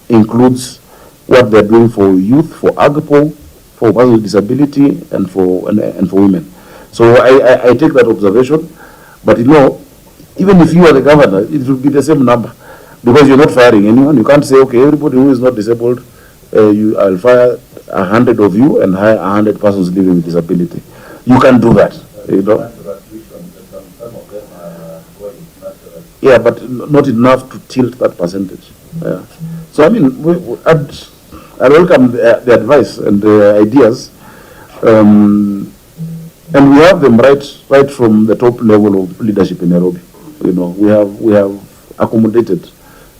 includes what they're doing for youth, for AGPO, for persons with disability, and for women. So I take that observation. But even if you are the governor, it will be the same number. Because you're not firing anyone. You can't say, okay, everybody who is not disabled, I'll fire 100 of you and hire 100 persons living with disability. You can do that, Yeah, but not enough to tilt that percentage. Yeah. So, I mean, I welcome the advice and the ideas. And we have them right from the top level of leadership in Nairobi. We have accommodated.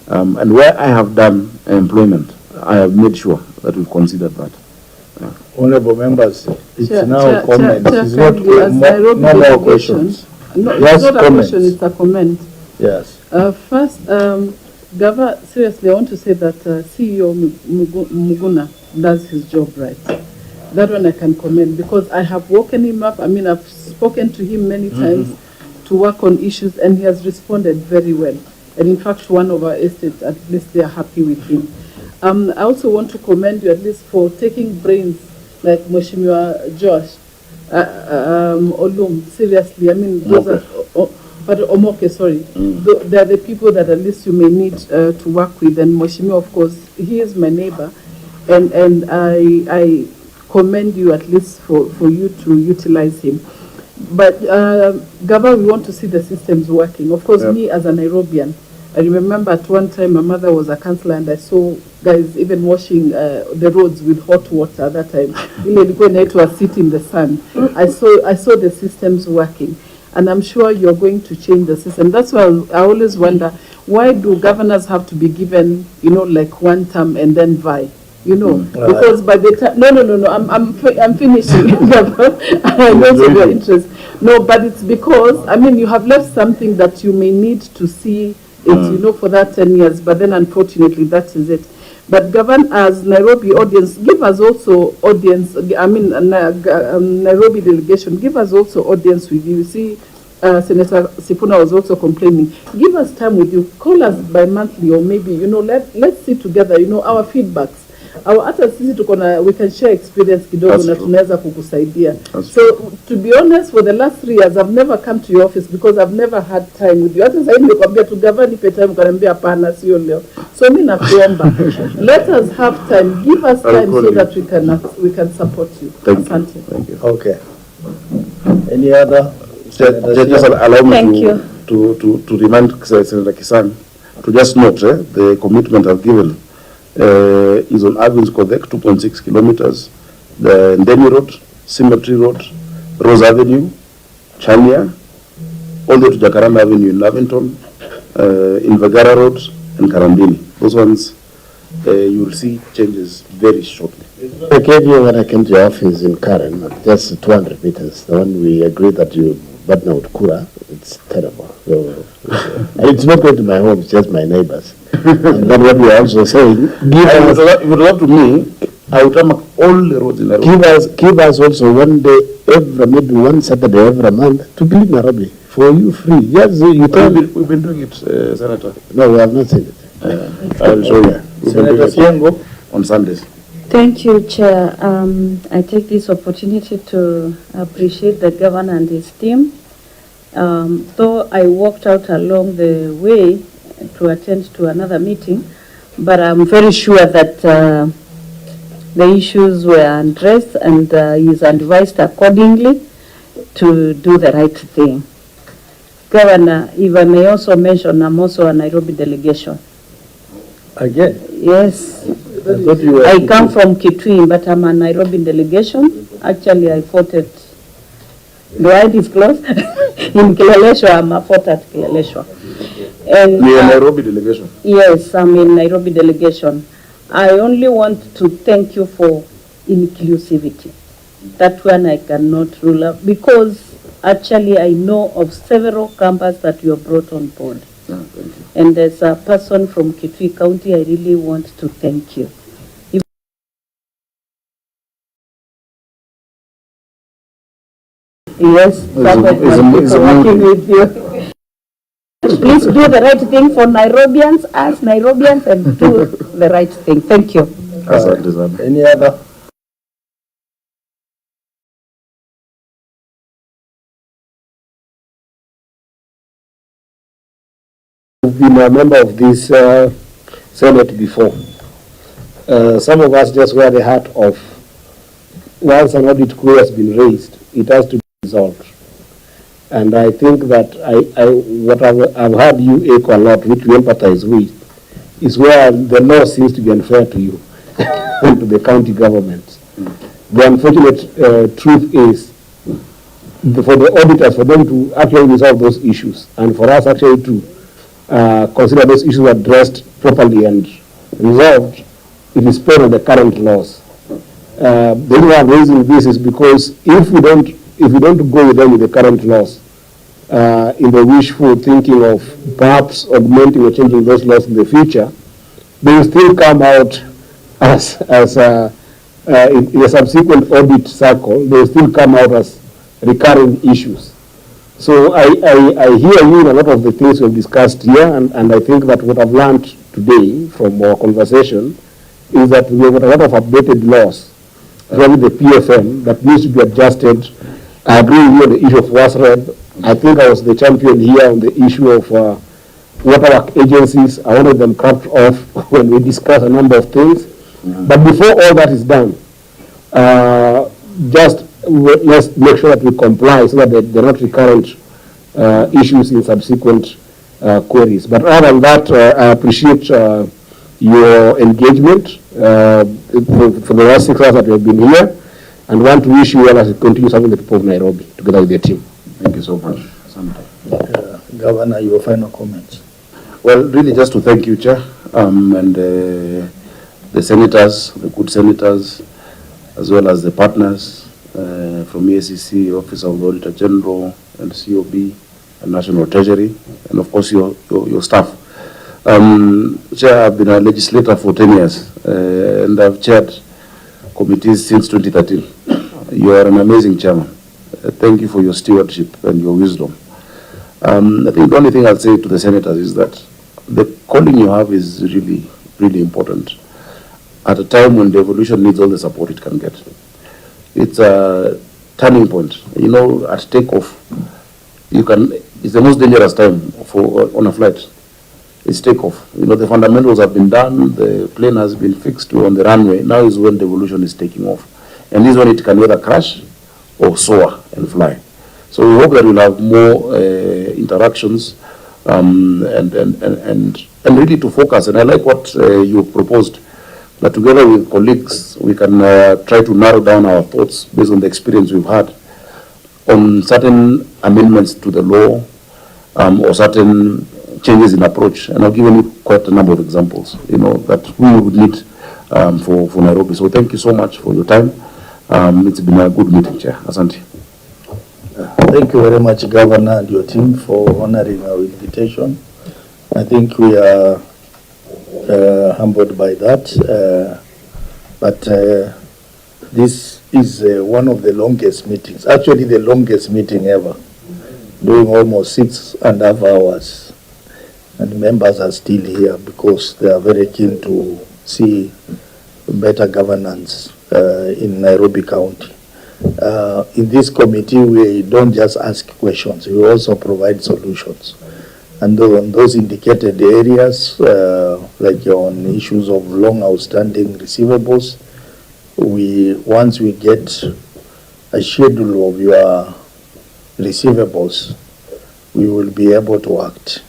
And where I have done employment, I have made sure that we've considered that. Yeah. Honorable members, it's now Chair, comments. It's not Nairobi no more delegation. questions. No, Yes, it's not comments. a question, it's a comment. Yes. First, Gava, seriously, I want to say that CEO Muguna does his job right. That one I can commend because I have woken him up. I mean, I've spoken to him many times to work on issues, and he has responded very well. And in fact, one of our estates, at least they are happy with him. I also want to commend you at least for taking brains like Mheshimiwa Josh, Olum, seriously. I mean, those are, but Omoke, sorry. They are the people that at least you may need to work with. And Mheshimiwa, of course, he is my neighbor. And I commend you at least for you to utilize him. But Gava, we want to see the systems working. Of course, me as a Nairobian, I remember at one time my mother was a councillor and I saw guys even washing the roads with hot water at that time. When to sit in the sun, I saw the systems working. And I'm sure you're going to change the system. That's why I always wonder, why do governors have to be given, like one term and then vie? Because by the time, no, I'm finishing. I know your interest. No, but it's because, I mean, you have left something that you may need to see it, for that 10 years, but then unfortunately that is it. But govern as Nairobi audience, give us also audience, I mean, Nairobi delegation, give us also audience with you. See, Senator Sifuna was also complaining. Give us time with you. Call us bi-monthly or maybe, let's sit together, our feedbacks. We can share experience kidogo na tunaweza kukusaidia. So to be honest, for the last 3 years I've never come to your office because I've never had time with you. Hata sasa nimekwambia tu governor nipe time, ukaniambia hapana sio leo. So mimi nakuomba let us have time, give us time so that we can support you. Thank you. Okay. Any other? Just allow me to remind Senator Kisang to just note the commitment I've given. Is on Agnes Kodek, 2.6 kilometers, the Ndemi Road, Cemetery Road, Rose Avenue, Chania, all the way to Jacaranda Avenue in Lavington, in Vagara Road, and Karambini. Those ones, you will see changes very shortly. I gave you when I came to your office in Karen, just 200 meters, the one we agreed that you but now with Kura, it's terrible. So, it's not going to my home, it's just my neighbors. And then what we are also saying, if it were up to me, I would tarmac all the roads in Nairobi. Give us also one day, maybe one Saturday every month, to clean Nairobi for you free. Yes, you can. We've been doing it, Senator. No, we have not seen it. I'll show you. Senator Siengo. On Sundays. Thank you, Chair. I take this opportunity to appreciate the Governor and his team. Though I walked out along the way to attend to another meeting, but I'm very sure that the issues were addressed and is advised accordingly to do the right thing. Governor, if I may also mention, I'm also a Nairobi delegation. Again? Yes. I thought you were... I come from Kitui, but I'm a Nairobi delegation. Actually, I fought at, do I disclose? In Kileleshwa, I'm a fought at Kileleshwa. And you're a Nairobi delegation? Yes, I'm in Nairobi delegation. I only want to thank you for inclusivity. That one I cannot rule out, because actually I know of several campers that you have brought on board. Yeah, thank you. And as a person from Kitui County, I really want to thank you. Yes, somebody is working with you. Please do the right thing for Nairobians, as Nairobians, and do the right thing. Thank you. Any other? I've been a member of this Senate before. Some of us just wear the hat of, once an audit query has been raised, it has to be resolved. And I think that what I've heard you echo a lot, which we empathize with, is where the law seems to be unfair to you and to the county government. The unfortunate truth is, for the auditors, for them to actually resolve those issues, and for us actually to consider those issues addressed properly and resolved, it is part of the current laws. The reason I'm raising this is because if we don't go with them with the current laws, in the wishful thinking of perhaps augmenting or changing those laws in the future, they will still come out as in a subsequent audit cycle, they will still come out as recurring issues. So I hear you in a lot of the things we've discussed here, and I think that what I've learned today from our conversation is that we have a lot of updated laws, really the PFM, that needs to be adjusted. I agree with you on the issue of WASREB. I think I was the champion here on the issue of waterwork agencies. I wanted them cut off when we discussed a number of things. But before all that is done, let's make sure that we comply so that they're not recurrent issues in subsequent queries. But other than that, I appreciate your engagement for the last 6 hours that you have been here, and want to wish you well as you continue serving the people of Nairobi together with your team. Thank you so much. Governor, your final comments. Well, really just to thank you, Chair, and the senators, the good senators, as well as the partners from EACC, Office of the Auditor General, and COB, and National Treasury, and of course your staff. Chair, I've been a legislator for 10 years, and I've chaired committees since 2013. You are an amazing chairman. Thank you for your stewardship and your wisdom. I think the only thing I'll say to the senators is that the calling you have is really, really important at a time when devolution needs all the support it can get. It's a turning point. You know, at takeoff, it's the most dangerous time on a flight. It's takeoff. You know, the fundamentals have been done, the plane has been fixed on the runway. Now is when devolution is taking off. And this is when it can either crash or soar and fly. So we hope that we'll have more interactions and really to focus. And I like what you proposed, that together with colleagues, we can try to narrow down our thoughts based on the experience we've had on certain amendments to the law or certain changes in approach. And I've given you quite a number of examples, you know, that we would need for Nairobi. So thank you so much for your time. It's been a good meeting, Chair. Asante. Thank you very much, Governor, and your team for honoring our invitation. I think we are humbled by that. But this is one of the longest meetings, actually the longest meeting ever, doing almost 6.5 hours. and members are still here because they are very keen to see better governance in Nairobi County. In this committee, we don't just ask questions, we also provide solutions. And on those indicated areas, like on issues of long outstanding receivables, once we get a schedule of your receivables, we will be able to act.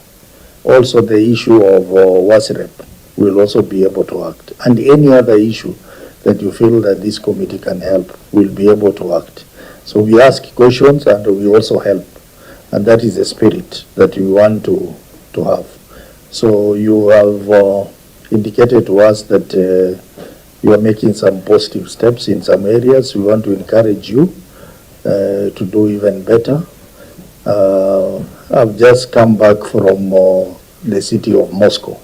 Also, the issue of WASREP will also be able to act. And any other issue that you feel that this committee can help, will be able to act. So we ask questions and we also help. And that is the spirit that we want to have. So you have indicated to us that you are making some positive steps in some areas. We want to encourage you to do even better. I've just come back from the city of Moscow,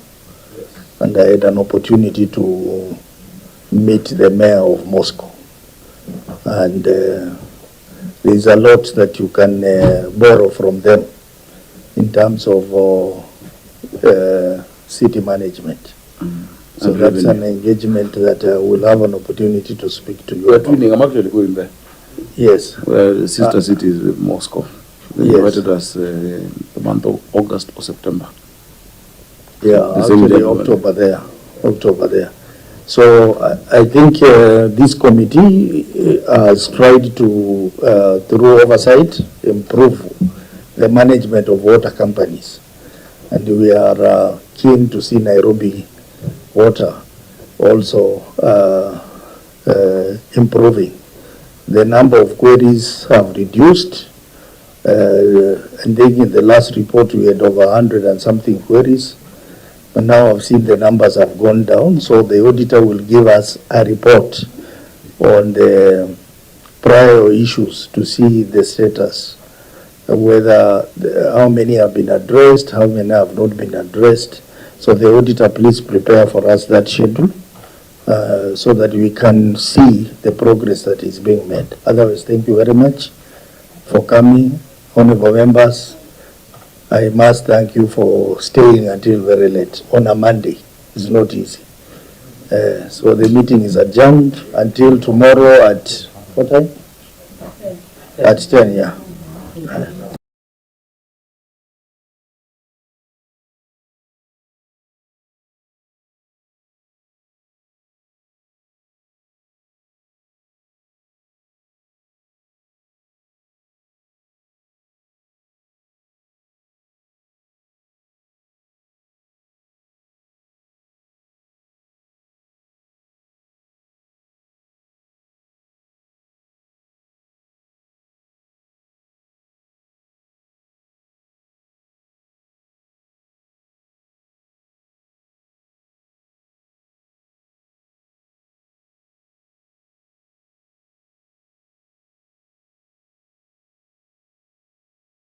and I had an opportunity to meet the mayor of Moscow. And there's a lot that you can borrow from them in terms of city management. So And that's revenue. an engagement that we'll have an opportunity to speak to you We're about. twinning. I'm actually going there. Yes. Where the sister city is Moscow. They Yes. invited us the month of August or September. Yeah, The same actually day. October there. So I think this committee has tried to, through oversight, improve the management of water companies. And we are keen to see Nairobi Water also improving. The number of queries have reduced. And then in the last report we had over 100 and something queries. But now I've seen the numbers have gone down, so the auditor will give us a report on the prior issues to see the status, whether how many have been addressed, how many have not been addressed. So the auditor, please prepare for us that schedule so that we can see the progress that is being made. Otherwise, thank you very much for coming, honorable members. I must thank you for staying until very late on a Monday. It's not easy. So the meeting is adjourned until tomorrow at what time? At 10, yeah.